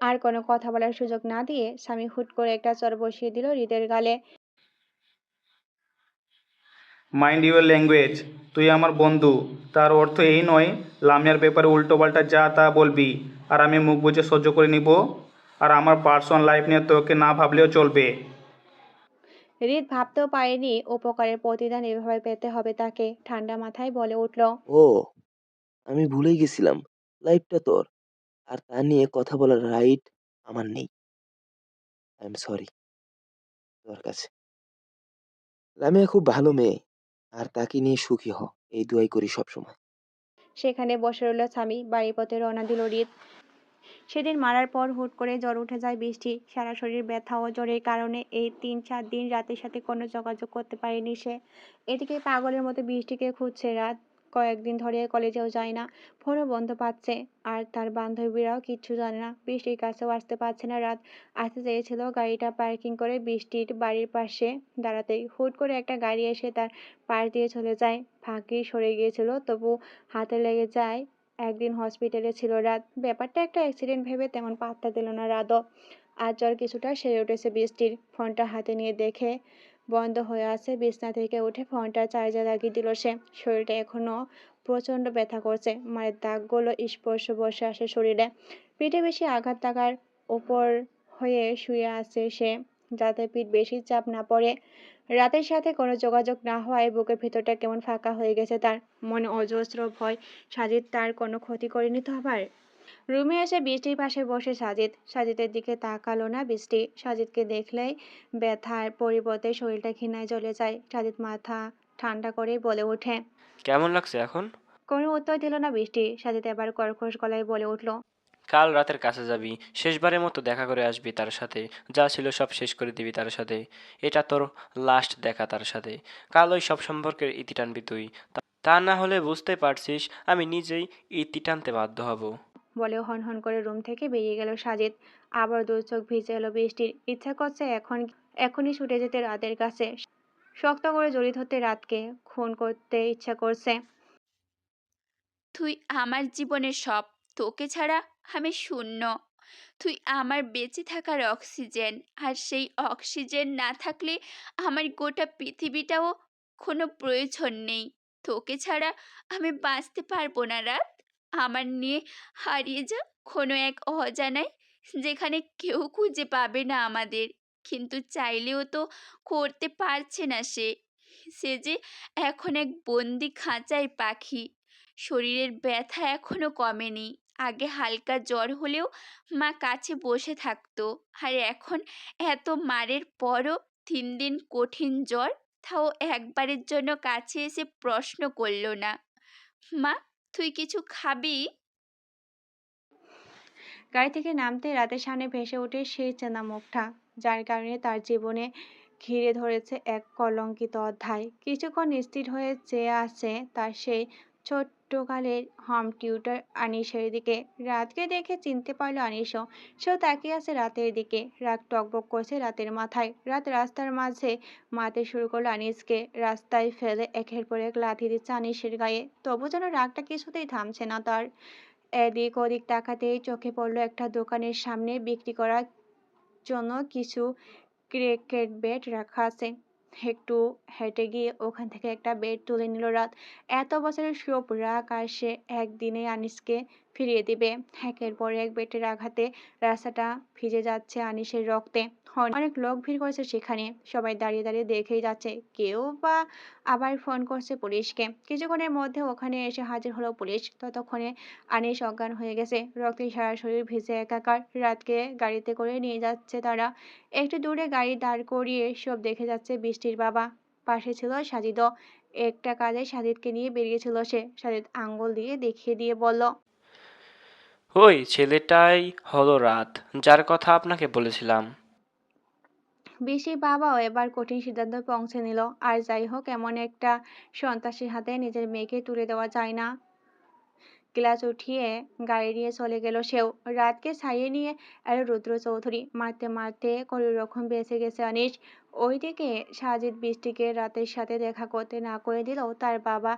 [SPEAKER 3] আর কোনো কথা বলার সুযোগ না দিয়ে স্বামী হুট করে একটা চড় বসিয়ে দিল হৃদের গালে।
[SPEAKER 8] Mind your language. তুই আমার বন্ধু, তার অর্থ এই নয় লামিয়ার ব্যাপারে উল্টোপাল্টা যা তা বলবি আর আমি মুখ বুজে সহ্য করে নিব। আর আমার পার্সোনাল লাইফ নিয়ে তোকে না ভাবলেও চলবে।
[SPEAKER 3] হৃদ ভাবতেও পারেনি উপকারের প্রতিদান এভাবে পেতে হবে তাকে। ঠান্ডা মাথায় বলে উঠল,
[SPEAKER 6] ও, আমি ভুলেই গেছিলাম। লাইফটা তোর, আর তা নিয়ে কথা বলার রাইট আমার নেই। আই এম সরি তোর কাছে। লামিয়া খুব ভালো মেয়ে, আর তাকে নিয়ে সুখী হ, এই দোয়াই করি সবসময়।
[SPEAKER 3] সেখানে বসে রইল স্বামী। বাড়ির পথে রওনা দিল হৃদ। সেদিন মারার পর হুট করে জ্বর উঠে যায় বৃষ্টি। সারা শরীর ব্যথা ও জ্বরের কারণে এই 3-4 দিন রাতের সাথে কোনো যোগাযোগ করতে পারেনি সে। এদিকে পাগলের মতো বৃষ্টিকে খুঁজছে রাত। কয়েকদিন ধরে কলেজেও যায় না, ফোনও বন্ধ পাচ্ছে। আর তার বান্ধবীরাও কিচ্ছু জানে না। বৃষ্টির কাছেও আসতে পারছে না রাত। আসতে চেয়েছিল গাড়িটা পার্কিং করে বৃষ্টির বাড়ির পাশে দাঁড়াতেই হুট করে একটা গাড়ি এসে তার পাশ দিয়ে চলে যায়। ভাগ্যিস সরে গিয়েছিল, তবু হাতে লেগে যায়। একদিন হসপিটালে ছিল রাত। ব্যাপারটা একটা অ্যাক্সিডেন্ট ভেবে তেমন পাত্তা দিল না রাতও। আজ জ্বর কিছুটা সেরে উঠেছে বৃষ্টির। ফোনটা হাতে নিয়ে দেখে বন্ধ হয়ে আছে। বিছনা থেকে উঠে ফোনটা চার্জে লাগিয়ে দিল সে। শরীরটা এখনো প্রচণ্ড ব্যথা করছে। মায়ের দাগগুলো স্পর্শ বসে আসে শরীরে। পিঠে বেশি আঘাত লাগার উপর হয়ে শুয়ে আছে সে, যাতে পিঠ বেশি চাপ না পড়ে। রাতের সাথে কোনো যোগাযোগ না হওয়ায় বুকের ভিতরটা কেমন ফাঁকা হয়ে গেছে তার। মনে অজস্র ভয়, সাজিদ তার কোনো ক্ষতি করেনি তো আবার। রুমে এসে বৃষ্টির পাশে বসে সাজিদ। সাজিদের দিকে তাকালো না বৃষ্টি। সাজিদকে দেখলেই ব্যথার পরিবর্তে শরীরটা ঘৃণায় জ্বলে যায়। সাজিদ মাথা ঠান্ডা করেই বলে ওঠে।
[SPEAKER 9] কেমন লাগছে এখন?
[SPEAKER 3] কোনো উত্তর দিল না বৃষ্টি। সাজিদ এবার কর্কশ গলায় বলে উঠল,
[SPEAKER 9] কাল রাতের কাছে যাবি, শেষবারের মতো দেখা করে আসবি তার সাথে, যা ছিল সব শেষ করে দিবি তার সাথে। এটা তোর লাস্ট দেখা তার সাথে। কাল ওই সব সম্পর্কের ইতি টানবি তুই। তা না হলে বুঝতে পারছিস আমি নিজেই ইতি টানতে বাধ্য হব।
[SPEAKER 3] বলে হন হন করে রুম থেকে বেরিয়ে গেল সাজিদ। আবার দু চোখ ভিজে এলো বৃষ্টির। ইচ্ছা করছে এখনই ছুটে যেতে রাতের কাছে, শক্ত করে জড়িয়ে ধরতে রাতকে, খুন করতে ইচ্ছা করছে।
[SPEAKER 2] তুই আমার জীবনের সব, তোকে ছাড়া আমি শূন্য। তুই আমার বেঁচে থাকার অক্সিজেন, আর সেই অক্সিজেন না থাকলে আমার গোটা পৃথিবীটাও কোনো প্রয়োজন নেই। তোকে ছাড়া আমি বাঁচতে পারবো না রাত। আমার নিয়ে হারিয়ে যা কোনো এক অজানায়, যেখানে কেউ খুঁজে পাবে না আমাদের। কিন্তু চাইলেও তো করতে পারছে না সে। সে যে এখন এক বন্দি খাঁচায় পাখি। শরীরের ব্যথা এখনো কমেনি। আগে হালকা জ্বর হলেও মা কাছে বসে থাকতো, আর এখন এত মারের পরও 3 দিন কঠিন জ্বর, তাও একবারের জন্য কাছে এসে প্রশ্ন করলো না, মা তুই কিছু খাবি?
[SPEAKER 3] গাড়ি থেকে নামতে রাতের সামনে ভেসে ওঠে সেই চেনা মুখটা, যার কারণে তার জীবনে ঘিরে ধরেছে এক কলঙ্কিত অধ্যায়। কিছুক্ষণ স্থির হয়ে চেয়ে আছে তার সেই ছোট্টকালের হোম টিউটর আনিসের দিকে। রাতকে দেখে চিনতে পারলো আনিসও। সেও তাকিয়ে আছে রাতের দিকে। রাত টকবক করছে রাতের মাথায়। রাত রাস্তার মাঝে মারতে শুরু করলো আনিসকে। রাস্তায় ফেলে একের পর এক লাথি দিচ্ছে আনিসের গায়ে। তবু যেন রাগটা কিছুতেই থামছে না তার। এদিক ওদিক তাকাতেই চোখে পড়ল একটা দোকানের সামনে বিক্রি করার জন্য কিছু ক্রিকেট ব্যাট রাখা আছে। একটু হেঁটে গিয়ে ওখান থেকে একটা ব্যাট তুলে নিল রাত। এত বছরের সব রাগ আর সে একদিনে আনিসকে ফিরিয়ে দিবে। একের পর এক ব্যাটের আঘাতে রাস্তাটা ভিজে যাচ্ছে আনিসের রক্তে। অনেক লোক ভিড় করেছে সেখানে, সবাই দাঁড়িয়ে দাঁড়িয়ে দেখেই যাচ্ছে, কেউ বা আবার ফোন করছে পুলিশকে। কিছুক্ষণের মধ্যে ওখানে এসে হাজির হলো পুলিশ। ততক্ষণে আনিস অজ্ঞান হয়ে গেছে, রক্তে সারা শরীর ভিজে একাকার। রাতকে গাড়িতে করে নিয়ে যাচ্ছে তারা। একটু দূরে গাড়ি দাঁড় করিয়ে সব দেখে যাচ্ছে বৃষ্টির বাবা। পাশে ছিল সাজিদও। একটা কাজে সাজিদকে নিয়ে বেরিয়েছিল সে। সাজিদ আঙ্গুল দিয়ে দেখিয়ে দিয়ে বলল,
[SPEAKER 9] ওই ছেলেটাই হলো রাত, যার কথা আপনাকে বলেছিলাম।
[SPEAKER 3] বৃষ্টির বাবাও এবার কঠিন সিদ্ধান্তে পৌঁছে নিল। আর যাই হোক, এমন একটা সন্ত্রাসীর হাতে নিজের মেয়েকে তুলে দেওয়া যায় না। গ্লাস উঠিয়ে গাড়ি নিয়ে চলে গেল সেও। রাতকে ছাড়িয়ে নিয়ে এলো রুদ্র চৌধুরী। মারতে মারতে কোনো রকম বেঁচে গেছে আনিস। ওইদিকে সাজিদ বৃষ্টিকে রাতের সাথে দেখা করতে না করে দিলেও তার বাবা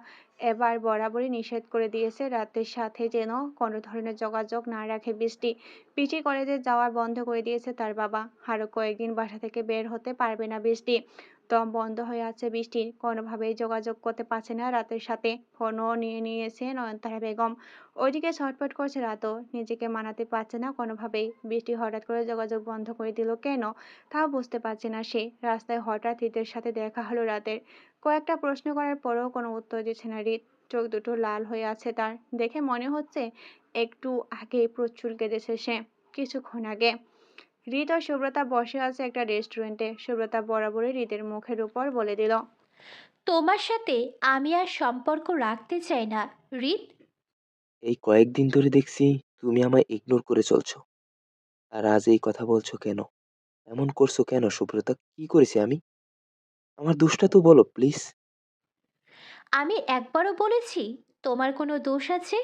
[SPEAKER 3] এবার বরাবরই নিষেধ করে দিয়েছে রাতের সাথে যেন কোনো ধরনের যোগাযোগ না রাখে বৃষ্টি। পিজি কলেজে যাওয়া বন্ধ করে দিয়েছে তার বাবা। আরো কয়েকদিন বাসা থেকে বের হতে পারবে না বৃষ্টি। দম বন্ধ হয়ে আছে বৃষ্টির, কোনোভাবেই যোগাযোগ করতে পারছে না রাতের সাথে। ফোনও নিয়ে নিয়েছে নয়নতারা বেগম। ওইদিকে ছটফট করছে রাতও, নিজেকে মানাতে পারছে না কোনোভাবেই। বৃষ্টি হঠাৎ করে যোগাযোগ বন্ধ করে দিল কেন, তাও বুঝতে পারছে না সে। রাস্তায় হঠাৎ হৃদের সাথে দেখা হলো রাতের। কয়েকটা প্রশ্ন করার পরেও কোনো উত্তর দিচ্ছে না হৃদ। চোখ দুটো লাল হয়ে আছে তার, দেখে মনে হচ্ছে একটু আগে প্রচুর কেঁদেছে সে, কিছুক্ষণ আগে। হৃদ ও সুব্রতা বসে আছে একটা রেস্টুরেন্টে। সুব্রতা বরাবরই হৃদের মুখের উপর বলে দিল,
[SPEAKER 13] তোমার সাথে আমি আর সম্পর্ক রাখতে চাই না, রিত।
[SPEAKER 6] এই কয়েকদিন ধরে দেখছি তুমি আমায় ইগনোর করে চলছো, আর আজ এই কথা বলছো কেন? এমন করছো কেন সুব্রতা? কি করেছি আমি? আমার দোষটা তো বলো প্লিজ।
[SPEAKER 13] আমি একবারও বলেছি তোমার কোনো দোষ আছে?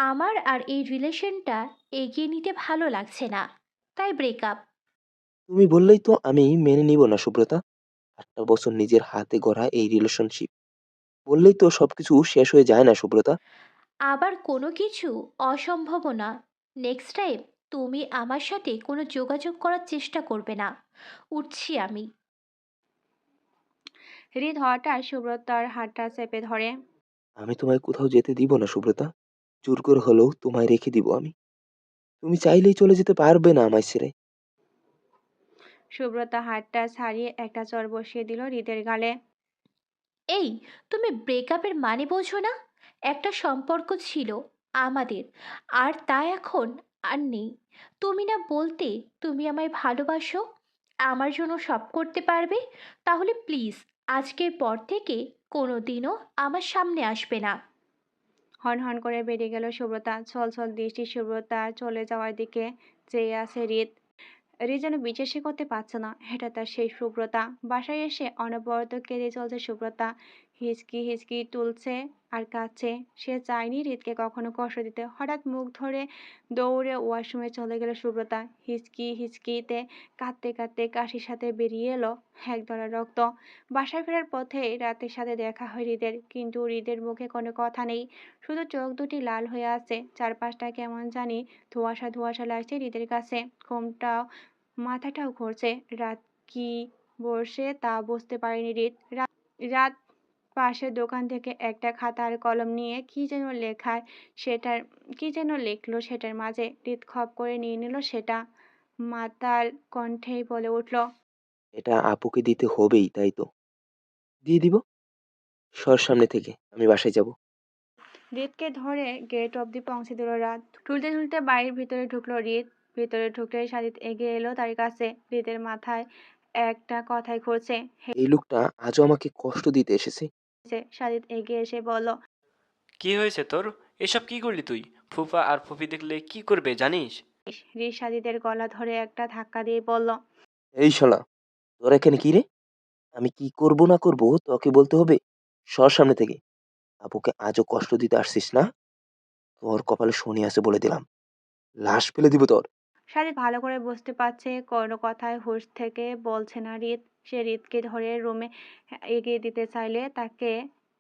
[SPEAKER 13] আমার আর এই রিলেশনটা এগিয়ে নিতে ভালো লাগছে না, তাই ব্রেকআপ।
[SPEAKER 6] তুমি বললেই তো আমি মেনে নিব না সুব্রতা। 8টা বছর নিজের হাতে গড়া এই রিলেশনশিপ, বললেই তো সবকিছু শেষ হয়ে যায় না সুব্রতা।
[SPEAKER 13] আবার কোনো কিছু অসম্ভব না। নেক্সট টাইম তুমি আমার সাথে কোনো যোগাযোগ করার চেষ্টা করবে না। উঠছি আমি।
[SPEAKER 3] হৃদ হঠাৎ সুব্রতার হাতটা চেপে ধরে।
[SPEAKER 6] আমি তোমায় কোথাও যেতে দিব না সুব্রতা, জোর করে হলেও তোমায় রেখে দিব আমি। তুমি চাইলেই চলে যেতে পারবে না আমায় ছেড়ে।
[SPEAKER 3] সুব্রতা হাতটা ছাড়িয়ে একটা চড় বসিয়ে দিল হৃদের গালে।
[SPEAKER 13] এই, তুমি ব্রেকআপের মানে বোঝো না? একটা সম্পর্ক ছিল আমাদের, আর তা এখন আর নেই। তুমি না বলতে তুমি আমায় ভালোবাসো, আমার জন্য সব করতে পারবে? তাহলে প্লিজ আজকের পর থেকে কোনো দিনও আমার সামনে আসবে না।
[SPEAKER 3] হন হন করে বেরিয়ে গেল সুব্রতা। ছল ছল দৃষ্টি সুব্রতা চলে যাওয়ার দিকে চেয়ে আছে হৃদ। হৃদ যেন বিশ্বাসই করতে পারছে না এটা তার সেই সুব্রতা। বাসায় এসে অনবরত কেঁদে চলছে সুব্রতা। হিচকি হিচকি তুলছে আর কাঁদছে। সে চায়নি হৃদকে কখনো কষ্ট দিতে। হঠাৎ মুখ ধরে দৌড়ে ওয়াশরুমে চলে গেল সুব্রতা। হিচকি হিচকিতে কাঁদতে কাঁদতে কাশির সাথে বেরিয়ে এলো এক ধরা রক্ত। বাসায় ফেরার পথে রাতের সাথে দেখা হয় হৃদের, কিন্তু হৃদের মুখে কোনো কথা নেই, শুধু চোখ দুটি লাল হয়ে আছে। চারপাশটা কেমন জানি ধোঁয়াশা ধোঁয়াশা লাগছে হৃদের কাছে। ঘুমটাও, মাথাটাও ঘুরছে। রাত কি বসে তা বুঝতে পারেনি হৃদ। রাত পাশের দোকান থেকে একটা খাতা আর কলম নিয়ে কি যেন লিখলো সেটার মাঝে। হৃদ খপ করে নিয়ে নিল সেটা। মাতাল কণ্ঠেই বলে উঠল,
[SPEAKER 6] এটা আপুকে দিতে হবেই, তাই তো দিয়ে দিব। সর সামনে থেকে, আমি বাসায় যাব।
[SPEAKER 3] হৃদকে ধরে গেট অব্দি পৌঁছে দিল রাত। ঠুলতে ঠুলতে বাড়ির ভিতরে ঢুকলো হৃদ। ভিতরে ঢুকলে সাজিদ এগিয়ে এলো তার কাছে। হৃদের মাথায় একটা কথাই ঘুরছে।
[SPEAKER 6] এই লোকটা আজও আমাকে কষ্ট দিতে এসেছে।
[SPEAKER 3] সাজিদ এগিয়ে এসে বলল,
[SPEAKER 9] কি হয়েছে তোর? এসব কি করলি তুই? ফুফা আর ফুফি দেখলে কি করবে জানিস?
[SPEAKER 3] হৃদ সাজিদের গলা ধরে একটা ধাক্কা দিয়ে বলল,
[SPEAKER 6] এই শালা, তোর এখানে কি রে? আমি কি করব না করব তোকে বলতে হবে? সর সামনে থেকে। আপুকে আজও কষ্ট দিতে আসছিস না? তোর কপালে শনি আছে বলে দিলাম, লাশ ফেলে দিব তোর।
[SPEAKER 3] সাজিদ ভালো করে বুঝতে পারছে কোনো কথায় হুঁশ থেকে বলছে না হৃদ। সে হৃদকে ধরে রুমে এগিয়ে দিতে চাইলে তাকে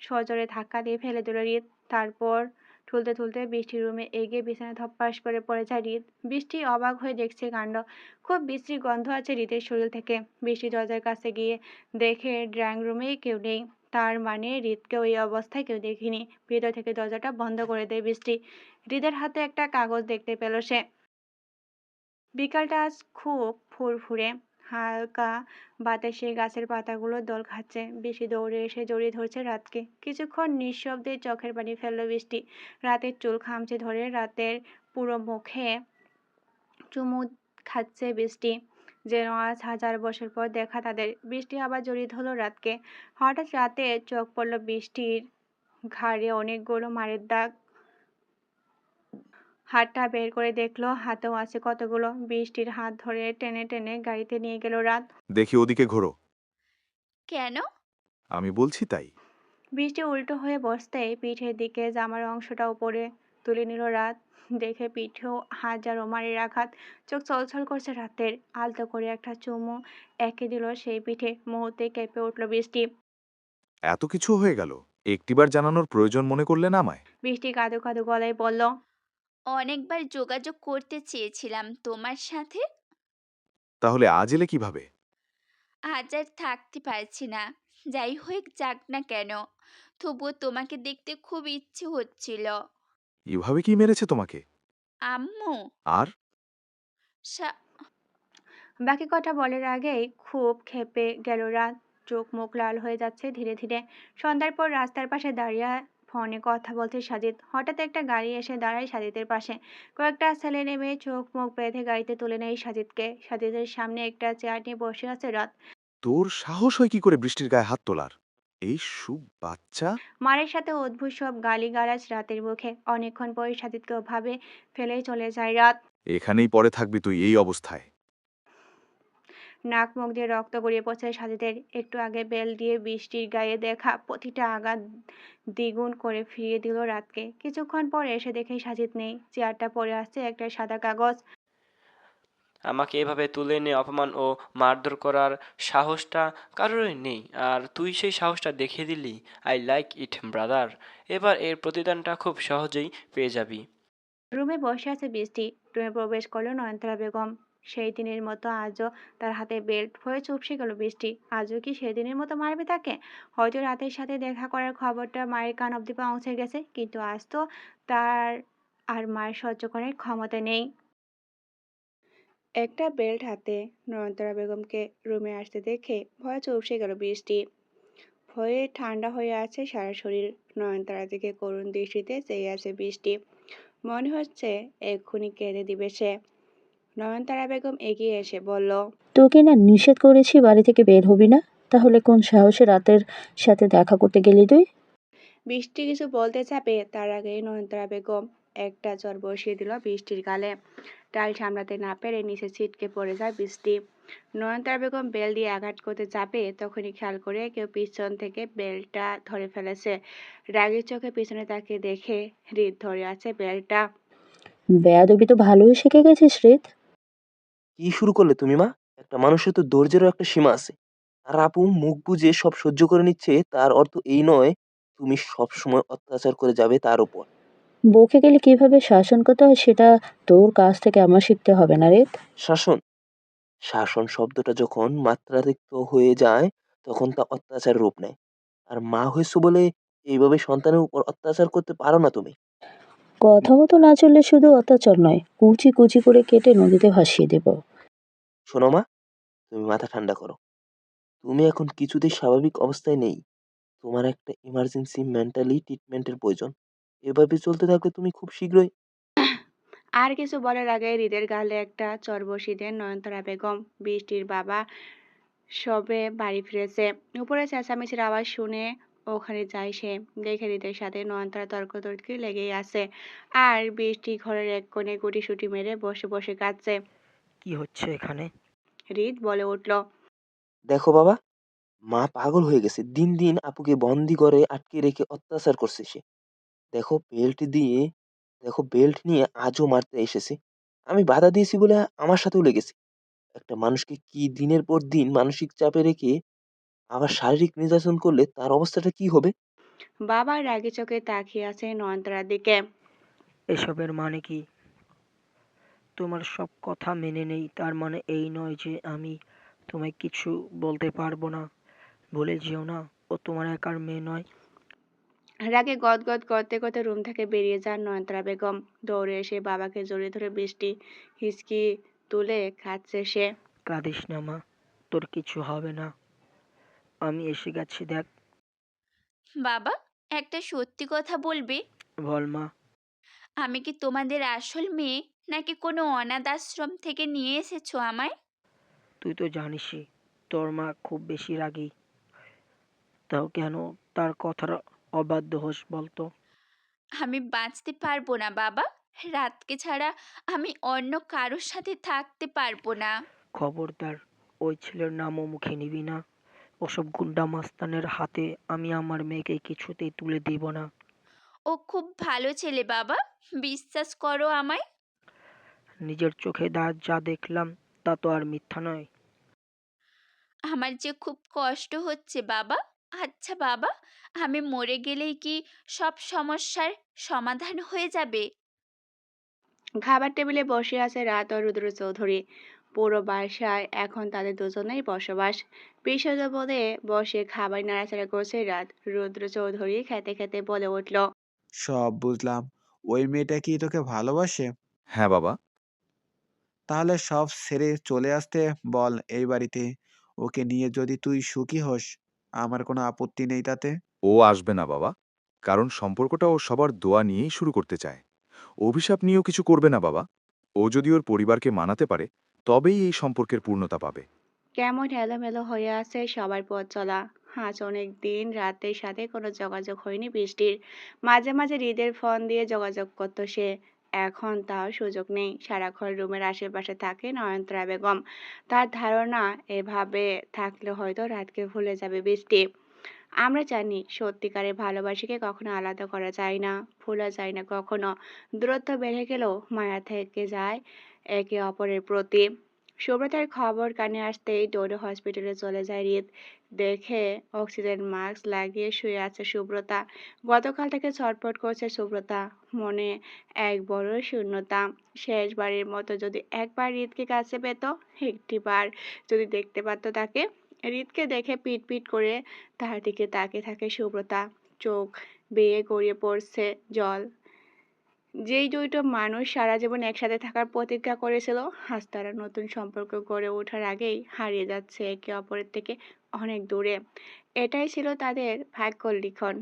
[SPEAKER 3] সজোরে ধাক্কা দিয়ে ফেলে দিল হৃদ। তারপর ঠুলতে ঠুলতে বৃষ্টির রুমে এগিয়ে বিছানায় ধপ্পাস করে পড়ে যায় হৃদ। বৃষ্টি অবাক হয়ে দেখছে কাণ্ড। খুব বিশ্রী গন্ধ আছে হৃদের শরীর থেকে। বৃষ্টি দরজার কাছে গিয়ে দেখে ড্রয়িং রুমে কেউ নেই। তার মানে হৃদকে ওই অবস্থায় কেউ দেখেনি। ভেতর থেকে দরজাটা বন্ধ করে দেয় বৃষ্টি। হৃদের হাতে একটা কাগজ দেখতে পেল সে। বিকালটা আজ খুব ফুরফুরে। হালকা বাতাসে গাছের পাতাগুলো দোল খাচ্ছে। বৃষ্টি দৌড়ে এসে জড়িয়ে ধরছে রাতকে। কিছুক্ষণ নিঃশব্দে চোখের পানি ফেলল বৃষ্টি। রাতের চুল খামচে ধরে রাতের পুরো মুখে চুমু খাচ্ছে বৃষ্টি। যেন আজ 1000 বছর পর দেখা তাদের। বৃষ্টি আবার জড়িয়ে ধরল রাতকে। হঠাৎ রাতে চোখ পড়ল বৃষ্টির ঘাড়ে অনেকগুলো মারের দাগ। হাতটা বের করে দেখলো হাতেও আছে কতগুলো। বৃষ্টির হাত ধরে টেনে টেনে গাড়িতে নিয়ে গেল রাত।
[SPEAKER 1] দেখি ওদিকে ঘোরো।
[SPEAKER 2] কেন?
[SPEAKER 1] আমি বলছি তাই।
[SPEAKER 3] বৃষ্টি উল্টো হয়ে বসতেই পিঠের দিকে জামার অংশটা উপরে তুলে নিল রাত। দেখে পিঠেও হাজারো মারের আঘাত। চোখ ছলছল করছে রাতের। আলতো করে একটা চুমু এঁকে দিল সেই পিঠে। মুহূর্তে কেঁপে উঠল বৃষ্টি।
[SPEAKER 1] এত কিছু হয়ে গেল, একটিবার জানানোর প্রয়োজন মনে করলেন আমায়?
[SPEAKER 3] বৃষ্টি কাঁদো কাঁদো গলায় বলল,
[SPEAKER 2] অনেকবার যোগাযোগ করতে চেয়েছিলাম তোমার সাথে।
[SPEAKER 1] তাহলে আজ এলে কিভাবে?
[SPEAKER 2] আজ আর থাকতে পারছি না। যাই হোক যাক না কেন, তবুও তোমাকে দেখতে খুব ইচ্ছে হচ্ছিল।
[SPEAKER 1] এভাবে কি মেরেছে তোমাকে?
[SPEAKER 2] আম্মু।
[SPEAKER 1] আর
[SPEAKER 2] সা-
[SPEAKER 3] বাকি কথা বলার আগেই খুব ক্ষেপে গেল রাত। চোখ মুখ লাল হয়ে যাচ্ছে ধীরে ধীরে। সন্ধ্যার পর রাস্তার পাশে দাঁড়িয়ে ফোনে কথা বলছে সাজিদ। হঠাৎ একটা গাড়ি এসে দাঁড়ায় সাজিদের পাশে। কয়েকটা ছেলে নেমে চোখ মুখ বেঁধে গাড়িতে তুলে নেয় সাজিদকে। সাজিদের সামনে একটা চেয়ার নিয়ে বসে আছে রাত।
[SPEAKER 1] তোর সাহস হয় কি করে বৃষ্টির গায়ে হাত তোলার? এই বাচ্চা।
[SPEAKER 3] মারের সাথে অদ্ভুত সব গালিগালাজ রাতের মুখে। অনেকক্ষণ পরে সাজিদকে ওভাবে ফেলেই চলে যায় রাত।
[SPEAKER 1] এখানেই পড়ে থাকবি তুই এই অবস্থায়?
[SPEAKER 3] নাক মুখ দিয়ে রক্ত গড়িয়ে পড়ছে সাজিদের। একটু আগে বেল দিয়ে বৃষ্টির গায়ে দেখা প্রতিটা আঘাত দ্বিগুণ করে ফিরিয়ে দিল রাতকে। কিছুক্ষণ পর এসে দেখে সাজিদ নেই। চেয়ারটা পড়ে আসছে একটা সাদা কাগজ।
[SPEAKER 9] আমাকে এভাবে তুলে এনে অপমান ও মারধর করার সাহসটা কারোরই নেই, আর তুই সেই সাহসটা দেখিয়ে দিলি। I like it brother. এবার এর প্রতিদানটা খুব সহজেই পেয়ে যাবি।
[SPEAKER 3] রুমে বসে আছে বৃষ্টি। রুমে প্রবেশ করলো নয়নতারা বেগম। সেই দিনের মতো আজও তার হাতে বেল্ট। হয়ে চুপসে গেল বৃষ্টি। আজও কি সেদিনের মতো মারবে তাকে? হয়তো রাতের সাথে দেখা করার খবরটা মায়ের কান অব্দি পৌঁছে গেছে, কিন্তু আজ তো তার আর মায়ের সহ্য করার ক্ষমতা নেই। একটা বেল্ট হাতে নয়নতারা বেগমকে রুমে আসতে দেখে ভয়ে চুপসে গেল বৃষ্টি। ভয়ে ঠান্ডা হয়ে আছে সারা শরীর। নয়নতারা দিকে করুণ দৃষ্টিতে চেয়ে আছে বৃষ্টি। মনে হচ্ছে এক্ষুনি কেঁদে দিবে সে। নয়নতারা বেগম এগিয়ে এসে বলল,
[SPEAKER 10] তোকে না নিষেধ করেছি বাড়ি থেকে বের হবি না? তাহলে কোন সাহসে রাতের সাথে দেখা করতে গেলি তুই?
[SPEAKER 3] বৃষ্টি কিছু বলতে চাপে তার আগেই নয়নতারা বেগম একটা চর বসিয়ে দিল বৃষ্টির গালে। টাল সামলাতে না পেরে নিচে ছিটকে পড়ে যায় বৃষ্টি। নয়নতারা বেগম বেল দিয়ে আঘাত করতে চাপে তখনই খেয়াল করে কেউ পিছন থেকে বেলটা ধরে ফেলেছে। রাগের চোখে পিছনে তাকে দেখে হৃদ ধরে আছে বেলটা।
[SPEAKER 10] বেয়াদবি তো ভালোই শিখে গেছিস রিত।
[SPEAKER 6] কি শুরু করলে তুমি মা? একটা মানুষের তো ধৈর্যেরও একটা সীমা আছে। আর আপু মুখ বুজে সব সহ্য করে নিচ্ছে, তার অর্থ এই নয় তুমি সব সময় অত্যাচার করে যাবে তার উপর।
[SPEAKER 10] বকে গেলে কিভাবে শাসন করতে হয় সেটা তোর কাছ থেকে আমার শিখতে হবে না রিত।
[SPEAKER 6] শাসন? শাসন শব্দটা যখন মাত্রাতিরিক্ত হয়ে যায় তখন তা অত্যাচার রূপ নেয়। আর মা হয়েছো বলে এইভাবে সন্তানের উপর অত্যাচার করতে পারো না তুমি।
[SPEAKER 10] কথা মতো না চললে শুধু অত্যাচার নয়, কুচি কুচি করে কেটে নদীতে ভাসিয়ে দেব।
[SPEAKER 6] শোনো মা, তুমি মাথা ঠান্ডা করো। তুমি এখন কিছুতেই স্বাভাবিক অবস্থায় নেই। তোমার একটা ইমার্জেন্সি মেন্টালি ট্রিটমেন্টের প্রয়োজন। এভাবে চলতে থাকলে তুমি খুব শীঘ্রই।
[SPEAKER 3] আর কিছু বলার আগে হৃদের গালে একটা চর বসিয়ে দেন নয়নতারা বেগম। বৃষ্টির বাবা সবে বাড়ি ফিরেছে। উপরে চেঁচামেচির আওয়াজ শুনে ওখানে যায় সে। দেখে হৃদের সাথে নয়নতারা তর্কতর্কি লেগেই আছে। আর বৃষ্টি ঘরের এক কোণে গুটিসুটি মেরে বসে বসে কাঁদছে।
[SPEAKER 14] কি হচ্ছে এখানে?
[SPEAKER 3] হৃদ বলে উঠল,
[SPEAKER 6] দেখো বাবা, মা পাগল হয়ে গেছে। দিন দিন আপুকে বন্দি করে আটকে রেখে অত্যাচার করছে সে। দেখো বেল্ট দিয়ে দেখো বেল্ট নিয়ে আজও মারতে এসেছে। আমি বাধা দিয়েছি বলে আমার সাথেও লেগেছে। একটা মানুষকে কি দিনের পর দিন মানসিক চাপে রেখে আবার শারীরিক নির্যাতন করলে তার অবস্থাটা কি হবে?
[SPEAKER 3] বাবা রাগী চোখে তাকিয়ে আছে নয়নতারার দিকে।
[SPEAKER 14] এসবের মানে কি? তোমার সব কথা মেনে নেই তার মানে এই নয় যে আমি তোমায় কিছু বলতে পারবো না। ভুলে যেও না, ও তোমার একার মেয়ে নয়।
[SPEAKER 3] রাগে গদগদ করতে করতে রুম থেকে বেরিয়ে যান নয়নতারা বেগম। দৌড়ে এসে বাবাকে জড়িয়ে ধরে বৃষ্টি হিচকি তুলে খাচ্ছে সে।
[SPEAKER 14] কাঁদিস না মা, তোর কিছু হবে না। আমি এসে গেছি দেখ।
[SPEAKER 2] বাবা, একটা সত্যি কথা বলবে?
[SPEAKER 14] বল মা।
[SPEAKER 2] আমি কি তোমাদের আসল মেয়ে, নাকি কোনো অনাথ আশ্রম থেকে নিয়ে এসেছো আমায়?
[SPEAKER 14] তুই তো জানিসই তোর মা খুব বেশি রাগী। তাও কেন তার কথার অবাধ্য হোস বলতো?
[SPEAKER 2] আমি বাঁচতে পারবো না বাবা। রাতকে ছাড়া আমি অন্য কারোর সাথে থাকতে পারবো না।
[SPEAKER 14] খবরদার ওই ছেলের নামও মুখে নিবি না। ওসব গুন্ডা মাস্তানের হাতে আমি আমার মেয়েকে কিছুতেই তুলে দিব না।
[SPEAKER 2] ও খুব ভালো ছেলে বাবা, বিশ্বাস করো আমায়।
[SPEAKER 14] নিজের চোখে যা দেখলাম তা তো আর মিথ্যা নয়।
[SPEAKER 2] আমার যে খুব কষ্ট হচ্ছে বাবা। আচ্ছা বাবা, আমি মরে গেলেই কি সব সমস্যার সমাধান হয়ে যাবে?
[SPEAKER 3] খাবার টেবিলে বসে আছে রাত ও রুদ্র চৌধুরী। পুরো বাসায় এখন তাদের দুজনেই বসবাস। বিশ্বজ পদে বসে খাবার নাড়াচাড়া করছে রাত। রুদ্র চৌধুরী খেতে খেতে বলে উঠল,
[SPEAKER 15] সব বুঝলাম। ওই মেয়েটা কি তোকে ভালোবাসে?
[SPEAKER 1] হ্যাঁ বাবা।
[SPEAKER 15] তাহলে সব ছেড়ে চলে আসতে বল এই বাড়িতে। ওকে নিয়ে যদি তুই সুখী হোস, আমার কোনো আপত্তি নেই তাতে।
[SPEAKER 1] ও আসবে না বাবা, কারণ সম্পর্কটা ও সবার দোয়া নিয়েই শুরু করতে চায়। অভিশাপ নিয়েও কিছু করবে না বাবা। ও যদি ওর পরিবারকে মানাতে পারে, তবেই এই সম্পর্কের পূর্ণতা পাবে।
[SPEAKER 3] কেমন এলোমেলো হয়ে আছে সবার পথ চলা। আজ অনেক দিন রাতের সাথে কোনো যোগাযোগ হয়নি বৃষ্টির। মাঝে মাঝে হৃদের ফোন দিয়ে যোগাযোগ করতো সে। এখন তাও সুযোগ নেই। সারাক্ষণ রুমের আশেপাশে থাকে নয়নতারা বেগম। তার ধারণা এভাবে থাকলে হয়তো রাতকে ভুলে যাবে বৃষ্টি। আমরা জানি সত্যিকারের ভালোবাসাকে কখনো আলাদা করা যায় না, ভোলা যায় না কখনো। দূরত্ব বেড়ে গেলেও মায়া থেকে যায় একে অপরের প্রতি। সুব্রতার খবর কানে আসতেই দৌড়ে হসপিটালে চলে যায় হৃদ। দেখে অক্সিজেন মাস্ক লাগিয়ে শুয়ে আছে সুব্রতা। গতকাল থেকে ছটফট করছে সুব্রতা। মনে এক বড় শূন্যতা। শেষবারের মতো যদি একবার হৃদকে কাছে পেত, একটিবার যদি দেখতে পারতো তাকে। হৃদকে দেখে পিট পিট করে তার দিকে তাকিয়ে থাকে সুব্রতা। চোখ বেয়ে গড়িয়ে পড়ছে জল। যেই দুইটো মানুষ সারা জীবন একসাথে থাকার প্রতিজ্ঞা করেছিল, আজ তারা নতুন সম্পর্ক গড়ে ওঠার আগেই হারিয়ে যাচ্ছে একে অপরের থেকে অনেক দূরে। এটাই ছিল তাদের ভাগ্যর লিখন।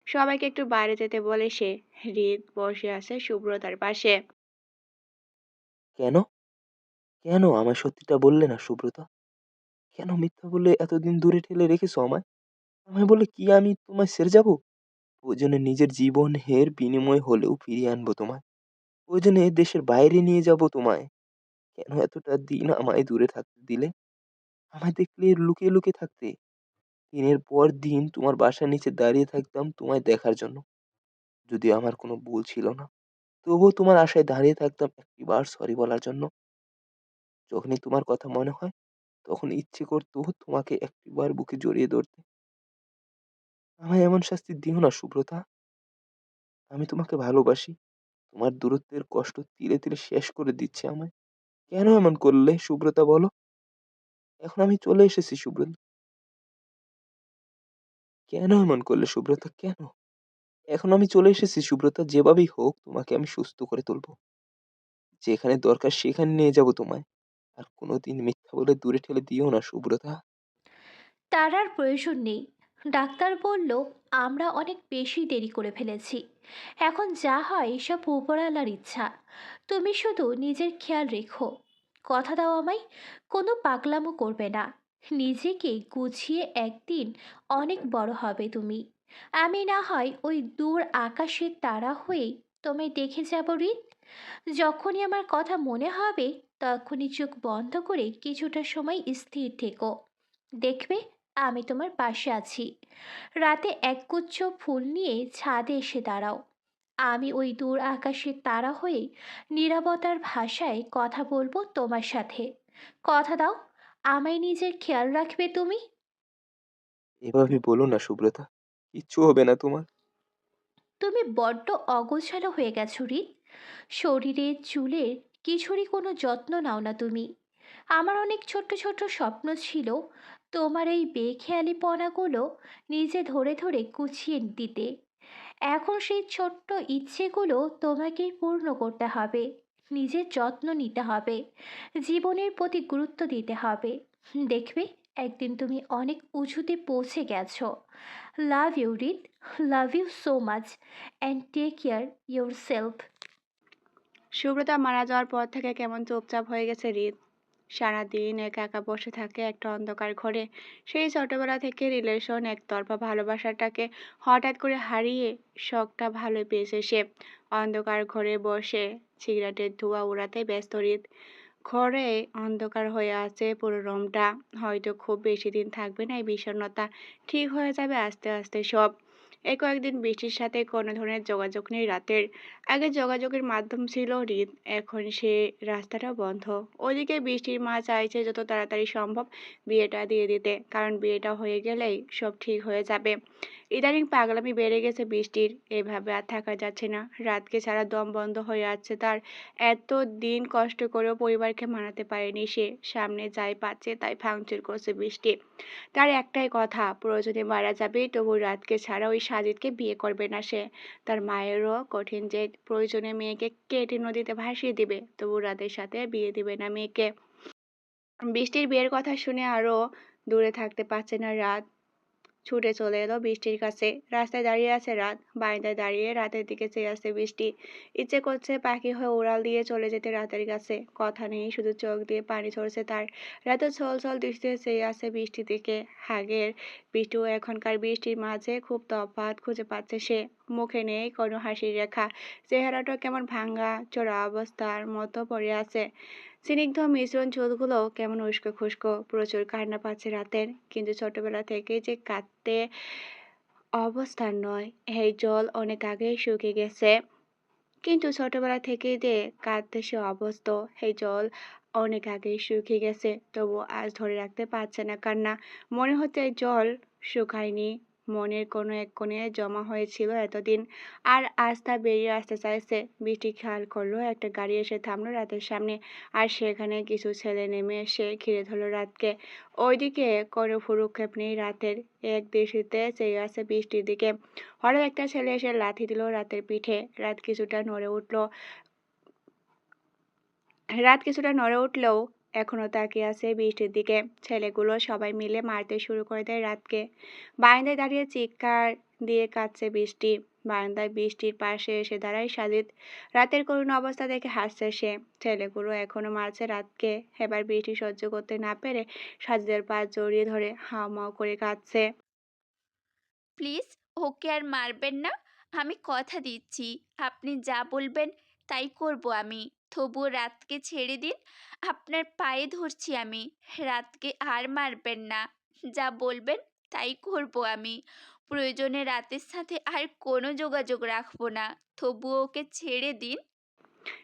[SPEAKER 3] সবাইকে একটু বাইরে যেতে বলে সে। হৃদ বসে আছে সুব্রতার পাশে।
[SPEAKER 6] কেন? কেন আমায় সত্যিটা বললে না সুব্রতা? কেন মিথ্যা বলে এতদিন দূরে ঠেলে রেখেছো আমায়? আমায় বলে কি আমি তোমায় ছেড়ে যাবো? প্রয়োজনে নিজের জীবন হের বিনিময় হলেও ফিরিয়ে আনবো তোমায়। প্রয়োজনে দেশের বাইরে নিয়ে যাব তোমায়। কেন এতটা দিন আমায় দূরে থাকতে দিলে? আমায় দেখলে লুকিয়ে লুকিয়ে থাকতে। দিনের পর দিন তোমার বাসার নিচে দাঁড়িয়ে থাকতাম তোমায় দেখার জন্য। যদিও আমার কোনো ভুল ছিল না, তবুও তোমার আশায় দাঁড়িয়ে থাকতাম একটিবার সরি বলার জন্য। যখনই তোমার কথা মনে হয়, তখন ইচ্ছে করতো তোমাকে একটিবার বুকে জড়িয়ে ধরতে। আমায় এমন শাস্তি দিও না সুব্রতা। আমি তোমাকে ভালোবাসি। তোমার দূরত্বের কষ্ট তিলে তিলে শেষ করে দিচ্ছে আমায়। কেন এমন করলে সুব্রতা বলো? এখন আমি চলে এসেছি সুব্রতা। কেন এমন করলে সুব্রতা, কেন? এখন আমি চলে এসেছি সুব্রতা, যেভাবেই হোক তোমাকে আমি সুস্থ করে তুলবো। যেখানে দরকার সেখানে নিয়ে যাব তোমায়। আর কোনোদিন মিথ্যা বলে দূরে ঠেলে দিও না সুব্রতা।
[SPEAKER 13] তার আর প্রয়োজন নেই। ডাক্তার বলল আমরা অনেক বেশি দেরি করে ফেলেছি। এখন যা হয় সব উপরওয়ালার ইচ্ছা। তুমি শুধু নিজের খেয়াল রেখো। কথা দাও আমায়, কোনো পাগলামো করবে না। নিজেকে গুছিয়ে একদিন অনেক বড় হবে তুমি। আমি না হয় ওই দূর আকাশের তারা হয়ে তোমায় দেখে যাব হৃদ। যখনই আমার কথা মনে হবে তখনই চোখ বন্ধ করে কিছুটা সময় স্থির থেকো। দেখবে আমি তোমার পাশে আছি। রাতে একগুচ্ছ ফুল নিয়ে ছাদে এসে দাঁড়াও। আমি ওই দূর আকাশের তারা হয়ে নীরবতার ভাষায় কথা বলবো তোমার সাথে। কথা দাও, আমায় নিজের খেয়াল রাখবে তুমি।
[SPEAKER 6] এভাবে বলো না সুব্রতা। কিচ্ছু হবে না তোমার।
[SPEAKER 13] তুমি বড্ড অগোছালো হয়ে গেছো রিত। শরীরে চুলের কিছুরই কোনো যত্ন নাও না তুমি। আমার অনেক ছোট্ট ছোট্ট স্বপ্ন ছিল তোমার এই বেখেয়ালিপনাগুলো নিজে ধরে ধরে গুছিয়ে দিতে। এখন সেই ছোট্ট ইচ্ছেগুলো তোমাকেই পূর্ণ করতে হবে। নিজের যত্ন নিতে হবে, জীবনের প্রতি গুরুত্ব দিতে হবে। দেখবে একদিন তুমি অনেক উঁচুতে পৌঁছে গেছো। Love you Rit, love you so much, and take care your self.
[SPEAKER 3] Subrata মারা যাওয়ার পর থেকে কেমন চুপচাপ হয়ে গেছে রিত। সারাদিন একা একা বসে থাকে একটা অন্ধকার ঘরে। সেই ছোটবেলা থেকে রিলেশন, একতরফা ভালোবাসাটাকে হঠাৎ করে হারিয়ে শখটা ভালোই পেয়েছে সে। অন্ধকার ঘরে বসে সিগারেটের ধোঁয়া উড়াতে ব্যস্ত রিত। ঘরে অন্ধকার হয়ে আছে পুরো রুমটা। হয়তো খুব বেশি দিন থাকবে না এই বিষণ্ণতা। ঠিক হয়ে যাবে আস্তে আস্তে সব। এই কয়েকদিন বৃষ্টির সাথে কোনো ধরনের যোগাযোগ নেই রাতের। আগে যোগাযোগের মাধ্যম ছিল হৃদ, এখন সে রাস্তাটা বন্ধ। ওদিকে বৃষ্টির মা চাইছে যত তাড়াতাড়ি সম্ভব বিয়েটা দিয়ে দিতে, কারণ বিয়েটা হয়ে গেলেই সব ঠিক হয়ে যাবে। ইদানিং পাগলামি বেড়ে গেছে বৃষ্টির, এভাবে আর থাকা যাচ্ছে না। রাতকে ছাড়া দম বন্ধ হয়ে আছে তার। এত দিন কষ্ট করেও পরিবারকে মানাতে পারেনি সে। সামনে যাই পাচ্ছে তাই ভাঙচুর করছে বৃষ্টি। তার একটাই কথা, প্রয়োজনে মারা যাবে তবু রাতকে ছাড়া ওই সাজিদকে বিয়ে করবে না সে। তার মায়েরও কঠিন জেদ, প্রয়োজনে মেয়েকে কেটে নদীতে ভাসিয়ে দিবে তবু রাতের সাথে বিয়ে দিবে না মেয়েকে। বৃষ্টির বিয়ের কথা শুনে আরো দূরে থাকতে পারছে না রাত। ছুটে চলে এলো বৃষ্টির কাছে। রাস্তায় দাঁড়িয়ে আছে রাত, বারান্দায় দাঁড়িয়ে রাতের দিকে চেয়ে আছে বৃষ্টি। ইচ্ছে করছে পাখি হয়ে উড়াল দিয়ে চলে যেতে রাতের কাছে। কথা নেই, শুধু চোখ দিয়ে পানি ঝরছে তার। রাতে ছল ছল দৃষ্টিতে চেয়ে আছে বৃষ্টি দিকে। আগের বৃষ্টি ও এখনকার বৃষ্টির মাঝে খুব তফাৎ খুঁজে পাচ্ছে সে। মুখে নেই কোনো হাসির রেখা, চেহারাটা কেমন ভাঙা চোরা অবস্থার মতো পড়ে আছে। স্নিগ্ধ মিশ্রণ চুলগুলো কেমন উস্কো খুস্কো। প্রচুর কান্না পাচ্ছে রাতের, কিন্তু ছোটবেলা থেকে যে কাঁদতে অবস্থান নয়, এই জল অনেক আগেই শুকিয়ে গেছে। কিন্তু ছোটবেলা থেকেই যে কাঁদতে সে অভ্যস্ত, এই জল অনেক আগেই শুকিয়ে গেছে। তবু আজ ধরে রাখতে পারছে না কান্না। মনে হচ্ছে এই জল শুকায়নি, মনের কোনো এক কোণে জমা হয়েছিল এতদিন। আর আজ তা বেরিয়ে আসতে চাইছে। বৃষ্টি খেয়াল করলো একটা গাড়ি এসে থামলো রাতের সামনে। আর সেখানে কিছু ছেলে নেমে এসে ঘিরে ধরলো রাতকে। ওইদিকে কোনো ভ্রুক্ষেপ নেই রাতের, এক দৃষ্টিতে চেয়ে আছে বৃষ্টির দিকে। হঠাৎ একটা ছেলে এসে লাথি দিল রাতের পিঠে। রাত কিছুটা নড়ে উঠলেও এখনো তাকিয়ে আছে বৃষ্টির দিকে। ছেলেগুলো সবাই মিলে মারতে শুরু করে দেয় রাতকে। বারান্দায় দাঁড়িয়ে চিৎকার দিয়ে কাঁদছে বৃষ্টি। বারান্দায় বৃষ্টির পাশে এসে দাঁড়ায় সাজিদ। রাতের করুণ অবস্থা দেখে হাসছে সে। ছেলেগুলো এখনো মারছে রাতকে। এবার বৃষ্টি সহ্য করতে না পেরে সাজিদের পা জড়িয়ে ধরে হাউমাউ করে কাঁদছে।
[SPEAKER 2] প্লিজ ওকে আর মারবেন না। আমি কথা দিচ্ছি, আপনি যা বলবেন তাই করব আমি। তবুও রাতকে ছেড়ে দিন, আপনার পায়ে ধরছি আমি। রাতকে আর মারবেন না, যা বলবেন তাই করব আমি। প্রয়োজনে রাতের সাথে আর কোনো যোগাযোগ রাখবো না, তবুও ওকে ছেড়ে দিন।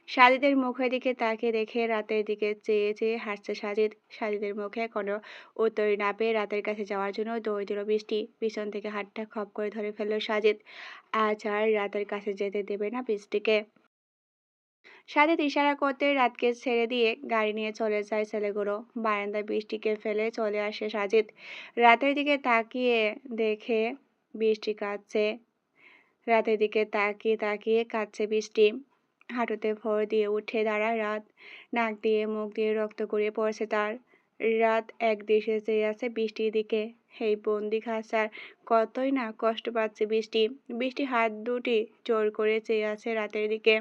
[SPEAKER 3] সাজিদের মুখের দিকে তাকিয়ে দেখে রাতের দিকে চেয়ে চেয়ে হাসছে সাজিদ। সাজিদের মুখে কোনো উত্তর না পেয়ে রাতের কাছে যাওয়ার জন্য দৌড় দিল বৃষ্টি। পিছন থেকে হাতটা খপ করে ধরে ফেললো সাজিদ। আজ আর রাতের কাছে যেতে দেবে না বৃষ্টিকে। সাজিদ ইশারা করতে রাতকে ছেড়ে দিয়ে গাড়ি নিয়ে চলে যায় ছেলেগুলো। বারান্দায় বৃষ্টিকে ফেলে চলে আসে সাজিদ। রাতের দিকে তাকিয়ে দেখে বৃষ্টি কাঁদছে। রাতের দিকে তাকিয়ে তাকিয়ে কাঁদছে বৃষ্টি। হাঁটুতে ভর দিয়ে উঠে দাঁড়ায় রাত। নাক দিয়ে মুখ দিয়ে রক্ত গড়িয়ে পড়ছে তার। রাত এক দৃষ্টে চেয়ে আছে বৃষ্টির দিকে। এই বন্দি খাঁচার কতই না কষ্ট পাচ্ছে বৃষ্টি। বৃষ্টি হাত দুটি জোর করে চেয়ে আছে রাতের দিকে।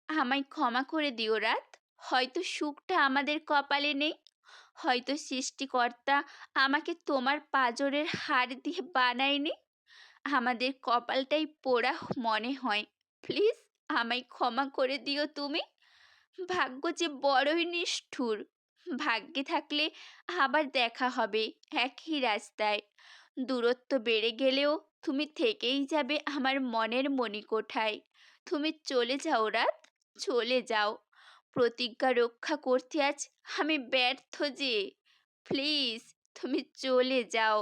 [SPEAKER 2] আমায় ক্ষমা করে দিও রাত। হয়তো সুখটা আমাদের কপালে নেই, হয়তো সৃষ্টিকর্তা আমাকে তোমার পাঁজরের হাড় দিয়ে বানায়নি। আমাদের কপালটাই পোড়া মনে হয়। প্লিজ আমায় ক্ষমা করে দিও তুমি। ভাগ্য যে বড়ই নিষ্ঠুর। ভাগ্যে থাকলে আবার দেখা হবে একই রাস্তায়। দূরত্ব বেড়ে গেলেও তুমি থেকেই যাবে আমার মনের মণিকোঠায়। তুমি চলে যাও রাত, চলে যাও। প্রতিজ্ঞা রক্ষা করতে আজ আমি ব্যর্থ যে। প্লিজ তুমি চলে যাও।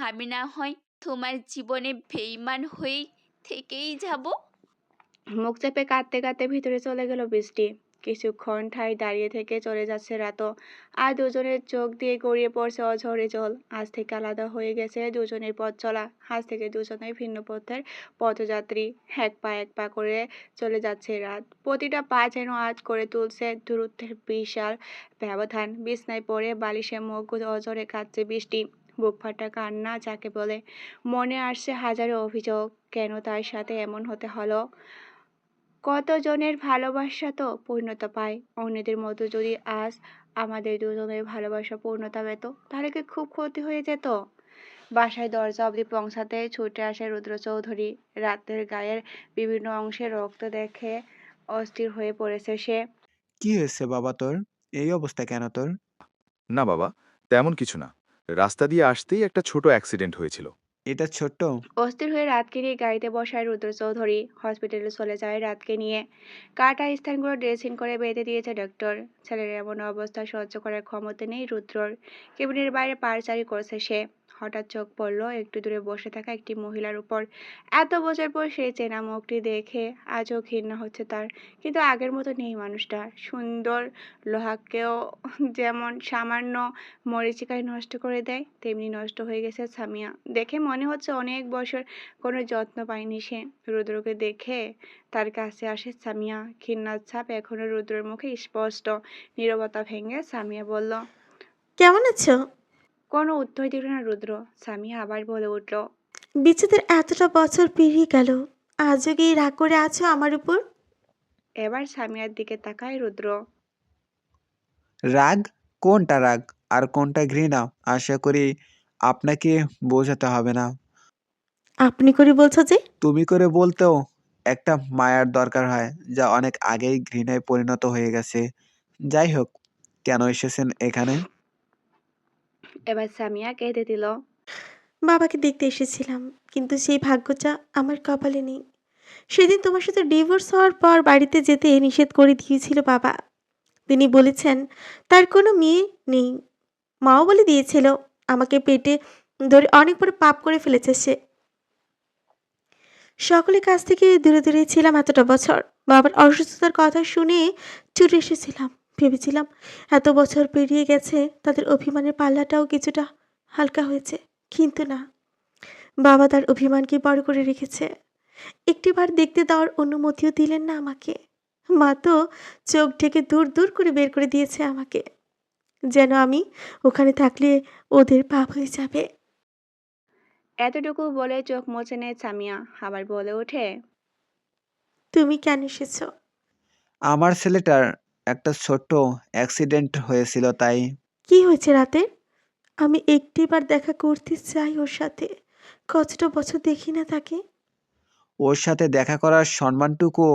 [SPEAKER 2] আমি না হয় তোমার জীবনে বেইমান হয়েই থেকেই যাব।
[SPEAKER 3] মুখ চেপে কাঁদতে কাঁদতে ভিতরে চলে গেল বৃষ্টি। কিছুক্ষণ ঠায় দাঁড়িয়ে থেকে চলে যাচ্ছে রাতও। আর দুজনের চোখ দিয়ে গড়িয়ে পড়ছে অঝরে জল। আজ থেকে আলাদা হয়ে গেছে দুজনের পথ চলা। আজ থেকে দুজনেই ভিন্ন পথের পথযাত্রী। এক পা করে চলে যাচ্ছে রাত। প্রতিটা পা যেন আজ করে তুলছে দূরত্বের বিশাল ব্যবধান। বিছনায় পড়ে বালিশে মুখ গুজে অঝরে কাঁদছে বৃষ্টি। বুক ফাটা কান্না যাকে বলে। মনে আসছে হাজারো অভিযোগ, কেন তার সাথে এমন হতে হলো। কতজনের ভালোবাসা তো পূর্ণতা পায়, অন্যদের মতো যদি আজ আমাদের দুজনের ভালোবাসা পূর্ণতা পেত তাহলে কি খুব ক্ষতি হয়ে যেত। বাসায় দরজা অবধি পৌঁছাতে ছুটে আসে রুদ্র চৌধুরী। রাতের গায়ের বিভিন্ন অংশে রক্ত দেখে অস্থির হয়ে পড়েছে সে।
[SPEAKER 15] কি হয়েছে বাবা তোর? এই অবস্থা কেন তোর?
[SPEAKER 1] না বাবা, তেমন কিছু না। রাস্তা দিয়ে আসতেই একটা ছোট অ্যাক্সিডেন্ট হয়েছিল।
[SPEAKER 15] এটা ছোট্ট?
[SPEAKER 3] অস্থির হয়ে রাতকে নিয়ে গাড়িতে বসায় রুদ্র চৌধুরী। হসপিটালে চলে যায় রাতকে নিয়ে। কাটা স্থানগুলো ড্রেসিং করে বেঁধে দিয়েছে ডক্টর। ছেলের এমন অবস্থা সহ্য করার ক্ষমতা নেই রুদ্রর। কেবিনের বাইরে পায়চারি করছে সে। হঠাৎ চোখ পড়ল একটু দূরে বসে থাকা একটি মহিলার উপর। এত বছর পর সেই চেনা মুখটি দেখে আজও ঘৃণা হচ্ছে তার। কিন্তু আগের মতো নেই মানুষটা। সুন্দর লোহাকেও যেমন সামান্য মরীচিকায় নষ্ট করে দেয়, তেমনি নষ্ট হয়ে গেছে সামিয়া। দেখে মনে হচ্ছে অনেক বছর কোনো যত্ন পায়নি সে। রুদ্রকে দেখে তার কাছে আসে সামিয়া। ঘৃণার ছাপ এখনো রুদ্রের মুখে স্পষ্ট। নীরবতা ভেঙে সামিয়া বলল,
[SPEAKER 11] কেমন আছো?
[SPEAKER 3] কোনো উত্তর দিল না রুদ্র। সামিয়া আবার বলে উঠল,
[SPEAKER 11] বিচ্ছেদের এতটা বছর পেরিয়ে গেল, আজও কি রাগ করে আছো আমার উপর?
[SPEAKER 3] এবার সামিয়ার দিকে তাকায় রুদ্র।
[SPEAKER 15] রাগ? কোনটা রাগ আর কোনটা ঘৃণা আশা করি আপনাকে বোঝাতে হবে না।
[SPEAKER 11] আপনি করে বলছো যে?
[SPEAKER 15] তুমি করে বলতেও একটা মায়ার দরকার হয়, যা অনেক আগেই ঘৃণায় পরিণত হয়ে গেছে। যাই হোক, কেন এসেছেন এখানে?
[SPEAKER 3] এবার সামিয়া কেঁদে দিল।
[SPEAKER 11] বাবাকে দেখতে এসেছিলাম, কিন্তু সেই ভাগ্যটা আমার কপালে নেই। সেদিন তোমার সাথে ডিভোর্স হওয়ার পর বাড়িতে যেতে নিষেধ করে দিয়েছিল বাবা। তিনি বলেছেন তার কোনো মেয়ে নেই। মাও বলে দিয়েছিল আমাকে পেটে ধরে অনেক বড় পাপ করে ফেলেছে সে। সকলের কাছ থেকে দূরে দূরে ছিলাম এতটা বছর। বাবার অসুস্থতার কথা শুনে ছুটে এসেছিলাম। ভেবেছিলাম এত বছর পেরিয়ে গেছে, তাদের অভিমানের পাল্লাটাও কিছুটা হালকা হয়েছে। কিন্তু না, বাবা তার অভিমানকে বড় করে রেখেছে। একটিবার দেখতে দেওয়ার অনুমতিও দিলেন না আমাকে। মা তো চোখ ঢেকে দূর দূর করে বের করে দিয়েছে আমাকে, যেন আমি ওখানে থাকলে ওদের পাপ হয়ে যাবে।
[SPEAKER 3] এতটুকু বলে চোখ মুছে নেয় সামিয়া। আবার বলে ওঠে,
[SPEAKER 11] তুমি কেন এসেছো?
[SPEAKER 15] আমার ছেলেটার একটা ছোট্ট অ্যাক্সিডেন্ট হয়েছিল তাই।
[SPEAKER 11] কি হয়েছে রাতে? আমি একটিবার দেখা করতে চাই ওর সাথে। কতটা বছর দেখি না তাকে।
[SPEAKER 15] ওর সাথে দেখা করার সম্মানটুকু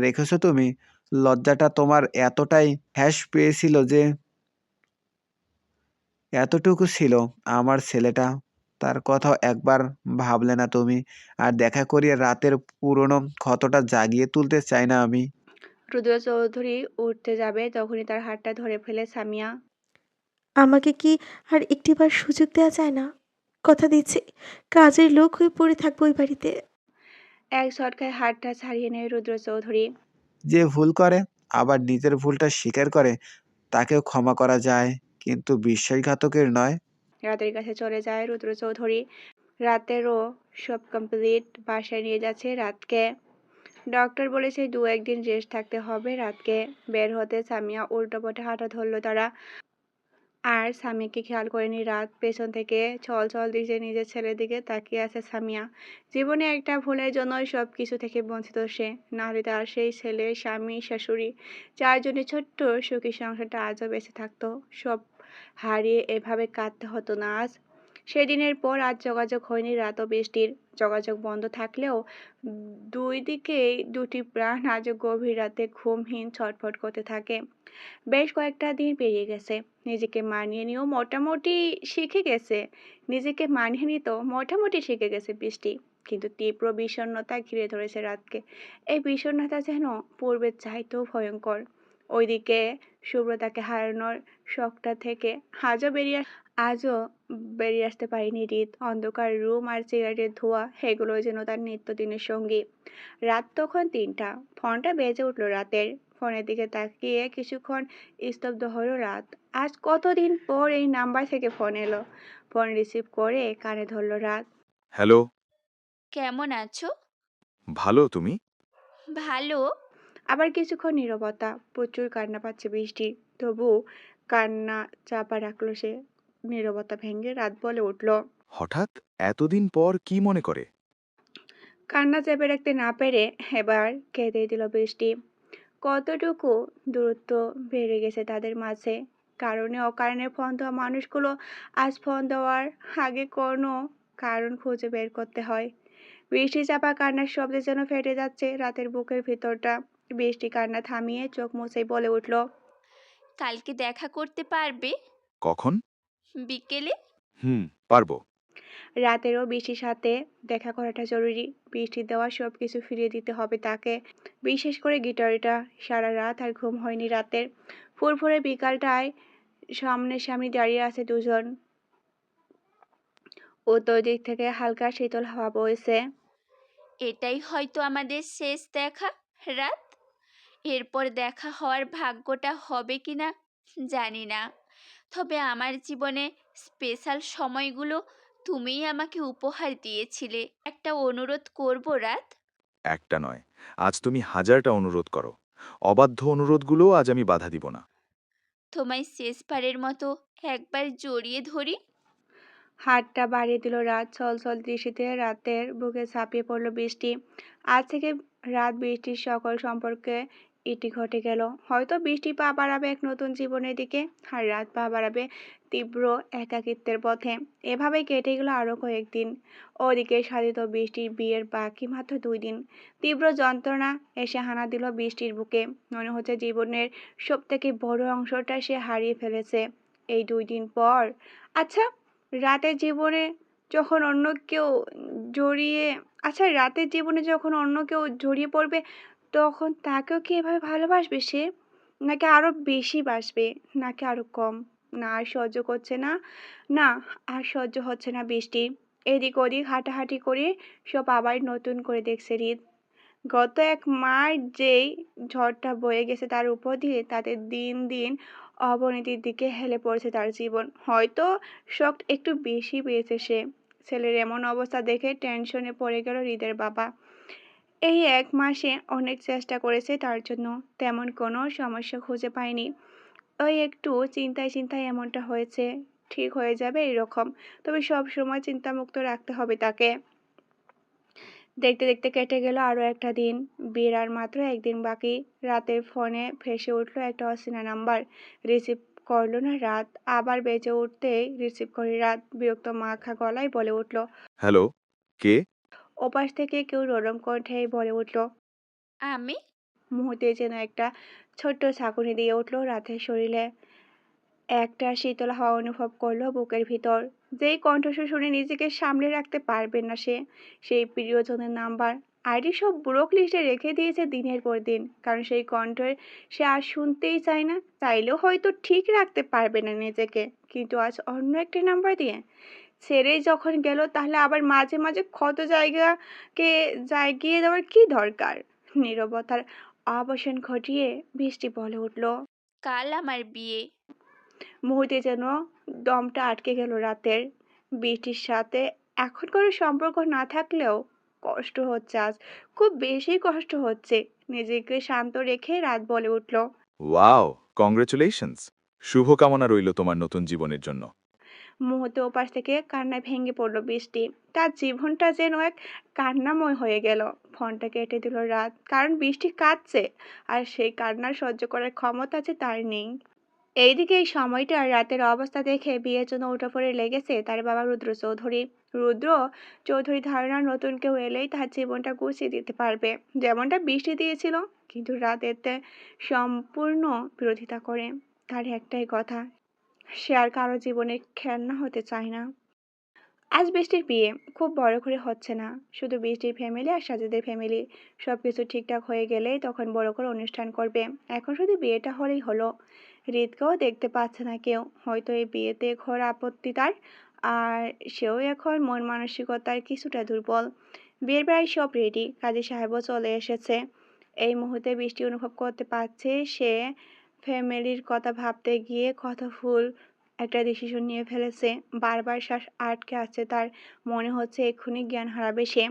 [SPEAKER 15] রেখেছো তুমি? লজ্জাটা তোমার এতটাই হ্রাস পেয়েছিল যে এতটুকু ছিল আমার ছেলেটা, তার কথাও একবার ভাবলে না তুমি? আর দেখা করিয়ে রাতের পুরনো ক্ষতটা জাগিয়ে তুলতে চাই না আমি।
[SPEAKER 3] রুদ্র চৌধুরী উঠতে যাবে তখনই তার হাতটা ধরে ফেলে সামিয়া।
[SPEAKER 11] আমাকে কি আর একটিবার সুযোগ দেওয়া যায় না? কথা দিচ্ছি, কাজের লোক হয়ে পড়ে থাকবো ওই বাড়িতে।
[SPEAKER 3] এক ঝটকায় হাতটা ছাড়িয়ে নেয় রুদ্র চৌধুরী।
[SPEAKER 15] যে ভুল করে আবার নিজের ভুলটা স্বীকার করে তাকেও ক্ষমা করা যায়, কিন্তু বিশ্বাসঘাতকের নয়।
[SPEAKER 3] রাতের কাছে চলে যায় রুদ্র চৌধুরী। রাতেরও সব কমপ্লিট। বাসায় নিয়ে যাচ্ছে রাতকে। ডক্টর বলেছে 2-1 দিন রেস্ট থাকতে হবে রাতকে। বের হতে সামিয়া উল্টো পথে হাঁটা ধরল তারা। আর সামিয়াকে খেয়াল করেনি রাত। পেছন থেকে ছল ছল দৃষ্টে নিজের ছেলের দিকে তাকিয়ে আছে সামিয়া। জীবনে একটা ভুলের জন্যই সব কিছু থেকে বঞ্চিত সে। নাহলে তার সেই ছেলে, স্বামী, শাশুড়ি, চারজনের ছোট্ট সুখী সংসারটা আজও বেঁচে থাকতো। সব হারিয়ে এভাবে কাঁদতে হতো না আজ। সেদিনের পর আজ যোগাযোগ হয়নি রাত ও বৃষ্টির। যোগাযোগ বন্ধ থাকলেও দুই দিকেই দুটি প্রাণ আজও গভীর রাতে ঘুমহীন ছটফট করতে থাকে। বেশ কয়েকটা দিন পেরিয়ে গেছে। নিজেকে মানিয়ে নিয়েও মোটামুটি শিখে গেছে। বৃষ্টি। কিন্তু তীব্র বিষণ্ণতা ঘিরে ধরেছে রাতকে। এই বিষণ্ণতা যেন পূর্বের চাইতেও ভয়ঙ্কর। ওইদিকে সুব্রতাকে হারানোর শখটা থেকে আজও বেরিয়ে আসতে পারেনি হৃদ। অন্ধকার রুম আর সিগারেটের ধোঁয়া এগুলো যেন তার নিত্যদিনের সঙ্গী। রাত তখন ৩টা। ফোনটা বেজে উঠল রাতের। ফোনের দিকে তাকিয়ে কিছুক্ষণ স্তব্ধ হলো রাত। আজ কতদিন পর এই নাম্বার থেকে ফোন এলো। ফোন রিসিভ করে কানে ধরল রাত।
[SPEAKER 1] হ্যালো,
[SPEAKER 2] কেমন আছো?
[SPEAKER 1] ভালো, তুমি?
[SPEAKER 2] ভালো।
[SPEAKER 3] আবার কিছুক্ষণ নীরবতা। প্রচুর কান্না পাচ্ছে বৃষ্টির। তবু কান্না চাপা রাখলো সে। নীরবতা ভেঙে রাত বলে উঠল।
[SPEAKER 1] হঠাৎ এতদিন পর কি মনে করে?
[SPEAKER 3] কান্না চেপে রাখতে না পেরে এবার কেঁদে দিল বৃষ্টি। কতটুকু দূরত্ব বেড়ে গেছে তাদের মাঝে। কারণে অকারণে ফোন দেওয়া মানুষগুলো আজ ফোন দেওয়ার আগে কোনো কারণ খুঁজে বের করতে হয়। বৃষ্টি চাপা কান্নার শব্দে যেন ফেটে যাচ্ছে রাতের বুকের ভিতরটা। বৃষ্টি কান্না থামিয়ে চোখ মুছেই বলে উঠল।
[SPEAKER 2] কালকে দেখা করতে পারবে?
[SPEAKER 1] কখন?
[SPEAKER 2] বিকেলে?
[SPEAKER 1] পারবো।
[SPEAKER 3] রাতেরও বৃষ্টির সাথে দেখা করাটা জরুরি। বৃষ্টির দেওয়া সব কিছু ফিরিয়ে দিতে হবে তাকে। বিশেষ করে গিটারটা। সারা রাত আর ঘুম হয়নি রাতের। ফুরফুরে বিকালটায় সামনাসামনি দাঁড়িয়ে আছে দুজন। উত্তর দিক থেকে হালকা শীতল হাওয়া বইছে।
[SPEAKER 2] এটাই হয়তো আমাদের শেষ দেখা, রাত। এরপর দেখা হওয়ার ভাগ্যটা হবে কিনা জানি না, তবে আমার জীবনে স্পেশাল সময়গুলো তুমিই আমাকে উপহার দিয়েছিলে। একটা অনুরোধ করব রাত।
[SPEAKER 1] একটা নয়, আজ তুমি 1000টা অনুরোধ করো। অবাধ্য অনুরোধগুলোও আজ আমি বাধা দিব না।
[SPEAKER 2] তোমায় শেষবারের মতো একবার জড়িয়ে ধরি।
[SPEAKER 3] হাতটা বাড়িয়ে দিল রাত। ছলছল দৃষ্টিতে রাতের বুকে ঝাঁপিয়ে পড়ল বৃষ্টি। আজ থেকে রাত বৃষ্টির সকল সম্পর্কে ইতি ঘটে গেল। হয়তো বৃষ্টি পা বাড়াবে এক নতুন জীবনের দিকে, আর রাত পা বাড়াবে তীব্র একাকিত্বের পথে। এভাবেই কেটে গেল আরো কয়েকদিন। ওদিকে সাধিত বৃষ্টির বিয়ের বাকি মাত্র 2 দিন। তীব্র যন্ত্রণা এসে হানা দিল বৃষ্টির বুকে। মনে হচ্ছে জীবনের সব থেকে বড় অংশটা সে হারিয়ে ফেলেছে এই 2 দিন পর। আচ্ছা, রাতের জীবনে যখন অন্য কেউ জড়িয়ে রাতের জীবনে যখন অন্য কেউ জড়িয়ে পড়বে, তখন তাকেও কি এভাবে ভালোবাসবে সে? নাকি আরো বেশি বাসবে? নাকি আরো কম? না আর সহ্য করছে না। না, আর সহ্য হচ্ছে না বৃষ্টি। এদিক ওদিক হাঁটাহাঁটি করে সব আবার নতুন করে দেখছে হৃদ। গত 1 মাস যেই ঝড়টা বয়ে গেছে তার উপর দিয়ে, তাতে দিন দিন অবনতির দিকে হেলে পড়েছে তার জীবন। হয়তো শখ একটু বেশি পেয়েছে সে। ছেলের এমন অবস্থা দেখে টেনশনে পড়ে গেল হৃদের বাবা। এই 1 মাসে অনেক চেষ্টা করেছে তার জন্য, তেমন কোনো সমস্যা খুঁজে পায়নি। ওই একটু চিন্তায় চিন্তায় এমনটা হয়েছে। ঠিক হয়ে যাবে এরকম, তবে সব সময় চিন্তামুক্ত রাখতে হবে তাকে। দেখতে দেখতে কেটে গেল আরো একটা দিন। বিয়ের আর মাত্র 1 দিন বাকি। রাতের ফোনে ভেসে উঠল একটা অচেনা নাম্বার। রিসিভ করলো না রাত। আবার বেজে উঠতেই রিসিভ করে রাত বিরক্ত মাখা গলায় বলে উঠল।
[SPEAKER 1] হ্যালো, কে?
[SPEAKER 3] ওপাশ থেকে কেউ নরম কণ্ঠে বলে উঠল।
[SPEAKER 2] আমি?
[SPEAKER 3] মুহূর্তে যেন একটা ছোট্ট ঝাঁকুনি দিয়ে উঠল রাতের শরীরে। একটা শীতল হাওয়া অনুভব করলো বুকের ভিতর। যেই কণ্ঠস্বর শুনে নিজেকে সামলে রাখতে পারবে না সে। সেই প্রিয়জনের নাম্বার আইডি সব ব্লক লিস্টে রেখে দিয়েছে দিনের পর দিন, কারণ সেই কণ্ঠের সে আর শুনতেই চায় না। চাইলেও হয়তো ঠিক রাখতে পারবে না নিজেকে, কিন্তু আজ অন্য একটি নাম্বার দিয়ে ছেড়েই যখন গেল, তাহলে আবার মাঝে মাঝে ক্ষত জায়গাকে জাগিয়ে দেওয়ার কি দরকার? নীরবতার অবসান ঘটিয়ে বৃষ্টি বলে উঠল।
[SPEAKER 2] কাল আমার বিয়ে।
[SPEAKER 3] মুহূর্তে যেন দমটা আটকে গেল রাতের। বৃষ্টির সাথে এখন কোনো সম্পর্ক না থাকলেও কষ্ট হচ্ছে আজ, খুব বেশি কষ্ট হচ্ছে। নিজেকে শান্ত রেখে রাত বলে উঠল।
[SPEAKER 1] Wow, congratulations! শুভকামনা রইল তোমার নতুন জীবনের জন্য।
[SPEAKER 3] মুহূর্তে ওপাশ থেকে কান্নায় ভেঙে পড়ল বৃষ্টি। তার জীবনটা যেন এক কান্নাময় হয়ে গেল। ফোনটা কেটে দিল রাত, কারণ বৃষ্টি কাঁদছে আর সেই কান্না সহ্য করার ক্ষমতা যে তার নেই। এইদিকে এই সময়টা রাতের অবস্থা দেখে বিয়ের জন্য উঠে লেগেছে তার বাবা রুদ্র চৌধুরী। রুদ্র চৌধুরী ধারণা নতুন কেউ এলেই তার জীবনটা গুছিয়ে দিতে পারবে, যেমনটা বৃষ্টি দিয়েছিল। কিন্তু রাত এতে সম্পূর্ণ বিরোধিতা করে। তার একটাই কথা, সে আর কারো জীবনে খেলনা হতে চায় না। আজ বৃষ্টির বিয়ে খুব বড় করে হচ্ছে না, শুধু বৃষ্টির ফ্যামিলি আর সাজেদের ফ্যামিলি। সবকিছু ঠিকঠাক হয়ে গেলেই তখন বড় করে অনুষ্ঠান করবে। এখন শুধু বিয়েটা হলেই হলো। হৃদকেও দেখতে পাচ্ছে না কেউ, হয়তো এই বিয়েতে ঘোর আপত্তি তার। আর সেও এখন মন মানসিকতার কিছুটা দুর্বল। বিয়ের প্রায় সব রেডি, কাজী সাহেবও চলে এসেছে। এই মুহূর্তে বৃষ্টি অনুভব করতে পারছে সে ফ্যামিলির কথা ভাবতে গিয়ে কত ভুল একটা ডিসিশন নিয়ে ফেলেছে। বারবার শ্বাস আটকে আসছে তার, মনে হচ্ছে এক্ষুনি জ্ঞান হারাবে সে।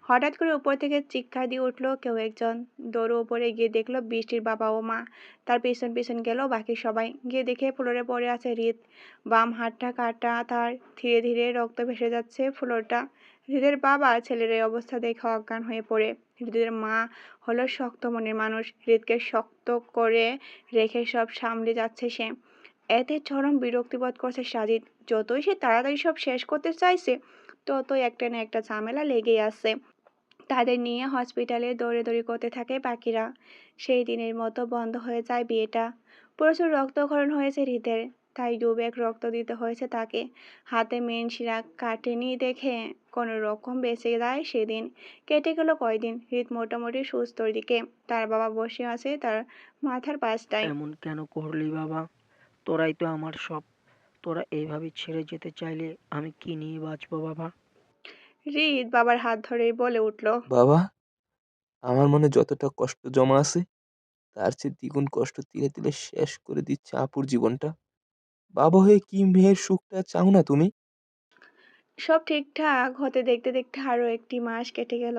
[SPEAKER 3] হঠাৎ করে উপর থেকে চিৎকার দিয়ে উঠলো কেউ একজন। দৌড়ে উপরে গিয়ে দেখলো বৃষ্টির বাবা ও মা। তার পেছন পেছন গেল বাকি সবাই। গিয়ে দেখে ফ্লোরে পড়ে আছে হৃদ। বাম হাতটা কাটা তার, ধীরে ধীরে রক্ত ভেসে যাচ্ছে ফ্লোরটা। হৃদের বাবা ছেলের এই অবস্থা দেখে অজ্ঞান হয়ে পড়ে। হৃদের মা হলো শক্ত মনের মানুষ, হৃদকে শক্ত করে রেখে সব সামলে যাচ্ছে সে। এতে চরম বিরক্তিবোধ করছে সাজিদ। যতই সে তাড়াতাড়ি সব শেষ করতে চাইছে, ততই একটা না একটা ঝামেলা লেগেই আছে। তাদের নিয়ে হসপিটালে দৌড়াদৌড়ি করতে থাকে বাকিরা। সেই দিনের মতো বন্ধ হয়ে যায় বিয়েটা। প্রচুর রক্তক্ষরণ হয়েছে হৃদের, তাই 2 ব্যাগ রক্ত দিতে হয়েছে তাকে। হাতে মেন শিরা কাটেনি দেখে কোনো রকম বেঁচে যায় সেদিন। কেটে গেল কয়দিন, হৃদ মোটামুটি সুস্থর দিকে। তার বাবা বসে আছে তার মাথার পাশটায়।
[SPEAKER 14] এমন কেন করলি বাবা? তোরাই তো আমার সব। তোরা এইভাবে ছেড়ে যেতে চাইলে আমি কি নিয়ে বাঁচবো বাবা?
[SPEAKER 3] হৃদ বাবার হাত ধরেই বলে উঠল,
[SPEAKER 6] বাবা, আমার মনে যতটা কষ্ট জমা আছে তার চেয়ে দ্বিগুণ কষ্ট তিলে তিলে শেষ করে দিচ্ছে আপুর জীবনটা। বাবা হয়ে কি মেয়ের সুখটা চাও না তুমি?
[SPEAKER 3] সব ঠিকঠাক হতে দেখতে দেখতে আরো একটি মাস কেটে গেল।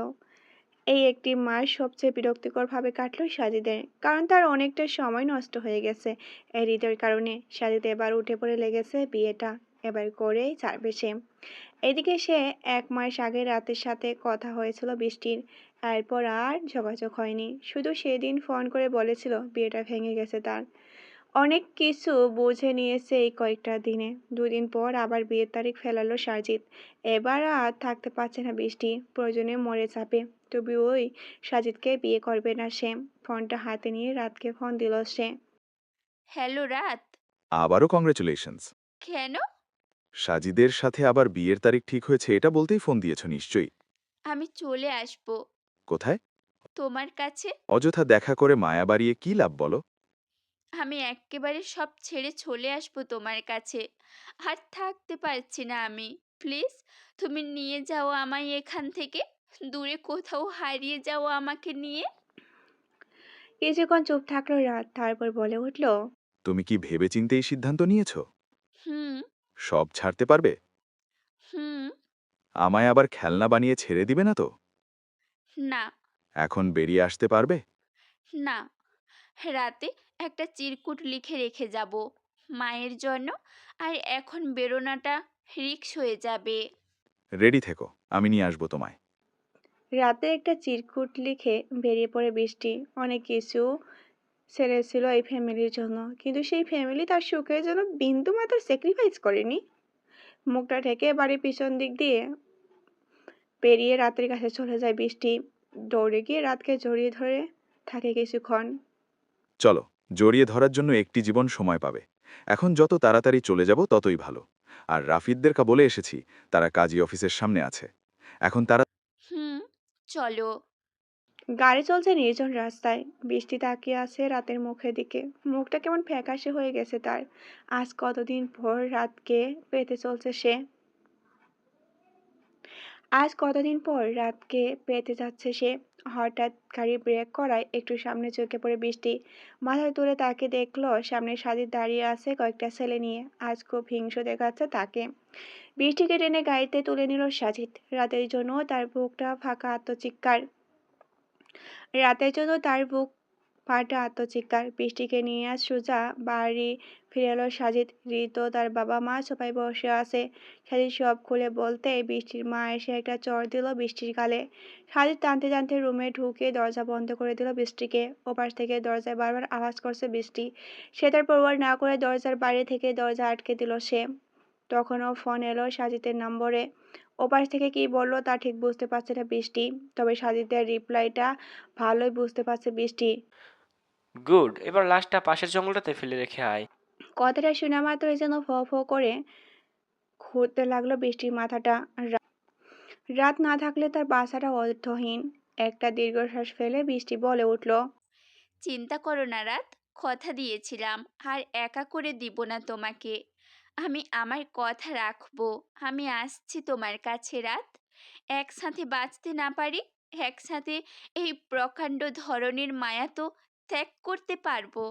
[SPEAKER 3] এই একটি মাস সবচেয়ে বিরক্তিকরভাবে কাটল সাজিদের, কারণ তার অনেকটা সময় নষ্ট হয়ে গেছে এই হৃদয়ের কারণে। সাজিদ এবার উঠে পড়ে লেগেছে বিয়েটা এবার করেই ছাড়বে সে। এদিকে সে 1 মাস আগে রাতের সাথে কথা হয়েছিল বৃষ্টির, এরপর আর যোগাযোগ হয়নি। শুধু সেদিন ফোন করে বলেছিল বিয়েটা ভেঙে গেছে তার। অনেক কিছু বুঝে নিয়েছে এই কয়েকটা দিনে। 2 দিন পর আবার বিয়ের তারিখ ফেলালো সাজিদ। এবার আর থাকতে পারছে না বৃষ্টি, প্রয়োজনে মরে যাবে, তবে ওই সাজিদকে বিয়ে করবে না সে। ফোনটা হাতে নিয়ে রাতকে ফোন দিল সে।
[SPEAKER 2] হ্যালো রাত।
[SPEAKER 1] আবারও কংগ্রেচুলেশনস।
[SPEAKER 2] কেন?
[SPEAKER 1] সাজিদের সাথে আবার বিয়ের তারিখ ঠিক হয়েছে এটা বলতেই ফোন দিয়েছ নিশ্চয়ই।
[SPEAKER 2] আমি চলে আসব
[SPEAKER 1] কোথায়?
[SPEAKER 2] তোমার কাছে।
[SPEAKER 1] অযথা দেখা করে মায়া বাড়িয়ে কি লাভ বলো?
[SPEAKER 2] আমি এক্কেবারে সব ছেড়ে চলে আসব তোমার কাছে। আর থাকতে পারছি না আমি। প্লিজ তুমি নিয়ে যাও আমায় এখান থেকে। দূরে কোথাও হারিয়ে যাও আমাকে নিয়ে।
[SPEAKER 3] কিছুক্ষণ চুপ থাকলো রাত, তারপর বলে উঠল,
[SPEAKER 1] তুমি কি ভেবেচিন্তে এই সিদ্ধান্ত নিয়েছ?
[SPEAKER 2] হুম।
[SPEAKER 1] সব ছাড়তে পারবে?
[SPEAKER 2] হুম।
[SPEAKER 1] আমায় আবার খেলনা বানিয়ে ছেড়ে দিবে না তো?
[SPEAKER 2] না।
[SPEAKER 1] এখন বেরিয়ে আসতে পারবে?
[SPEAKER 2] না। রাতে একটা চিরকুট লিখে রেখে যাব মায়ের জন্য। আর এখন বেরোনাটা রিস্ক হয়ে যাবে।
[SPEAKER 1] রেডি থেকো, আমি নিয়ে আসবো তোমায়।
[SPEAKER 3] রাতে একটা চিরকুট লিখে বেরিয়ে পড়ে বৃষ্টি। অনেক কিছু ছেড়েছিল এই ফ্যামিলির জন্য, কিন্তু সেই ফ্যামিলি তার সুখের জন্য বিন্দু মাত্র স্যাক্রিফাইস করেনি। মুখটা ঢেকে বাড়ির পিছন দিক দিয়ে পেরিয়ে রাতের কাছে চলে যায় বৃষ্টি। দৌড়ে গিয়ে রাতকে জড়িয়ে ধরে থাকে কিছুক্ষণ।
[SPEAKER 1] চলো, জড়িয়ে ধরার জন্য একটি জীবন সময় পাবে। এখন যত তাড়াতাড়ি চলে যাব ততই ভালো। আর রাফিদদেরকে বলে এসেছি, তারা কাজী অফিসের সামনে আছে। এখন তারা
[SPEAKER 2] হুম। চলো।
[SPEAKER 3] গাড়ি চলছে নির্জন রাস্তায়। বৃষ্টি তাকিয়ে আছে রাতের মুখের দিকে। মুখটা কেমন ফ্যাকাশে হয়ে গেছে তার। আজ কতদিন পর রাতকে পেতে চলছে সে। আজ কতদিন পর রাতকে পেতে যাচ্ছে সে। হঠাৎ গাড়ি ব্রেক করায় একটু সামনে চোখে পড়ে বৃষ্টি। মাথায় তুলে তাকে দেখলো সামনে সাজিদ দাঁড়িয়ে আছে কয়েকটা ছেলে নিয়ে। আজ খুব হিংস্র দেখাচ্ছে তাকে। বৃষ্টিকে টেনে গাড়িতে তুলে নিল সাজিদ। রাতের জন্য তার বুকটা ফাঁকা আত্মচিৎকার। রাতের জন্য তার বুক ফাটা আত্মচিৎকার। বৃষ্টিকে নিয়ে আজ সোজা বাড়ি ফিরে এলো সাজিদ। ঋতু তার বাবা মা সবাই বসে আছে। সাজিদ সব খুলে বলতে বৃষ্টির মা এসে একটা চড় দিল বৃষ্টির গালে। সাজিদ টানতে টানতে রুমে ঢুকে দরজা বন্ধ করে দিল বৃষ্টিকে। ওপাশ থেকে দরজায় বারবার আওয়াজ করছে বৃষ্টি। সে তার পরোয়া না করে দরজার বাইরে থেকে দরজা আটকে দিল সে। তখনও ফোন এলো সাজিদের নম্বরে। ওপাশ থেকে কি বললো তা ঠিক বুঝতে পারছে না বৃষ্টি, তবে সাজিদের রিপ্লাইটা ভালোই বুঝতে পারছে বৃষ্টি।
[SPEAKER 9] গুড, এবার লাশটা পাশের জঙ্গলটাতে ফেলে রেখে আয়।
[SPEAKER 3] কথাটা শোনা মাত্রই যেন ফ ফ করে ঘুরতে লাগলো বৃষ্টির মাথাটা। রাত না থাকলে তার বাসাটা অর্থহীন। একটা দীর্ঘশ্বাস ফেলে বৃষ্টি বলে উঠল,
[SPEAKER 2] চিন্তা করো না রাত, কথা দিয়েছিলাম আর একা করে দিব না তোমাকে। আমি আমার কথা রাখবো। আমি আসছি তোমার কাছে রাত। একসাথে বাঁচতে না পারি, একসাথে এই প্রকাণ্ড ধরনের মায়া তো ত্যাগ করতে পারবো।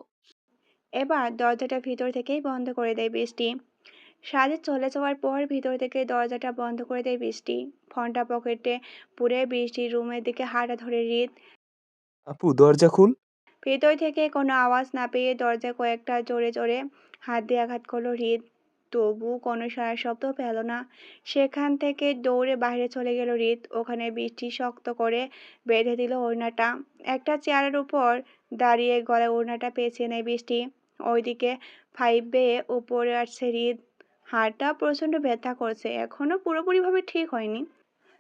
[SPEAKER 3] এবার দরজাটা ভিতর থেকেই বন্ধ করে দেয় বৃষ্টি। সাজে চলে যাওয়ার পর ভিতর থেকে দরজাটা বন্ধ করে দেয় বৃষ্টি। ফোনটা পকেটে পুরে বৃষ্টির রুমের দিকে হাঁটা ধরে হৃদ।
[SPEAKER 6] আপু দরজা খুল।
[SPEAKER 3] ভেতর থেকে কোনো আওয়াজ না পেয়ে দরজায় কয়েকটা জোরে জোরে হাত দিয়ে আঘাত করলো হৃদ। তবু কোনো সারা শব্দ পেল না। সেখান থেকে দৌড়ে বাইরে চলে গেল হৃদ। ওখানে বৃষ্টি শক্ত করে বেঁধে দিল ওড়নাটা। একটা চেয়ারের উপর দাঁড়িয়ে গলায় ওড়নাটা পেঁচিয়ে নেয় বৃষ্টি। ওইদিকে ফাইভ বেয়ে উপরে আসছে হৃদ। হাড়টা প্রচণ্ড ব্যথা করছে, এখনো পুরোপুরিভাবে ঠিক হয়নি।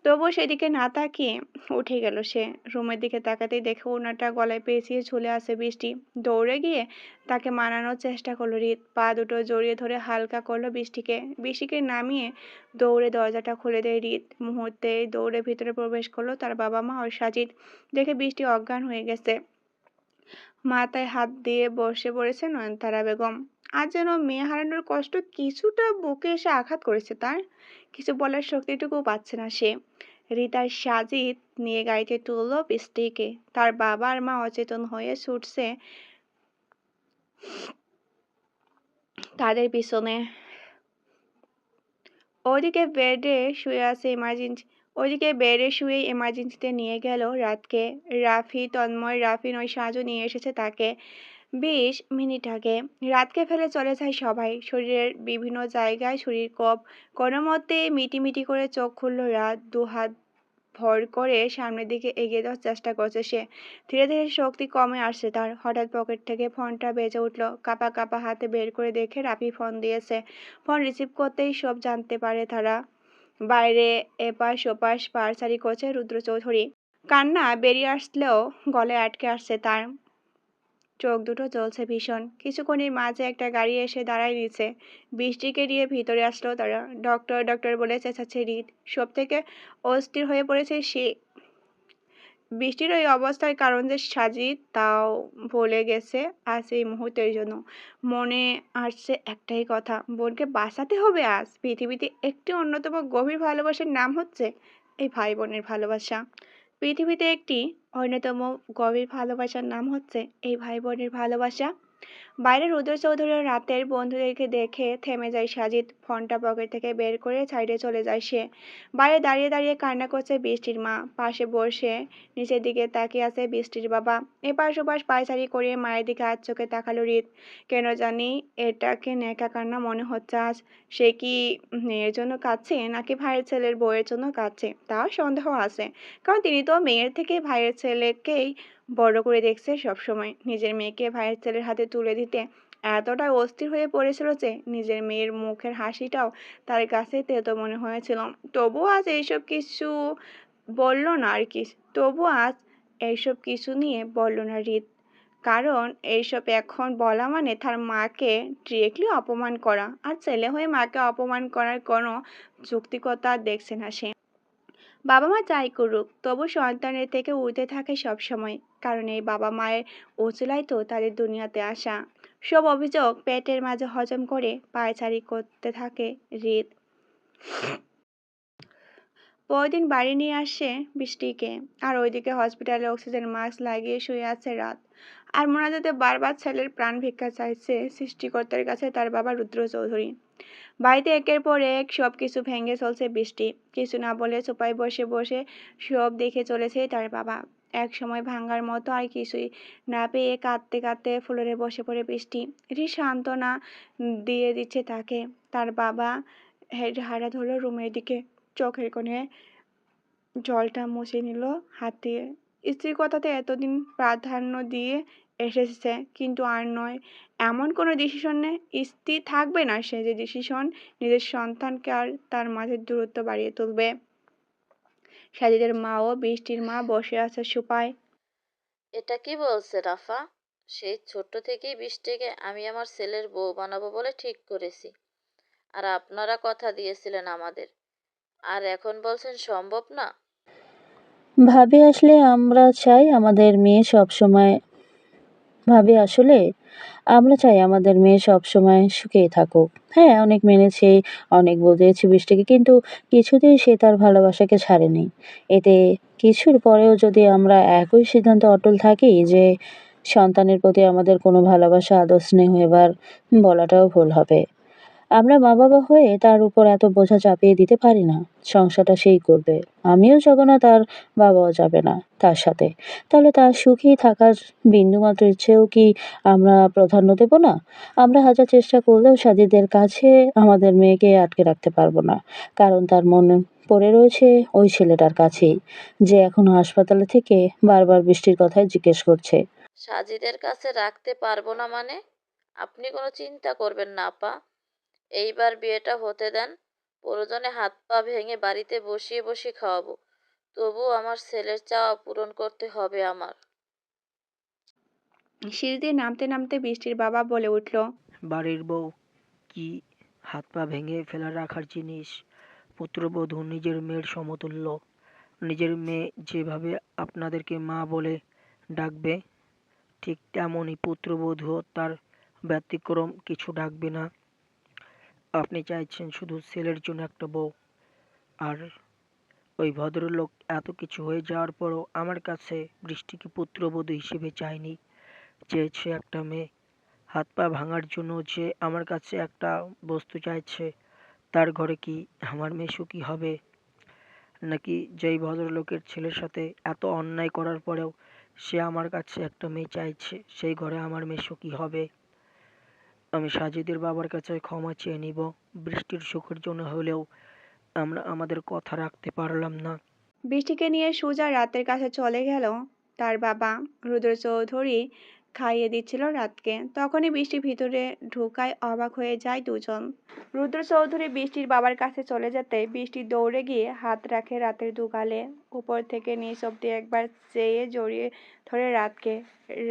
[SPEAKER 3] তবুও সেদিকে না তাকিয়ে উঠে গেল সে। রুমের দিকে তাকাতেই দেখে ওড়নাটা গলায় পেঁচিয়ে ঝুলে আছে বৃষ্টি। দৌড়ে গিয়ে তাকে মানানোর চেষ্টা করলো হৃদ। পা দুটো জড়িয়ে ধরে হালকা করলো বৃষ্টিকে। বৃষ্টিকে নামিয়ে দৌড়ে দরজাটা খুলে দেয় হৃদ। মুহূর্তে দৌড়ে ভিতরে প্রবেশ করলো তার বাবা মা আর সাজিদ। দেখে বৃষ্টি অজ্ঞান হয়ে গেছে। মাথায় হাত দিয়ে বসে পড়েছে নয়নতারা বেগম। আজ যেন মেয়ে হারানোর কষ্ট কিছুটা বুকে এসে আঘাত করেছে তার। কিছু বলার শক্তিটুকু পাচ্ছে না সে। রিতার সাজিদ নিয়ে গাড়িতে তুললো বৃষ্টিকে। তার বাবা আর মা অচেতন হয়ে ছুটছে তাদের পিছনে। ওদিকে বেডে শুয়ে এমার্জেন্সিতে নিয়ে গেল রাতকে। রাফি, তন্ময়, রাফিন ওই সাজু নিয়ে এসেছে তাকে 20 মিনিট আগে। রাতকে ফেলে চলে যায় সবাই। শরীরের বিভিন্ন জায়গায় শরীর কোপ। কোনো মতে মিটিমিটি করে চোখ খুলল রাত। দুহাত ভর করে সামনের দিকে এগিয়ে যাওয়ার চেষ্টা করছে সে। ধীরে ধীরে শক্তি কমে আসছে তার। হঠাৎ পকেট থেকে ফোনটা বেজে উঠল। কাঁপা কাঁপা হাতে বের করে দেখে রাফি ফোন দিয়েছে। ফোন রিসিভ করতেই সব জানতে পারে তারা। বাইরে এপাশ ওপাশ পাড়াচাড়ি করছে রুদ্র চৌধুরী। কান্না বেরিয়ে আসলেও গলায় আটকে আসছে তার। চোখ দুটো জ্বলছে ভীষণ। কিছুক্ষণের মাঝে একটা গাড়ি এসে দাঁড়ায় নিচে। বৃষ্টিকে নিয়ে ভিতরে আসলো তারা। ডক্টর ডক্টর বলে চেঁচাচ্ছে হৃদ। সব থেকে অস্থির হয়ে পড়েছে সে। বৃষ্টির ওই অবস্থার কারণ যে সাজিদ তাও ভুলে গেছে আজ এই মুহূর্তের জন্য। মনে আসছে একটাই কথা, বোনকে বাঁচাতে হবে আজ। পৃথিবীতে একটি অন্যতম গভীর ভালোবাসার নাম হচ্ছে এই ভাই বোনের ভালোবাসা। পৃথিবীতে একটি অন্যতম গভীর ভালোবাসার নাম হচ্ছে এই ভাই বোনের ভালোবাসা। বাইরে রুদ্র চৌধুরী রাতের বন্ধুদেরকে দেখে থেমে যায় সাজিদ। ফোনটা পকেট থেকে বের করে সাইডে চলে যায় সে। বাইরে দাঁড়িয়ে দাঁড়িয়ে কান্না করছে বৃষ্টির মা। পাশে বসে নিচের দিকে তাকিয়ে আছে বৃষ্টির বাবা। এপাশ ওপাশ পায়চারি করে মায়ের দিকে আজ চোখে তাকালো হৃদ। কেন জানি এটাকে নেকা কান্না মনে হচ্ছে আজ। সে কি মেয়ের জন্য কাঁদছে নাকি ভাইয়ের ছেলের বউয়ের জন্য কাঁদছে তাও সন্দেহ আছে। কারণ তিনি তো মেয়ের থেকে ভাইয়ের ছেলেকেই বড় করে দেখছে সবসময়। নিজের মেয়েকে ভাইয়ের ছেলের হাতে তুলে দিতে এতটা অস্থির হয়ে পড়েছিল যে নিজের মেয়ের মুখের হাসিটাও তার কাছে তেতো মনে হয়েছিল। তবুও আজ এইসব কিছু বলল না আর কি। তবু আজ এইসব কিছু নিয়ে বলল না হৃদ। কারণ এইসব এখন বলা মানে তার মাকে ডিরেক্টলি অপমান করা। আর ছেলে হয়ে মাকে অপমান করার কোনো যৌক্তিকতা দেখছে না সে। বাবা মা যাই করুক তবু সন্তানের থেকে উঠে থাকে সব সময়। কারণ এই বাবা মায়ের উচিলাই তো তাদের দুনিয়াতে আসা। সব অভিযোগ পেটের মাঝে হজম করে পায়চারি করতে থাকে হৃদ। পরদিন বাড়ি নিয়ে আসে বৃষ্টিকে। আর ওইদিকে হসপিটালে অক্সিজেন মাস্ক লাগিয়ে শুয়ে আছে রাত। আর মোনাজাতে বারবার ছেলের প্রাণ ভিক্ষা চাইছে সৃষ্টিকর্তার কাছে তার বাবা রুদ্র চৌধুরী। বাড়িতে একের পর এক সব কিছু ভেঙে চলছে বৃষ্টি। কিছু না বলে সোফায় বসে বসে সব দেখে চলেছে তার বাবা। এক সময় ভাঙার মতো আর কিছুই না পেয়ে কাঁদতে কাঁদতে ফ্লোরে বসে পড়ে বৃষ্টি। এটি সান্ত্বনা দিয়ে দিচ্ছে তাকে। তার বাবা হেড হারা ধরলো রুমের দিকে। চোখের কোণে জলটা মুছে নিল হাত দিয়ে। স্ত্রীর কথাতে এতদিন প্রাধান্য দিয়ে এসেছে, কিন্তু আর নয়। এমন কোনো ডিসিশন নেই স্থির থাকবে না সে, যে ডিসিশন নিজের সন্তানকে আর তার মাঝে দূরত্ব বাড়িয়ে তুলবে। সাজিদের মা ও বৃষ্টির মা বসে আছে সোফায়।
[SPEAKER 16] এটা কি বলছে রাফা? সেই ছোট্ট থেকেই বৃষ্টিকে আমি আমার ছেলের বউ বানাবো বলে ঠিক করেছি। আর আপনারা কথা দিয়েছিলেন আমাদের, আর এখন বলছেন সম্ভব না।
[SPEAKER 10] ভাবে আসলে আমরা চাই আমাদের মেয়ে সবসময় ভাবে আসলে আমরা চাই আমাদের মেয়ে সবসময় সুখেই থাকুক। হ্যাঁ, অনেক মেনেছি, অনেক বুঝিয়েছি বৃষ্টিকে, কিন্তু কিছুতেই সে তার ভালোবাসাকে ছাড়েনি। এতে কিছুর পরেও যদি আমরা একই সিদ্ধান্তে অটল থাকি যে সন্তানের প্রতি আমাদের কোনো ভালোবাসা, আদর, স্নেহ এবার বলাটাও ভুল হবে। আমরা মা-বাবা হয়ে তার উপর এত বোঝা চাপিয়ে দিতে পারি না। সংসারটা সেই করবে। আমিও যাব না, তার বাবাও যাবে না তার সাথে। তাহলে তার সুখী থাকার বিন্দুমাত্র ইচ্ছেও কি আমরা প্রাধান্য দেব না? আমরা হাজার চেষ্টা করলেও সাজিদের কাছে আমাদের মেয়েকে আটকে রাখতে পারব না। কারণ তার মন পড়ে রয়েছে ওই ছেলেটার কাছেই, যে এখনো হাসপাতালে থেকে বারবার বৃষ্টির কথাই জিজ্ঞেস করছে।
[SPEAKER 16] সাজিদের কাছে রাখতে পারবো না মানে? আপনি কোনো চিন্তা করবেন না আপা, এইবার বিয়েটা হতে দেন। প্রয়োজনে হাত পা ভেঙে বাড়িতে বসিয়ে বসিয়ে খাওয়াবো, তবু আমার ছেলের চাওয়া পূরণ করতে হবে আমার।
[SPEAKER 3] সিঁড়ি দিয়ে নামতে নামতে বৃষ্টির বাবা বলে উঠল,
[SPEAKER 14] বাড়ির বউ কি হাত পা ভেঙে ফেলা রাখার জিনিস? পুত্রবধূ নিজের মেয়ের সমতুল্য। নিজের মেয়ে যেভাবে আপনাদেরকে মা বলে ডাকবে, ঠিক তেমনই পুত্রবধূও তার ব্যতিক্রম কিছু ডাকবে না। আপনি চাইছেন শুধু ছেলের জন্য একটা বউ, আর ওই ভদ্রলোক এত কিছু হয়ে যাওয়ার পরও আমার কাছে বৃষ্টিকে পুত্রবধূ হিসেবে চায়নি, চেয়েছে একটা মেয়ে। হাত পা ভাঙার জন্য যে আমার কাছে একটা বস্তু চাইছে, তার ঘরে কি আমার মেয়ে সুখী হবে? নাকি যেই ভদ্রলোকের ছেলের সাথে এত অন্যায় করার পরেও সে আমার কাছে একটা মেয়ে চাইছে, সেই ঘরে আমার মেয়ে সুখী হবে? আমি সাজিদের বাবার কাছে ক্ষমা চেয়ে নিব। বৃষ্টির সুখের জন্য হলেও আমরা আমাদের কথা রাখতে পারলাম না।
[SPEAKER 3] বৃষ্টিকে নিয়ে সোজা রাতের কাছে চলে গেল তার বাবা। রুদ্র চৌধুরী খাইয়ে দিচ্ছিল রাতকে। তখনই বৃষ্টি ভিতরে ঢোকায় অবাক হয়ে যায় দুজন। রুদ্র চৌধুরী বৃষ্টির বাবার কাছে চলে যেতে বৃষ্টি দৌড়ে গিয়ে হাত রাখে রাতের দুগালে। উপর থেকে নিচ অব্দি একবার চেয়ে জড়িয়ে ধরে রাতকে।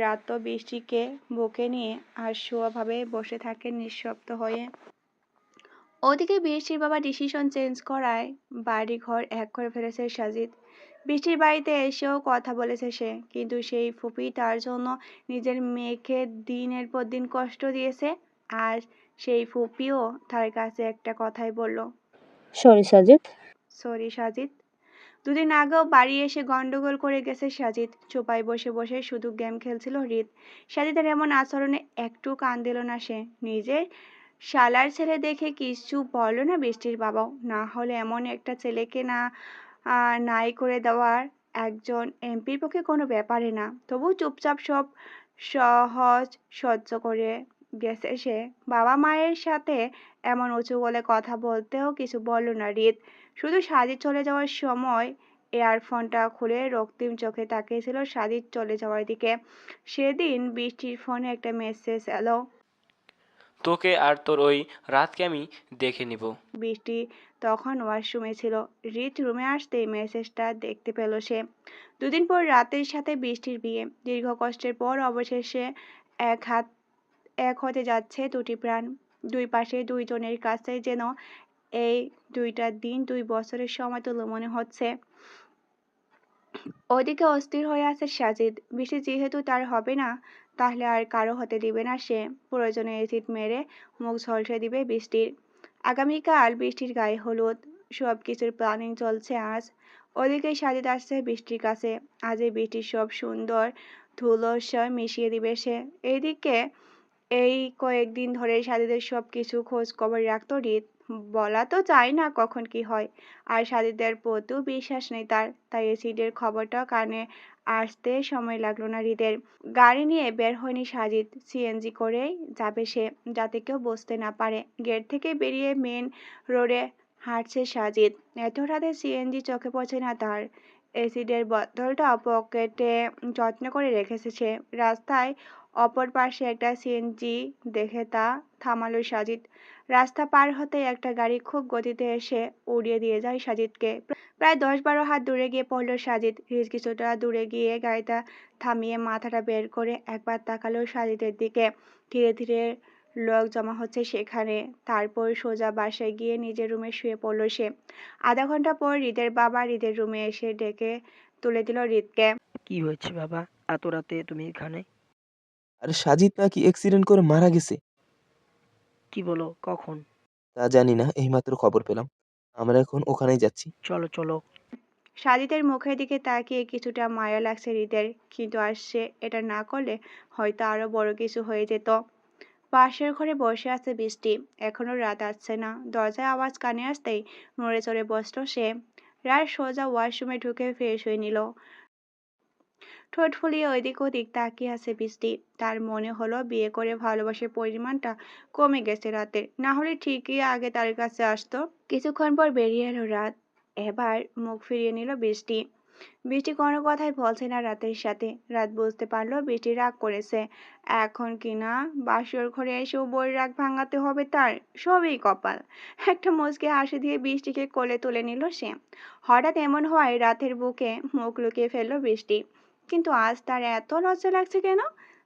[SPEAKER 3] রাত তো বৃষ্টিকে বুকে নিয়ে আর শোয়াভাবে বসে থাকে নিঃশব্দ হয়ে। ওদিকে বৃষ্টির বাবা ডিসিশন চেঞ্জ করায় বাড়ি ঘর এক করে ফেলেছে সাজিদ। বৃষ্টির বাড়িতে এসেও কথা বলেছে সে, কিন্তু সেই ফুপি তার জন্য নিজের মেয়েকে দিনের পর দিন কষ্ট দিয়েছে। আর সেই ফুপিও তার কাছে একটা কথাই বলল,
[SPEAKER 10] সরি সাজিদ।
[SPEAKER 3] সরি সাজিদ। দুদিন আগেও বাড়ি এসে গন্ডগোল করে গেছে সাজিদ। চোপায় বসে বসে শুধু গেম খেলছিল হৃদ। সাজিদের এমন আচরণে একটু কান দিল না সে। নিজের শালার ছেলে দেখে কিছু বলল না বৃষ্টির বাবাও। না হলে এমন একটা ছেলেকে নাই করে দেওয়ার একজন এমপির পক্ষে কোনো ব্যাপারে না। তবু চুপচাপ সব সহজ সহ্য করে গেছে সে। বাবা মায়ের সাথে এমন উঁচু গলায় কথা বলতেও কিছু বলল না হৃদ। শুধু সাজিদ চলে যাওয়ার সময় ইয়ারফোনটা খুলে রক্তিম চোখে তাকিয়েছিল সাজিদ চলে যাওয়ার দিকে। সেদিন বৃষ্টির ফোনে একটা মেসেজ এলো,
[SPEAKER 9] তোকে আর তোর ওই রাতকে আমি দেখে নিব।
[SPEAKER 3] বৃষ্টি তখন ওয়াশরুমে ছিল। হৃদ রুমে আসতেই মেসেজটা দেখতে পেল সে। দুদিন পর রাতের সাথে বৃষ্টির বিয়ে। দীর্ঘ কষ্টের পর অবশেষে এক হতে যাচ্ছে দুটি প্রাণ। দুই পাশে দুইজনের কাছে যেন এই দুইটা দিন 2 বছরের সময় তুলো মনে হচ্ছে। ওদিকে অস্থির হয়ে আছে সাজিদ। বৃষ্টি যেহেতু তার হবে না, তাহলে আর কারো হতে দিবে না সে। প্রয়োজনে এসিড মেরে মুখ ঝলসে দিবে বৃষ্টির। আগামীকাল বৃষ্টির গায়ে হলুদ। সব কিছুর প্ল্যানিং চলছে আজ। ওদিকে সাজিদ আসছে বৃষ্টির কাছে। আজই বৃষ্টির সব সুন্দর ধুলোস্য মিশিয়ে দিবে সে। এইদিকে এই কয়েকদিন ধরে সাজিদের সব কিছু খোঁজ খবর রাখতো হৃদ। বলা তো চায় না কখন কি হয়। আর সাজিদের প্রতিও বিশ্বাস নেই তার। তাই এসিডের খবরটা কানে আসতে সময় লাগলো না হৃদের। গাড়ি নিয়ে বের হয়নি সাজিদ। সিএনজি করেই যাবে সে, যাতে কেউ বুঝতে না পারে। গেট থেকে বেরিয়ে মেন রোডে হাঁটছে সাজিদ। এত রাতে সিএনজি চোখে পড়ছে না তার। এসিডের বোতলটা পকেটে যত্ন করে রেখেছে সে। রাস্তায় অপর পাশে একটা সিএনজি দেখে তা থামালো সাজিদ। রাস্তা পার হতে একটা গাড়ি খুব গতিতে এসে উড়িয়ে দিয়ে যায় সাজিদকে। প্রায় 10-12 হাত দূরে গিয়ে পড়ল সাজিদ। হৃদ কিছুটা দূরে গিয়ে গাড়িটা থামিয়ে মাথাটা বের করে একবার তাকালো সাজিদের দিকে। ধীরে ধীরে লোক জমা হচ্ছে সেখানে। তারপর সোজা বাসায় গিয়ে নিজের রুমে শুয়ে পড়ল সে। আধা ঘন্টা পর হৃদের বাবা হৃদের রুমে এসে ডেকে তুলে দিল হৃদকে।
[SPEAKER 14] কি হয়েছে বাবা, এত রাতে তুমি এখানে?
[SPEAKER 6] আরে সাজিদ নাকি অ্যাক্সিডেন্ট করে মারা গেছে।
[SPEAKER 14] কি বলো, কখন?
[SPEAKER 6] তা জানি না, এইমাত্র খবর পেলাম। আমরা এখন ওখানেই যাচ্ছি।
[SPEAKER 14] চলো চলো।
[SPEAKER 3] সাজিদের মুখের দিকে তাকিয়ে কিছুটা মায়া লাগছে হৃদের, কিন্তু আর সে এটা না করলে হয়তো আরো বড় কিছু হয়ে যেত। পাশের ঘরে বসে আছে বৃষ্টি। এখনো রাত আসছে না। দরজায় আওয়াজ কানে আসতেই নড়ে চড়ে বসলো সে। রাত সোজা ওয়াশরুমে ঢুকে ফ্রেশ হয়ে নিল। ঠোঁট ফুলিয়ে ওইদিক ওদিক তাকিয়ে আছে বৃষ্টি। তার মনে হলো বিয়ে করে ভালোবাসার পরিমাণটা কমে গেছে রাতের, না হলে ঠিকই আগে তার কাছে আসতো। কিছুক্ষণ পর বেরিয়ে এলো রাত। এবার মুখ ফিরিয়ে নিল বৃষ্টি। বৃষ্টি কোনো কথাই বলছে না রাতের সাথে। রাত বুঝতে পারলো বৃষ্টি রাগ করেছে। এখন কিনা বাসর ঘরে এসেও বউয়ের রাগ ভাঙাতে হবে তার, সবই কপাল। একটা মুচকি হাসি দিয়ে বৃষ্টিকে কোলে তুলে নিল সে। হঠাৎ এমন হওয়ায় রাতের বুকে মুখ লুকিয়ে ফেললো বৃষ্টি। কিন্তু আজ তার এত লজ্জা লাগছে কেন?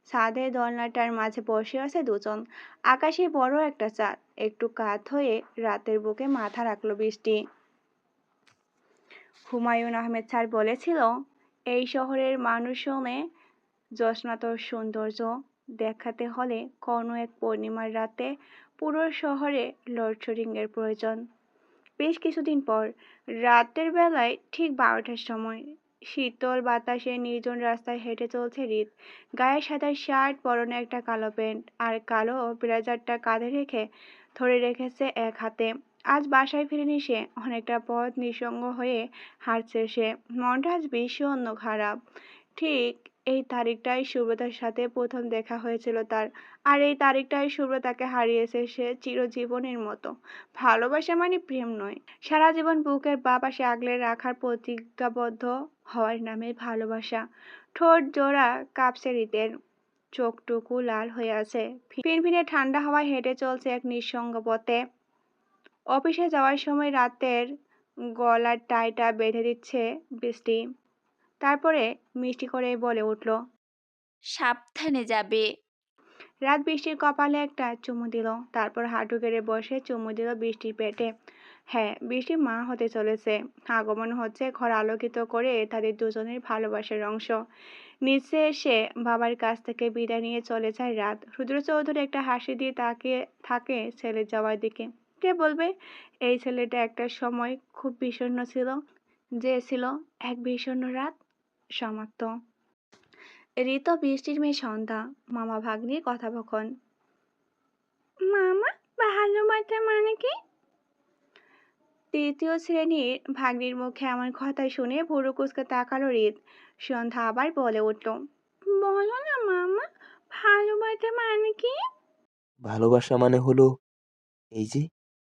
[SPEAKER 3] ছাদের দোলনাটার মাঝে বসে আছে দুজন। আকাশে বড় একটা চাঁদ। একটু কাত হয়ে রাতের বুকে মাথা রাখলো বৃষ্টি। হুমায়ুন আহমেদ স্যার বলেছিল, এই শহরের মানুষজনে জ্যোৎস্নাতর সৌন্দর্য দেখাতে হলে কোনো এক পূর্ণিমার রাতে পুরো শহরে লোডশেডিংয়ের প্রয়োজন। বেশ কিছুদিন পর রাতের বেলায় ঠিক 12টার সময় শীতল বাতাসে নির্জন রাস্তায় হেঁটে চলছে হৃদ। গায়ে সাদা শার্ট, পরনে একটা কালো প্যান্ট আর কালো ব্লেজারটা কাঁধে রেখে ধরে রেখেছে এক হাতে। আজ বাসায় ফিরেনি সে। অনেকটা পথ নিঃসঙ্গ হয়ে হাঁটছে সে। মনটা আজ ভীষণ খারাপ। ঠিক এই তারিখটাই সুব্রতার সাথে প্রথম দেখা হয়েছিল তার। আর এই তারিখটাই সুব্রতাকে হারিয়েছে সে চিরজীবনের মতো। ভালোবাসা মানে প্রেম নয়, সারা জীবন বুকের বাঁ পাশে আগলে রাখার প্রতিজ্ঞাবদ্ধ হওয়ার নামে ভালোবাসা। ঠোঁট জোড়া কাঁপছে হৃদের, চোখটুকু লাল হয়ে আছে। ফিনফিনে ঠান্ডা হাওয়ায় হেঁটে চলছে এক নিঃসঙ্গ পথে। অফিসে যাওয়ার সময় রাতের গলার টাইটা বেঁধে দিচ্ছে বৃষ্টি। তারপরে মিষ্টি করে বলে উঠল,
[SPEAKER 2] সাবধানে যাবে।
[SPEAKER 3] রাত বৃষ্টির কপালে একটা চুমু দিল। তারপর হাঁটু গেড়ে বসে চুমু দিল বৃষ্টির পেটে। হ্যাঁ, বৃষ্টি মা হতে চলেছে। আগমন হচ্ছে ঘর আলোকিত করে তাদের দুজনের ভালোবাসার অংশ। নিচে এসে বাবার কাছ থেকে বিদায় নিয়ে চলে যায় রাত। রুদ্র চৌধুরী একটা হাসি দিয়ে তাকিয়ে থাকে ছেলে যাওয়ার দিকে। কে বলবে এই ছেলেটা একটা সময় খুব বিষণ্ণ ছিল। যে ছিল এক বিষণ্ণ রাত। সমাপ্ত। ঋত বৃষ্টির মেয়ে সন্ধ্যা। মামা ভাগ্নির কথোপকথন। মামা, ভালোবাসা মানে কি? তৃতীয় শ্রেণীর ভাগ্নির মুখে এমন কথা শুনে ভুরু কুঁচকে তাকালো হৃদ। সন্ধ্যা আবার বলে উঠল, বলো না মামা, ভালোবাসা মানে কি?
[SPEAKER 6] ভালোবাসা মানে হলো এই যে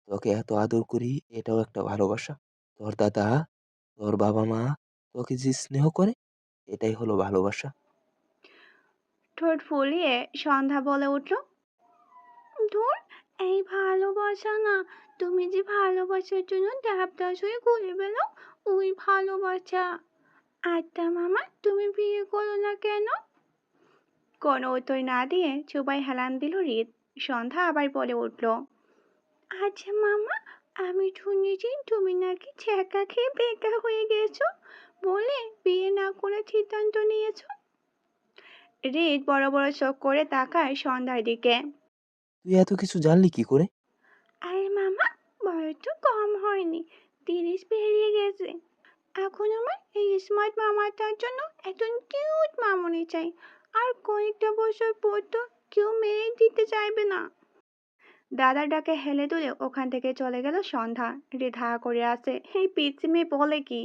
[SPEAKER 6] তোকে এত আদর করি, এটাও একটা ভালোবাসা। তোর দাদা, তোর বাবা মা তোকে যে স্নেহ করে, এটাই হলো ভালোবাসা।
[SPEAKER 3] ঠোঁট ফুলিয়ে সন্ধ্যা বলে উঠল, ধুর, এই ভালোবাসা না। তুমি যে ভালোবাসার জন্য দেবদাস হয়ে ঘুরে বেড়াও, ওই ভালোবাসা। আচ্ছা মামা, তুমি বিয়ে করো না কেন? কোনো উত্তর না দিয়ে চুপাই হেলান দিল হৃদ। সন্ধ্যা আবার বলে উঠল, আচ্ছা মামা, আমি শুনেছি তুমি নাকি ছ্যাঁকা খেয়ে বেকা হয়ে গেছো বলে বিয়ে না করে সিদ্ধান্ত নিয়েছো। হৃদ বড় বড় চোখ করে তাকায় সন্ধ্যার দিকে।
[SPEAKER 6] তুই এত কিছু জানলি কি করে?
[SPEAKER 3] আরে মামা, বয়স তো কম হয়নি, 30 পেরিয়ে গেছে। এখন আমার এই স্মার্ট মামাটার জন্য একজন কিউট মামুনি চাই। আর কয়েকটা বছর পর তো কেউ মেয়ে দিতে চাইবে না। দাদার ডাকে হেলে দুলে ওখান থেকে চলে গেল সন্ধ্যা। হৃদ হা করে আছে। এই পিচ্ছি মেয়ে বলে কি?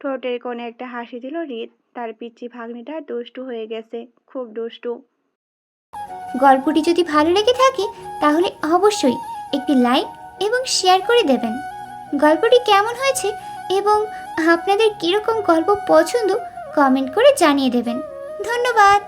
[SPEAKER 3] ঠোঁটের কোণে একটা হাসি দিল হৃদ। তার পিচ্ছি ভাগ্নিটা দুষ্টু হয়ে গেছে, খুব দুষ্টু।
[SPEAKER 17] গল্পটি যদি ভালো লেগে থাকে তাহলে অবশ্যই একটি লাইক এবং শেয়ার করে দেবেন। গল্পটি কেমন হয়েছে এবং আপনাদের কীরকম গল্প পছন্দ কমেন্ট করে জানিয়ে দেবেন। ধন্যবাদ।